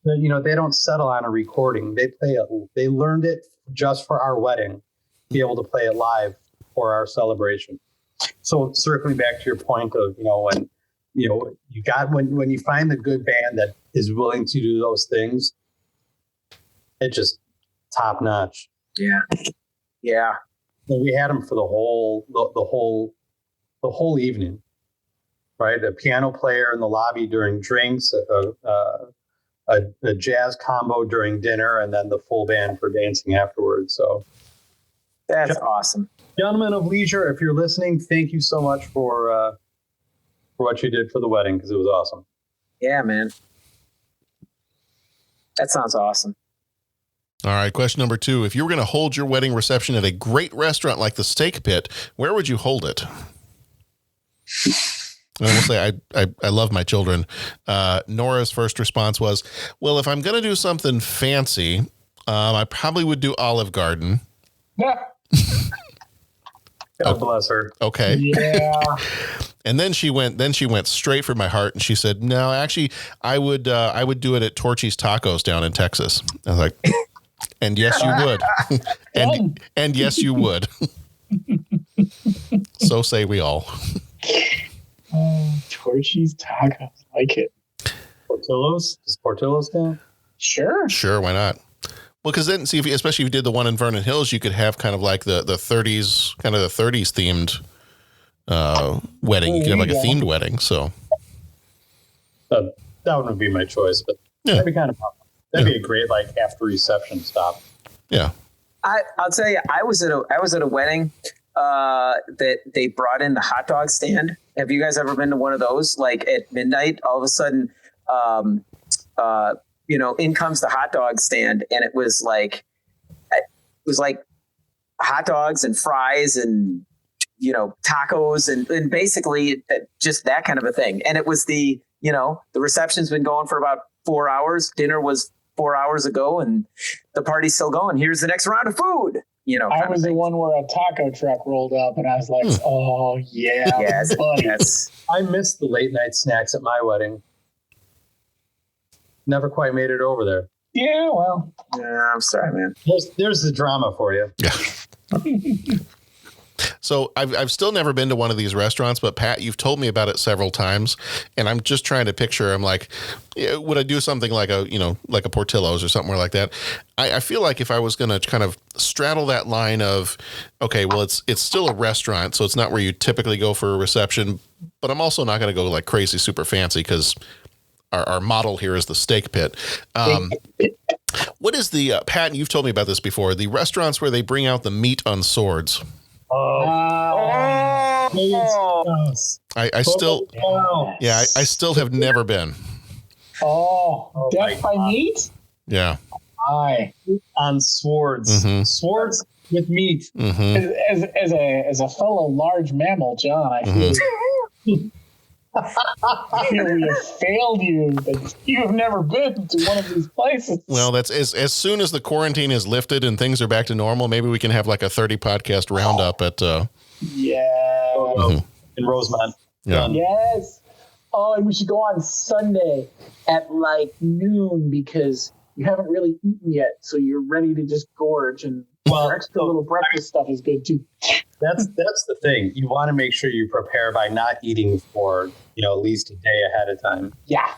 They don't settle on a recording. They play it. They learned it just for our wedding, be able to play it live for our celebration. So circling back to your point of, when when you find the good band that is willing to do those things, it just top notch. Yeah. Yeah. And we had them for the whole evening, right? A piano player in the lobby during drinks, a jazz combo during dinner, and then the full band for dancing afterwards. So that's awesome. Gentlemen of leisure, if you're listening, thank you so much for what you did for the wedding, because it was awesome. Yeah, man. That sounds awesome. All right, question number 2. If you were going to hold your wedding reception at a great restaurant like the Steak Pit, where would you hold it? I will say I love my children. Nora's first response was, well, if I'm going to do something fancy, I probably would do Olive Garden. Yeah. God bless her. Okay. Yeah. And then she went straight for my heart, and she said, no, actually, I would do it at Torchy's Tacos down in Texas. I was like, and yes, you would. and yes, you would. So say we all. Torchy's Tacos. Like it. Portillo's? Does Portillo's count? Sure. Why not? Well, because then, see, especially if you did the one in Vernon Hills, you could have kind of like the 30s, kind of the 30s themed wedding. You could have like a themed wedding. So that would be my choice, but that'd be kind of fun. That'd be a great after reception stop. Yeah. I'll tell you, I was at a wedding that they brought in the hot dog stand. Have you guys ever been to one of those? Like at midnight, all of a sudden, in comes the hot dog stand, and it was like hot dogs and fries and tacos and basically just that kind of a thing. And it was the reception's been going for about 4 hours. Dinner was 4 hours ago, and the party's still going. Here's the next round of food. I was the one where a taco truck rolled up, and I was like, "Oh yeah, yes, buddy." Yes. I missed the late night snacks at my wedding. Never quite made it over there. Yeah, well, yeah, I'm sorry, man. There's the drama for you. Yeah. So I've still never been to one of these restaurants, but Pat, you've told me about it several times, and I'm just trying to picture. I'm like, would I do something like a Portillo's or something like that? I feel like if I was going to kind of straddle that line of, okay, well, it's still a restaurant, so it's not where you typically go for a reception, but I'm also not going to go like crazy super fancy because our model here is the steak pit. What is the Pat? You've told me about this before. The restaurants where they bring out the meat on swords. I still, I still have never been. Death by meat? Yeah. Aye. On swords. Mm-hmm. Swords with meat. Mm-hmm. As a fellow large mammal, John, I feel we have failed you, but you have never been to one of these places. Well, that's as soon as the quarantine is lifted and things are back to normal, maybe we can have like a 30 podcast roundup at in Rosemont. Yeah. Yes. Oh, and we should go on Sunday at like noon because you haven't really eaten yet, so you're ready to just gorge. And extra little breakfast stuff is good too. That's the thing. You want to make sure you prepare by not eating for at least a day ahead of time. Yeah.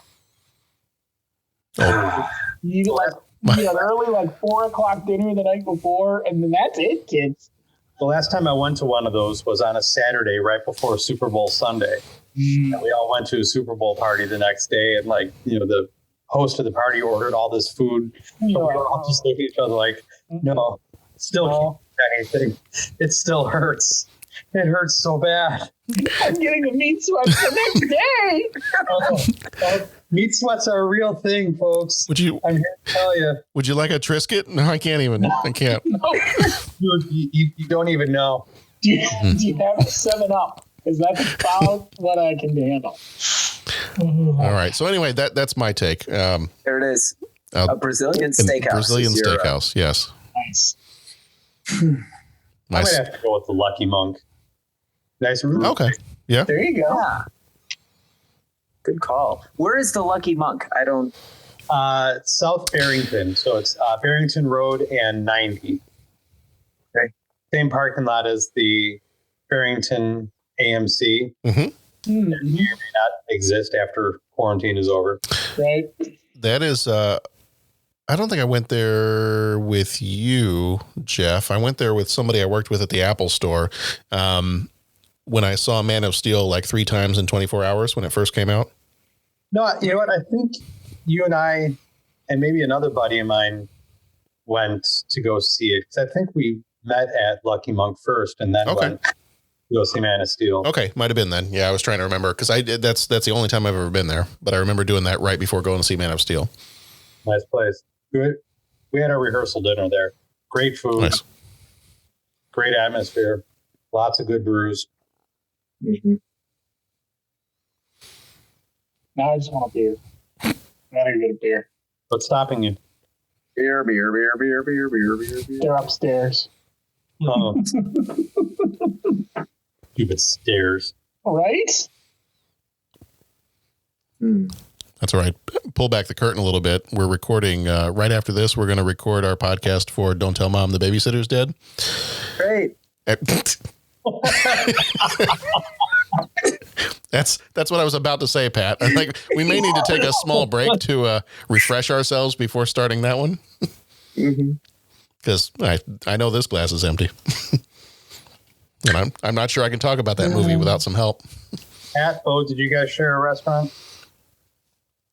You eat an early, like 4:00 dinner the night before, and then that's it, kids. The last time I went to one of those was on a Saturday right before Super Bowl Sunday. And we all went to a Super Bowl party the next day, and the host of the party ordered all this food. And we were all just looking at each other like, no, still can't eat anything. It still hurts. It hurts so bad. I'm getting the meat sweats the next day. Meat sweats are a real thing, folks. I'm here to tell you. Would you like a Triscuit? No, I can't even. I can't. No. You don't even know. Do you have a 7-Up? Because that's about what I can handle. All right. So anyway, that's my take. There it is. A Brazilian steakhouse. Brazilian steakhouse. Yes. Nice. I might have to go with the Lucky Monk. Nice room. Okay. Yeah. There you go. Yeah. Good call. Where is the Lucky Monk? I don't. South Barrington. So it's Barrington Road and 90. Okay. Same parking lot as the Barrington AMC. Mm-hmm. May or may not exist after quarantine is over. Right. That is. I don't think I went there with you, Jeff. I went there with somebody I worked with at the Apple store. When I saw Man of Steel like 3 times in 24 hours when it first came out. No, you know what? I think you and I, and maybe another buddy of mine, went to go see it. Because I think we met at Lucky Monk first, and then went to go see Man of Steel. Okay, might have been then. Yeah, I was trying to remember because I did. That's the only time I've ever been there. But I remember doing that right before going to see Man of Steel. Nice place. Good. We had our rehearsal dinner there. Great food. Nice. Great atmosphere. Lots of good brews. Mm-hmm. Now I just want a beer. I gotta get a beer. What's stopping you? Beer. They're upstairs. Oh. Stupid stairs. Right? That's all right. Pull back the curtain a little bit. We're recording right after this. We're going to record our podcast for Don't Tell Mom the Babysitter's Dead. Great. That's what I was about to say, Pat. I think we may need to take a small break to refresh ourselves before starting that one. Because I know this glass is empty. And I'm not sure I can talk about that movie without some help. Pat, Bo, did you guys share a restaurant?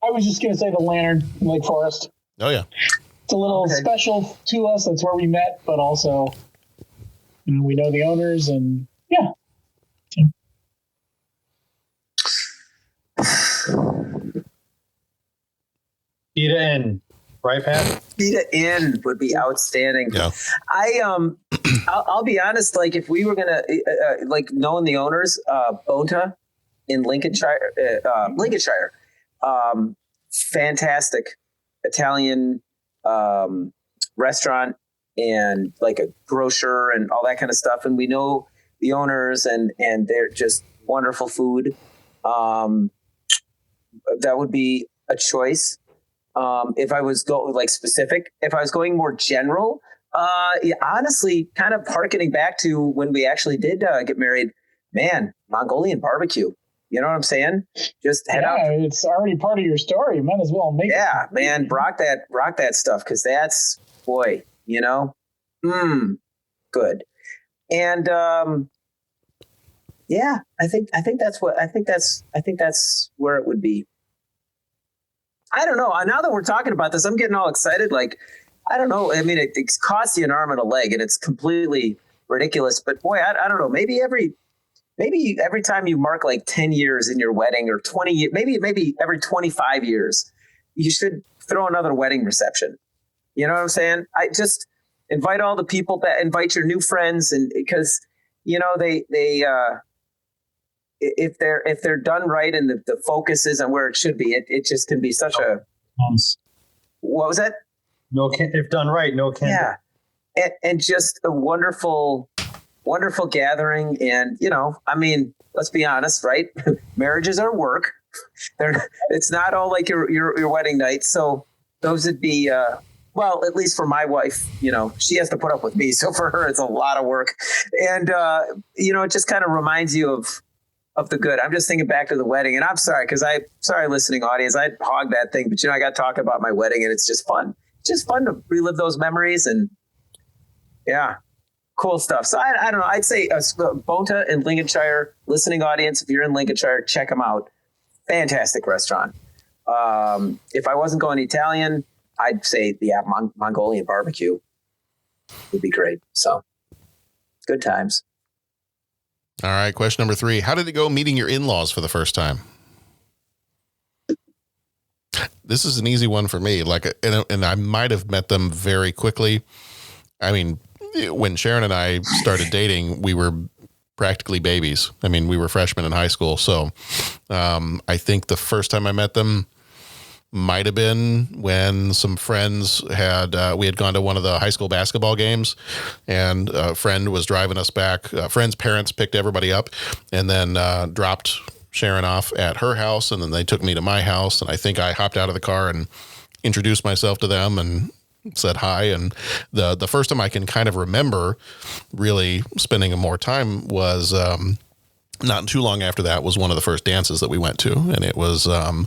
I was just going to say the Lantern in Lake Forest. Oh, yeah. It's a little special to us. That's where we met, but also we know the owners and yeah. Pita Inn, right, Pat? Pita Inn would be outstanding. Yeah. I'll be honest. Like if we were gonna like knowing the owners, Bonta in Lincolnshire, fantastic Italian restaurant and like a grocer and all that kind of stuff. And we know the owners and they're just wonderful food. That would be a choice. If I was going more general, Yeah, honestly, kind of hearkening back to when we actually did get married, man, Mongolian barbecue. You know what I'm saying? Just head out. It's already part of your story. You might as well make it. Yeah, man, rock that stuff, because that's, boy, good. And yeah, I think that's where it would be. I don't know. Now that we're talking about this, I'm getting all excited. Like, I don't know. I mean, it costs you an arm and a leg, and it's completely ridiculous. But boy, I don't know. Maybe every time you mark like 10 years in your wedding, or 20 years, maybe every 25 years, you should throw another wedding reception. You know what I'm saying? I just invite all the people, that invite your new friends, and because they if they're done right and the focus is on where it should be, it just can be such a. What was that? If done right, no can. Yeah, and just a wonderful gathering. And I mean, let's be honest, right? Marriages are work. It's not all like your wedding night. So those would be well, at least for my wife, she has to put up with me. So for her, it's a lot of work. And it just kind of reminds you of the good. I'm just thinking back to the wedding, and I'm sorry, listening audience, I hog that thing, but I got talking about my wedding, and it's just fun. It's just fun to relive those memories, and yeah, cool stuff. So I don't know. I'd say Bonta in Lincolnshire, listening audience, if you're in Lincolnshire, check them out. Fantastic restaurant. If I wasn't going Italian, I'd say Mongolian barbecue would be great. So good times. All right. Question number 3. How did it go meeting your in-laws for the first time? This is an easy one for me. And I might have met them very quickly. I mean, when Sharon and I started dating, we were practically babies. I mean, we were freshmen in high school. So I think the first time I met them might have been when some friends we had gone to one of the high school basketball games, and a friend was driving us back. Friend's parents picked everybody up and then dropped Sharon off at her house, and then they took me to my house, and I think I hopped out of the car and introduced myself to them and said hi. And the first time I can kind of remember really spending more time was not too long after that was one of the first dances that we went to, and it was the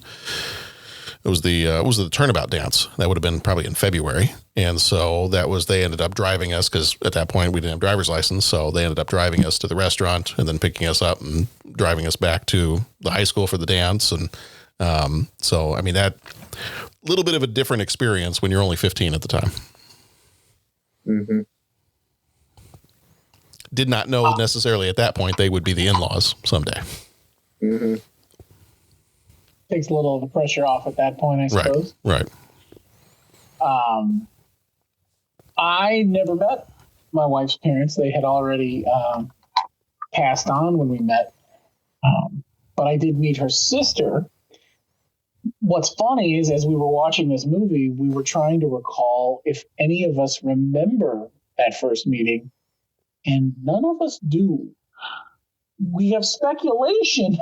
turnabout dance. That would have been probably in February. And so they ended up driving us, because at that point we didn't have driver's license. So they ended up driving us to the restaurant and then picking us up and driving us back to the high school for the dance. And so, I mean, that little bit of a different experience when you're only 15 at the time. Mm-hmm. Did not know necessarily at that point they would be the in-laws someday. Mm-hmm. Takes a little of the pressure off at that point, I suppose. Right. I never met my wife's parents. They had already passed on when we met. But I did meet her sister. What's funny is, as we were watching this movie, we were trying to recall if any of us remember that first meeting, and none of us do. We have speculation.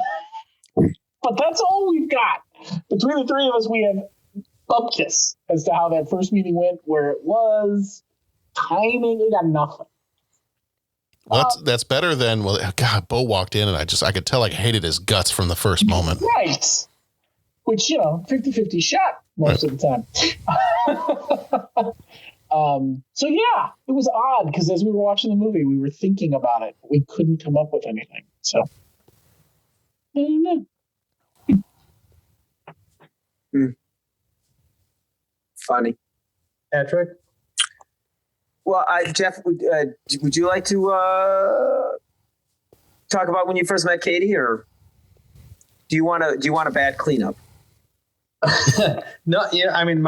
But that's all we've got. Between the three of us, we have bupkis as to how that first meeting went, where it was, timing, we got nothing. Well, that's better than, God, Bo walked in and I could tell I hated his guts from the first moment. Right. Which, 50-50 shot most of the time. So yeah, it was odd, because as we were watching the movie, we were thinking about it. We couldn't come up with anything. So, I don't know. Funny. Patrick? Well, Jeff, would you like to talk about when you first met Katie, or do you want a bad cleanup? No, yeah, I mean,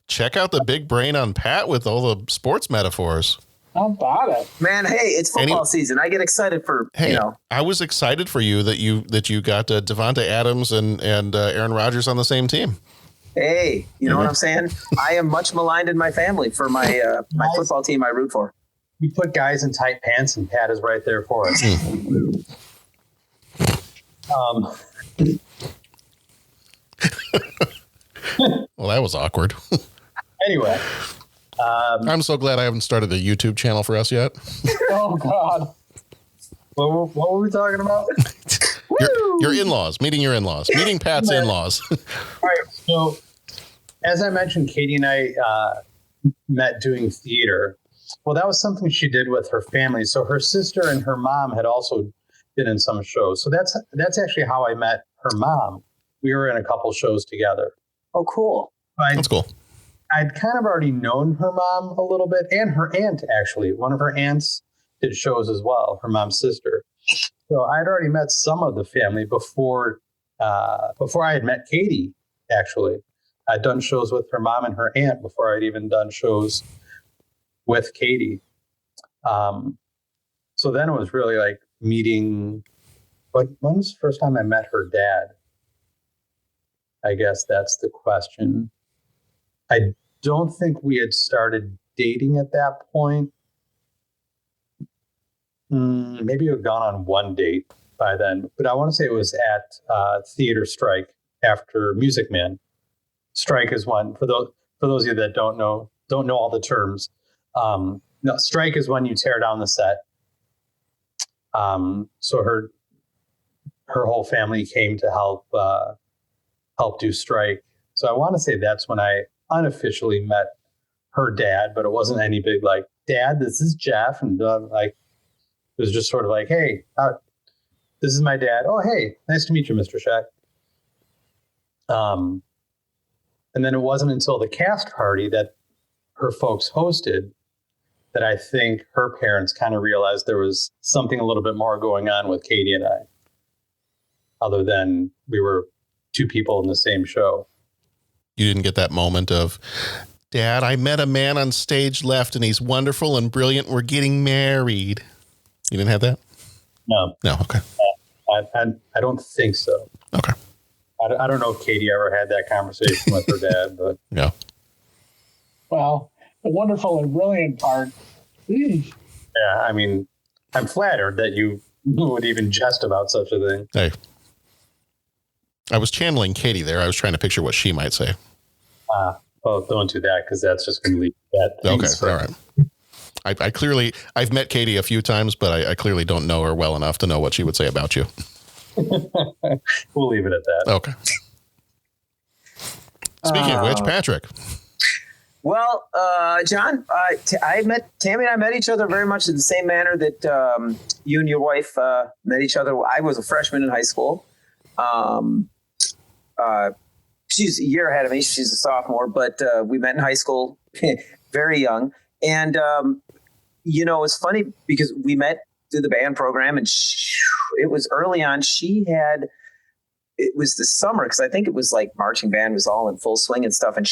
check out the big brain on Pat with all the sports metaphors. How about it, man? Hey, it's football season. I get excited for I was excited for you that you got Devonta Adams and Aaron Rodgers on the same team. Hey, you know what I'm saying? I am much maligned in my family for my my football team I root for. We put guys in tight pants, and Pat is right there for us. Well, that was awkward. Anyway, I'm so glad I haven't started a YouTube channel for us yet. Oh God. What were we talking about? Your in-laws, meeting your in-laws, meeting Pat's in-laws. All right. So, as I mentioned, Katie and I met doing theater. Well, that was something she did with her family. So her sister and her mom had also been in some shows. So that's actually how I met her mom. We were in a couple shows together. Oh, cool. That's cool. I'd kind of already known her mom a little bit, and her aunt, actually. One of her aunts did shows as well, her mom's sister. So I'd already met some of the family before I had met Katie, actually. I'd done shows with her mom and her aunt before I'd even done shows with Katie. So then it was really like meeting. When was the first time I met her dad? I guess that's the question. I don't think we had started dating at that point. Maybe we had gone on one date by then, but I want to say it was at Theater Strike after Music Man. Strike is one for those of you that don't know all the terms. No, strike is when you tear down the set. So her whole family came to help do strike. So I want to say that's when I unofficially met her dad, but it wasn't any big like, Dad, this is Jeff, and like it was just sort of like, hey, this is my dad. Oh, hey, nice to meet you, Mr. Shack. And then it wasn't until the cast party that her folks hosted that I think her parents kind of realized there was something a little bit more going on with Katie and I, other than we were two people in the same show. You didn't get that moment of, Dad, I met a man on stage left and he's wonderful and brilliant. We're getting married. You didn't have that? No. No. Okay. I don't think so. Okay. I don't know if Katie ever had that conversation with her dad, but no. Well, the wonderful and brilliant part. Yeah, I mean, I'm flattered that you would even jest about such a thing. Hey, I was channeling Katie there. I was trying to picture what she might say. Well, don't do that because that's just going to lead to bad things. Okay, all right. I clearly, I've met Katie a few times, but I clearly don't know her well enough to know what she would say about you. We'll leave it at that. Okay. Speaking of which, Patrick. Well, John, I met Tammy and I met each other very much in the same manner that you and your wife met each other. I was a freshman in high school. She's a year ahead of me. She's a sophomore, but we met in high school very young. And, it's funny because we met through the band program and it was early on. It was the summer because I think it was like marching band was all in full swing and stuff. And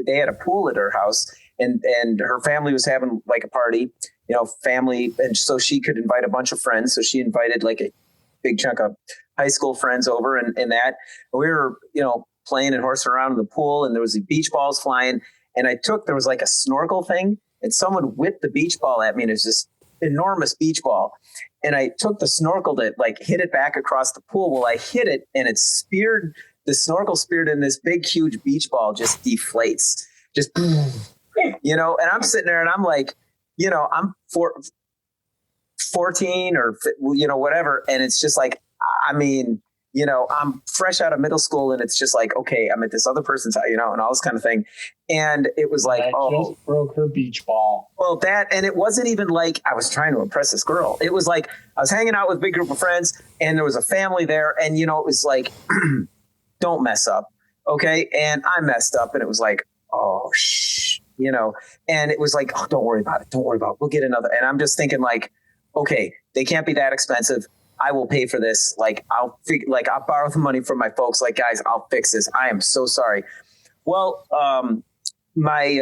they had a pool at her house and her family was having like a party, family. And so she could invite a bunch of friends. So she invited like a big chunk of high school friends over and that. And we were, playing and horsing around in the pool and there was the beach balls flying. And there was like a snorkel thing and someone whipped the beach ball at me and it was this enormous beach ball. And I took the snorkel to like hit it back across the pool. Well, I hit it and it the snorkel speared in this big, huge beach ball just deflates. Just, and I'm sitting there and I'm like, I'm 14 or, whatever. And it's just like, I'm fresh out of middle school and it's just like, okay, I'm at this other person's house, and all this kind of thing. And it was like, just broke her beach ball. Well, and it wasn't even like I was trying to impress this girl. It was like I was hanging out with a big group of friends and there was a family there. And, it was like, don't mess up. Okay. And I messed up and it was like, oh, and it was like, oh, don't worry about it. Don't worry about it. We'll get another. And I'm just thinking like, okay, they can't be that expensive. I will pay for this. Like I'll borrow the money from my folks. Like, guys, I'll fix this. I am so sorry. Well, my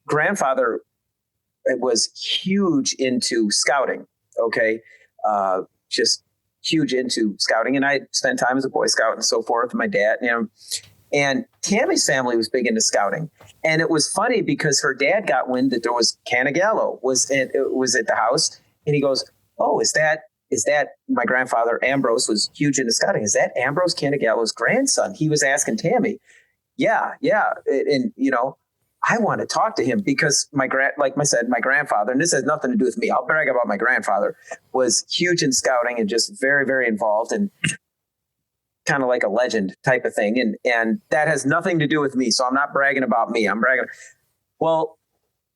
grandfather was huge into scouting. Okay. Just huge into scouting. And I spent time as a Boy Scout and so forth. My dad, and Tammy's family was big into scouting. And it was funny because her dad got wind that there was Canagallo was at the house. And he goes, oh, is that my grandfather Ambrose was huge into scouting? Is that Ambrose Canagallo's grandson? He was asking Tammy. Yeah. And I want to talk to him because like I said, my grandfather, and this has nothing to do with me, I'll brag about my grandfather, was huge in scouting and just very, very involved and kind of like a legend type of thing. And that has nothing to do with me. So I'm not bragging about me. I'm bragging. Well,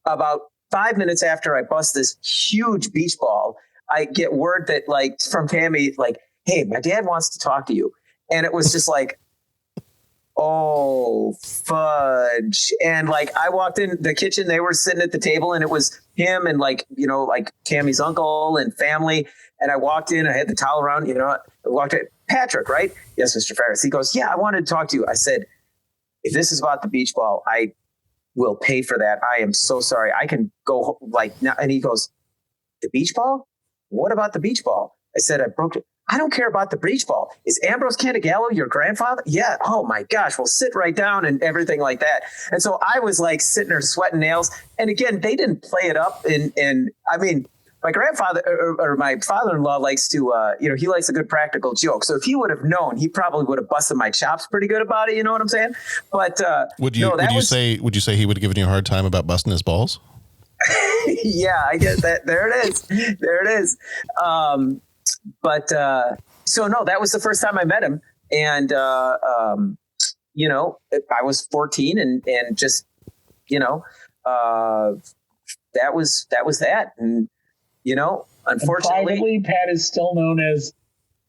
about 5 minutes after I bust this huge beach ball, I get word that like from Tammy, like, hey, my dad wants to talk to you. And it was just like, oh, fudge. And like, I walked in the kitchen, they were sitting at the table and it was him and like, you know, like Tammy's uncle and family. And I walked in, I had the towel around, you know, I walked in, Patrick, right? Yes, Mr. Ferris. He goes, yeah, I wanted to talk to you. I said, if this is about the beach ball, I will pay for that. I am so sorry. I can go like now. And he goes, the beach ball? What about the beach ball? I said, I broke it. I don't care about the beach ball. Is Ambrose Cantagallo your grandfather? Yeah. Oh my gosh. Well, sit right down and everything like that. And so I was like sitting there sweating nails. And again, they didn't play it up. And I mean, my grandfather or my father-in-law likes to, you know, he likes a good practical joke. So if he would have known, he probably would have busted my chops pretty good about it. You know what I'm saying? But would you say he would have given you a hard time about busting his balls? Yeah, I get that. There it is. There it is. But so no, that was the first time I met him. And, you know, I was 14 and just, you know, that was that. And, you know, unfortunately, privately, Pat is still known as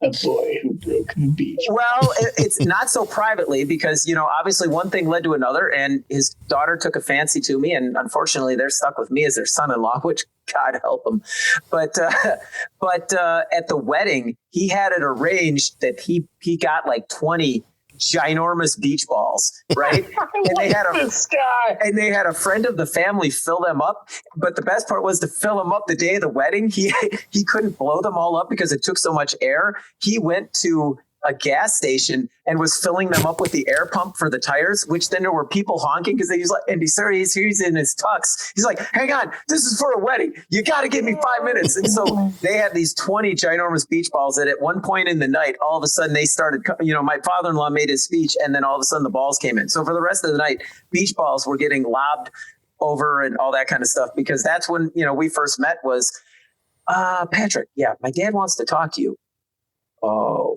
a boy who broke the beach. Well, it's not so privately because, you know, obviously one thing led to another and his daughter took a fancy to me. And unfortunately, they're stuck with me as their son-in-law, which God help them. But at the wedding, he had it arranged that he got like 20 ginormous beach balls, right? And they had a friend of the family fill them up. But the best part was to fill them up the day of the wedding. He couldn't blow them all up because it took so much air. He went to a gas station and was filling them up with the air pump for the tires, which then there were people honking because he's like, and he's in his tux. He's like, hang on, this is for a wedding. You got to give me 5 minutes. And so they had these 20 ginormous beach balls that at one point in the night, all of a sudden they started, you know, my father-in-law made his speech and then all of a sudden the balls came in. So for the rest of the night, beach balls were getting lobbed over and all that kind of stuff, because that's when, you know, we first met was, Patrick, yeah, my dad wants to talk to you. Oh,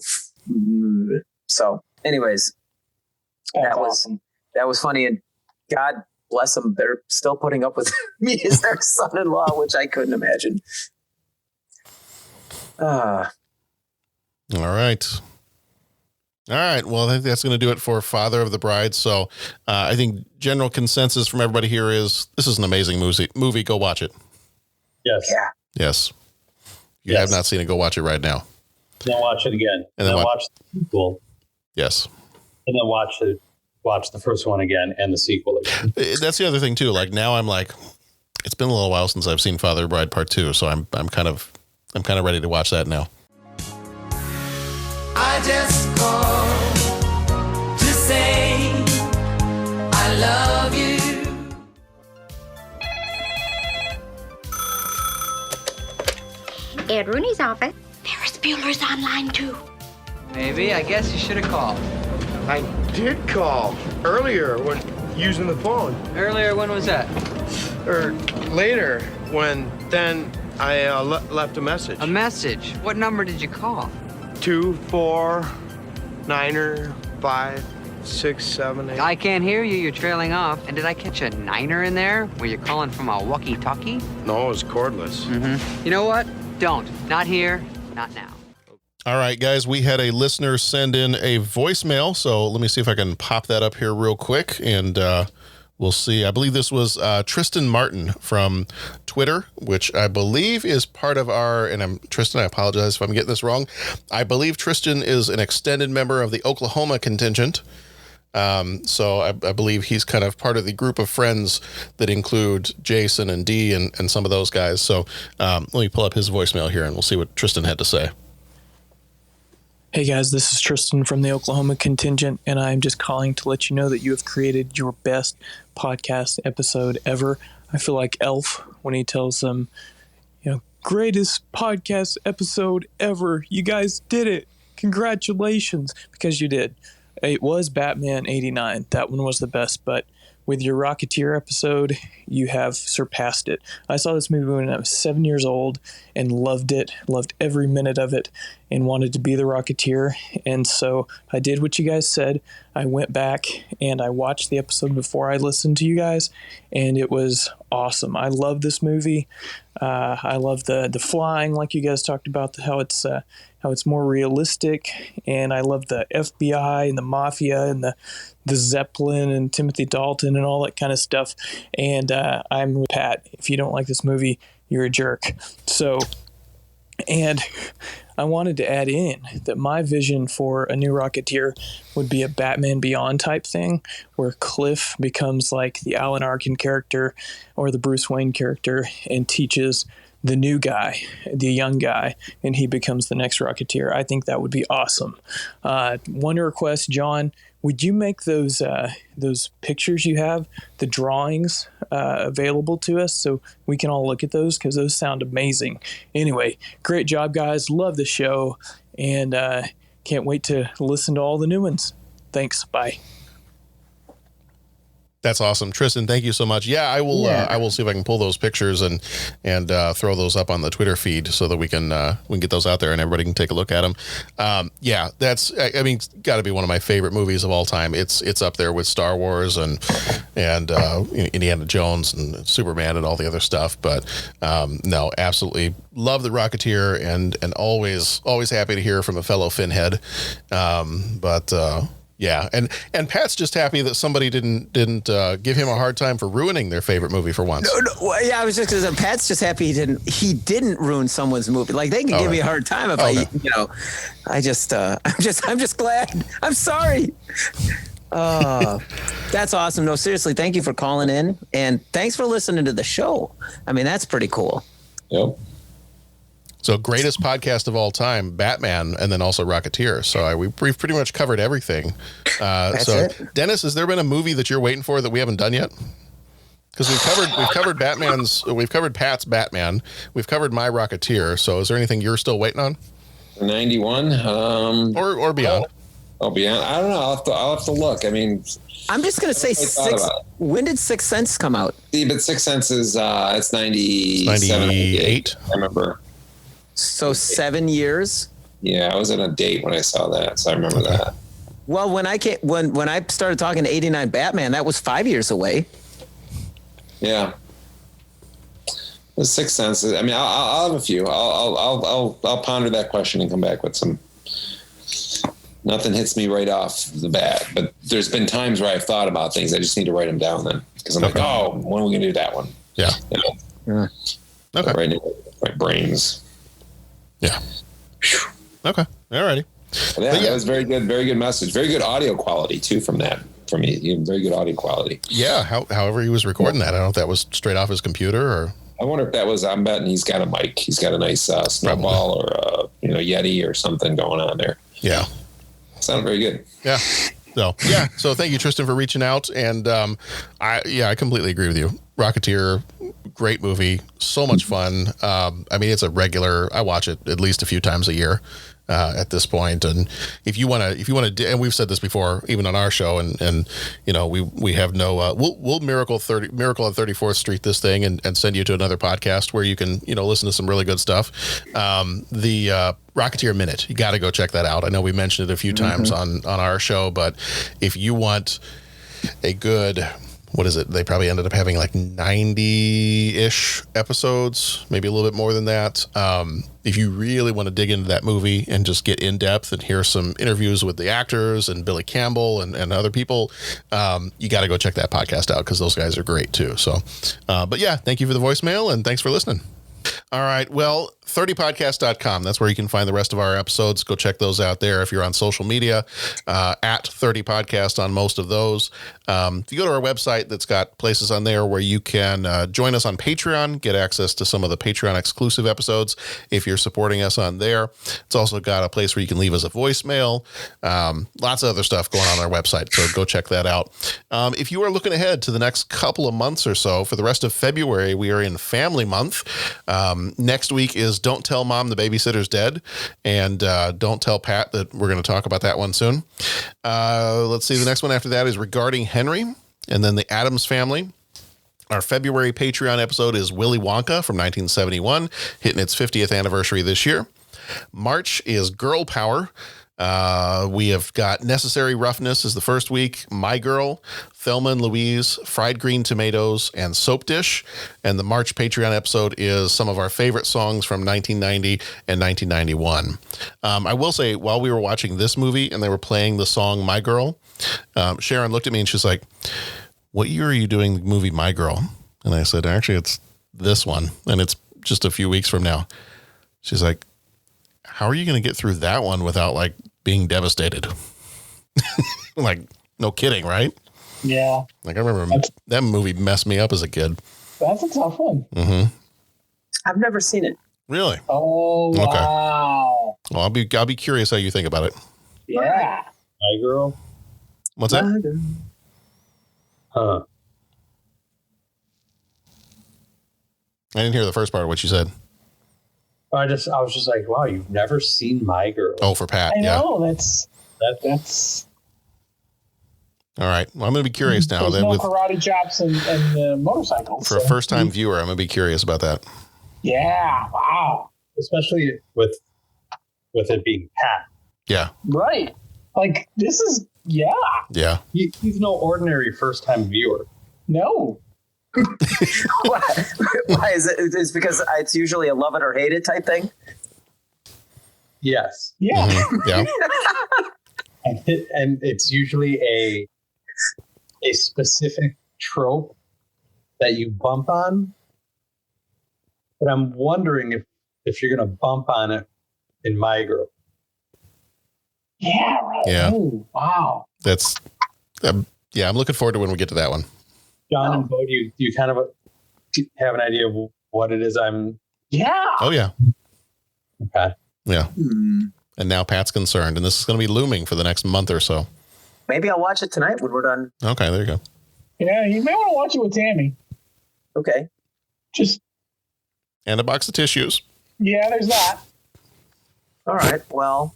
so anyways, that was funny, and God bless them. They're still putting up with me as their son-in-law, which I couldn't imagine. All right. Well, I think that's going to do it for Father of the Bride. So I think general consensus from everybody here is this is an amazing movie. Go watch it. Yes. Yeah. Yes. You have not seen it. Go watch it right now. Then watch it again. And then watch the sequel. Yes. And then watch the first one again and the sequel again. That's the other thing too. Like now I'm like, it's been a little while since I've seen Father of the Bride Part 2. So I'm kind of ready to watch that now. I just called to say I love you. Ed Rooney's office. Ferris Bueller's online too. Maybe. I guess you should have called. I did call earlier when using the phone. Earlier, when was that? Or later, when then I left a message. A message? What number did you call? 2, 4, 9er, 5, 6, 7, 8. I can't hear you. You're trailing off. And did I catch a 9er in there? Were you calling from a walkie-talkie? No, it was cordless. Mm-hmm. You know what? Don't. Not here. Not now. All right, guys, we had a listener send in a voicemail, so let me see if I can pop that up here real quick, and we'll see. I believe this was Tristan Martin from Twitter, which I believe is part of our, Tristan, I apologize if I'm getting this wrong. I believe Tristan is an extended member of the Oklahoma contingent. So I believe he's kind of part of the group of friends that include Jason and Dee and some of those guys. So let me pull up his voicemail here and we'll see what Tristan had to say. Hey guys, this is Tristan from the Oklahoma contingent, and I'm just calling to let you know that you have created your best podcast episode ever. I feel like Elf when he tells them, greatest podcast episode ever. You guys did it. Congratulations, because you did. It was Batman 89. That one was the best, but with your Rocketeer episode, you have surpassed it. I saw this movie when I was 7 years old and loved it, loved every minute of it, and wanted to be the Rocketeer. And so I did what you guys said. I went back and I watched the episode before I listened to you guys, and it was awesome. I love this movie. I love the flying, like you guys talked about, how it's more realistic, and I love the FBI and the mafia and the Zeppelin and Timothy Dalton and all that kind of stuff. And I'm with Pat. If you don't like this movie, you're a jerk. So, and I wanted to add in that my vision for a new Rocketeer would be a Batman Beyond type thing, where Cliff becomes like the Alan Arkin character or the Bruce Wayne character and teaches the new guy, the young guy, and he becomes the next Rocketeer. I think that would be awesome. One request, John, would you make those pictures you have, the drawings, available to us so we can all look at those, because those sound amazing. Anyway, great job, guys. Love the show, and can't wait to listen to all the new ones. Thanks. Bye. That's awesome, Tristan. Thank you so much. Yeah, I will. I will see if I can pull those pictures and throw those up on the Twitter feed so that we can get those out there and everybody can take a look at them. Yeah, that's. I mean, it's got to be one of my favorite movies of all time. It's up there with Star Wars and Indiana Jones and Superman and all the other stuff. But no, absolutely love the Rocketeer and always happy to hear from a fellow Finhead. Yeah, and Pat's just happy that somebody didn't give him a hard time for ruining their favorite movie for once. No, yeah, I was just because Pat's just happy he didn't ruin someone's movie. Like they can give me a hard time if I'm just glad. I'm sorry. That's awesome. No, seriously, thank you for calling in and thanks for listening to the show. I mean, that's pretty cool. Yep. So greatest podcast of all time, Batman, and then also Rocketeer. So we've pretty much covered everything. That's it. Dennis, has there been a movie that you're waiting for that we haven't done yet? Because we've covered Pat's Batman, we've covered my Rocketeer. So is there anything you're still waiting on? 91, or beyond? Oh, beyond. I don't know. I'll have to look. I mean, I'm just gonna say when did Sixth Sense come out? See, but Sixth Sense is it's 98. I remember. So 7 years. Yeah, I was on a date when I saw that, so I remember that. Well, when I started talking to 89 Batman, that was 5 years away. Yeah. The Sixth Sense. I mean, I'll have a few. I'll ponder that question and come back with some. Nothing hits me right off the bat, but there's been times where I've thought about things. I just need to write them down then, because I'm like, oh, when are we gonna do that one? Yeah. Yeah. Okay. Right now, my brains. Yeah. Okay. All righty. Yeah, that was very good. Very good message. Very good audio quality too from you. Very good audio quality. Yeah. However he was recording that, I don't know if that was straight off his computer or. I wonder if that was. I'm betting he's got a mic. He's got a nice snowball or Yeti or something going on there. Yeah. Sounded very good. Yeah. So thank you, Tristan, for reaching out. And I completely agree with you. Rocketeer, great movie, so much fun. I mean, it's a regular. I watch it at least a few times a year at this point. And if you want to, and we've said this before, even on our show, and we have no. We'll Miracle on 34th Street this thing and send you to another podcast where you can listen to some really good stuff. The Rocketeer Minute, you got to go check that out. I know we mentioned it a few times on our show, but if you want a good. What is it? They probably ended up having like 90-ish episodes, maybe a little bit more than that. If you really want to dig into that movie and just get in depth and hear some interviews with the actors and Billy Campbell and other people, you got to go check that podcast out because those guys are great too. So, but yeah, thank you for the voicemail and thanks for listening. All right. Well, 30podcast.com. That's where you can find the rest of our episodes. Go check those out there. If you're on social media, at 30podcast on most of those. If you go to our website, that's got places on there where you can join us on Patreon, get access to some of the Patreon exclusive episodes if you're supporting us on there. It's also got a place where you can leave us a voicemail. Lots of other stuff going on our website. So go check that out. If you are looking ahead to the next couple of months or so, for the rest of February, we are in Family Month. Next week is Don't Tell Mom the Babysitter's Dead, and don't tell Pat that we're going to talk about that one soon. Let's see. The next one after that is Regarding Henry. And then the Addams Family. Our February Patreon episode is Willy Wonka from 1971, hitting its 50th anniversary this year. March is Girl Power. We have got Necessary Roughness is the first week, My Girl, Thelma and Louise, Fried Green Tomatoes, and Soap Dish. And the March Patreon episode is some of our favorite songs from 1990 and 1991. I will say, while we were watching this movie and they were playing the song My Girl, Sharon looked at me and she's like, "What year are you doing the movie My Girl?" And I said, "Actually, it's this one, and it's just a few weeks from now." She's like, "How are you going to get through that one without like being devastated?" Like, no kidding, right? Yeah. Like, I remember that movie messed me up as a kid. That's a tough one. Mm-hmm. I've never seen it. Really? Oh, Okay. wow. Well, I'll be curious how you think about it. Yeah. My Girl. What's that? Huh. I didn't hear the first part of what you said. I was just like, wow, you've never seen My Girl. Oh, for Pat. I Yeah. know. That's All right. Well, I'm going to be curious now. there's That no with karate chops and motorcycles. for a first time viewer, I'm going to be curious about that. Yeah. Wow. Especially with it being Pat. Yeah. Right. Like, this is, yeah. Yeah. He's no ordinary first time viewer. No. Why is it? It's because it's usually a love it or hate it type thing. Yes. Yeah. Mm-hmm. Yeah. And it's usually a specific trope that you bump on. But I'm wondering if you're going to bump on it in My Girl. Yeah. Right. Yeah. Ooh, wow. That's, yeah, I'm looking forward to when we get to that one. John and Bo, do you kind of have an idea of what it is I'm... Yeah. Oh, yeah. Okay. Yeah. And now Pat's concerned, and this is going to be looming for the next month or so. Maybe I'll watch it tonight when we're done. Okay, there you go. Yeah, you may want to watch it with Tammy. Okay. Just... And a box of tissues. Yeah, there's that. All right. Well,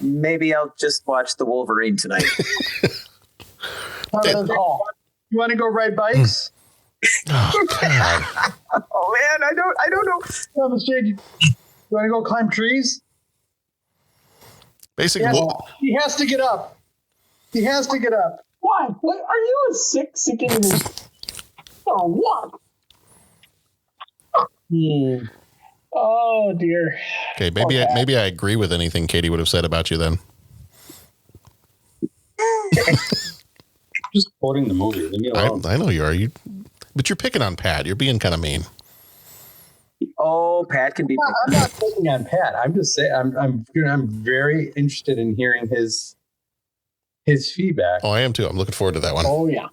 maybe I'll just watch the Wolverine tonight. You want to go ride bikes? Oh, God. Oh man, I don't know. Thomas J, you want to go climb trees? Basically, He has to get up. He has to get up. Why? What? Are you a sick individual? Or what? Oh dear. Okay, maybe I agree with anything Katie would have said about you then. Just quoting the movie. Leave me alone. I know you are. But you're picking on Pat. You're being kind of mean. Oh, Pat can be. I'm not picking on Pat. I'm just saying. I'm very interested in hearing his feedback. Oh, I am too. I'm looking forward to that one. Oh yeah.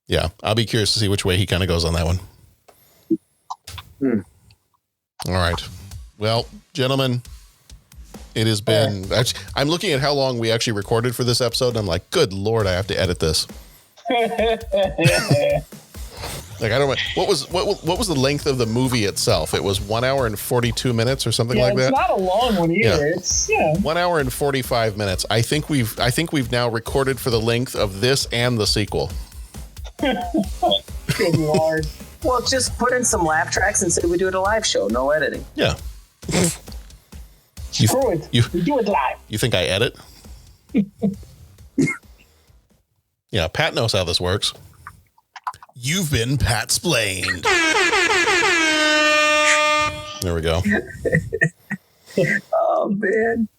Yeah, I'll be curious to see which way he kind of goes on that one. All right. Well, gentlemen, it has been. I'm looking at how long we actually recorded for this episode, and I'm like, good Lord, I have to edit this. Like, I don't know. What was the length of the movie itself? It was 1 hour and 42 minutes or something like that. It's not a long one either. Yeah. It's 1 hour and 45 minutes. I think we've now recorded for the length of this and the sequel. Good Lord. Well, just put in some laugh tracks and say we do it a live show, no editing. Yeah. Screw it. We do it live. You think I edit? Yeah, Pat knows how this works. You've been Pat-splained. There we go. Oh, man.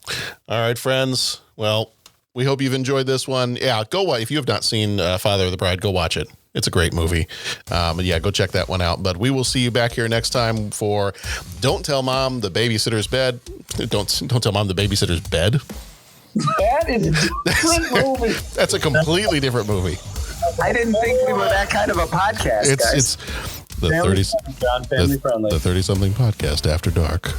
All right, friends. Well, we hope you've enjoyed this one. Yeah, go watch. If you have not seen Father of the Bride, go watch it. It's a great movie. Yeah, go check that one out. But we will see you back here next time for Don't Tell Mom the Babysitter's Bed. Don't tell Mom the Babysitter's Bed. That is a different movie. That's a completely different movie. I didn't think we were that kind of a podcast, guys. It's the 30-something podcast after dark.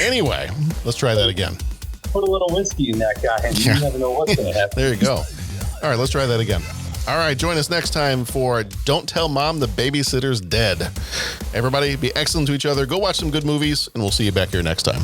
Anyway, let's try that again. Put a little whiskey in that guy, and you never know what's going to happen. There you go. All right, let's try that again. All right, join us next time for Don't Tell Mom the Babysitter's Dead. Everybody, be excellent to each other. Go watch some good movies, and we'll see you back here next time.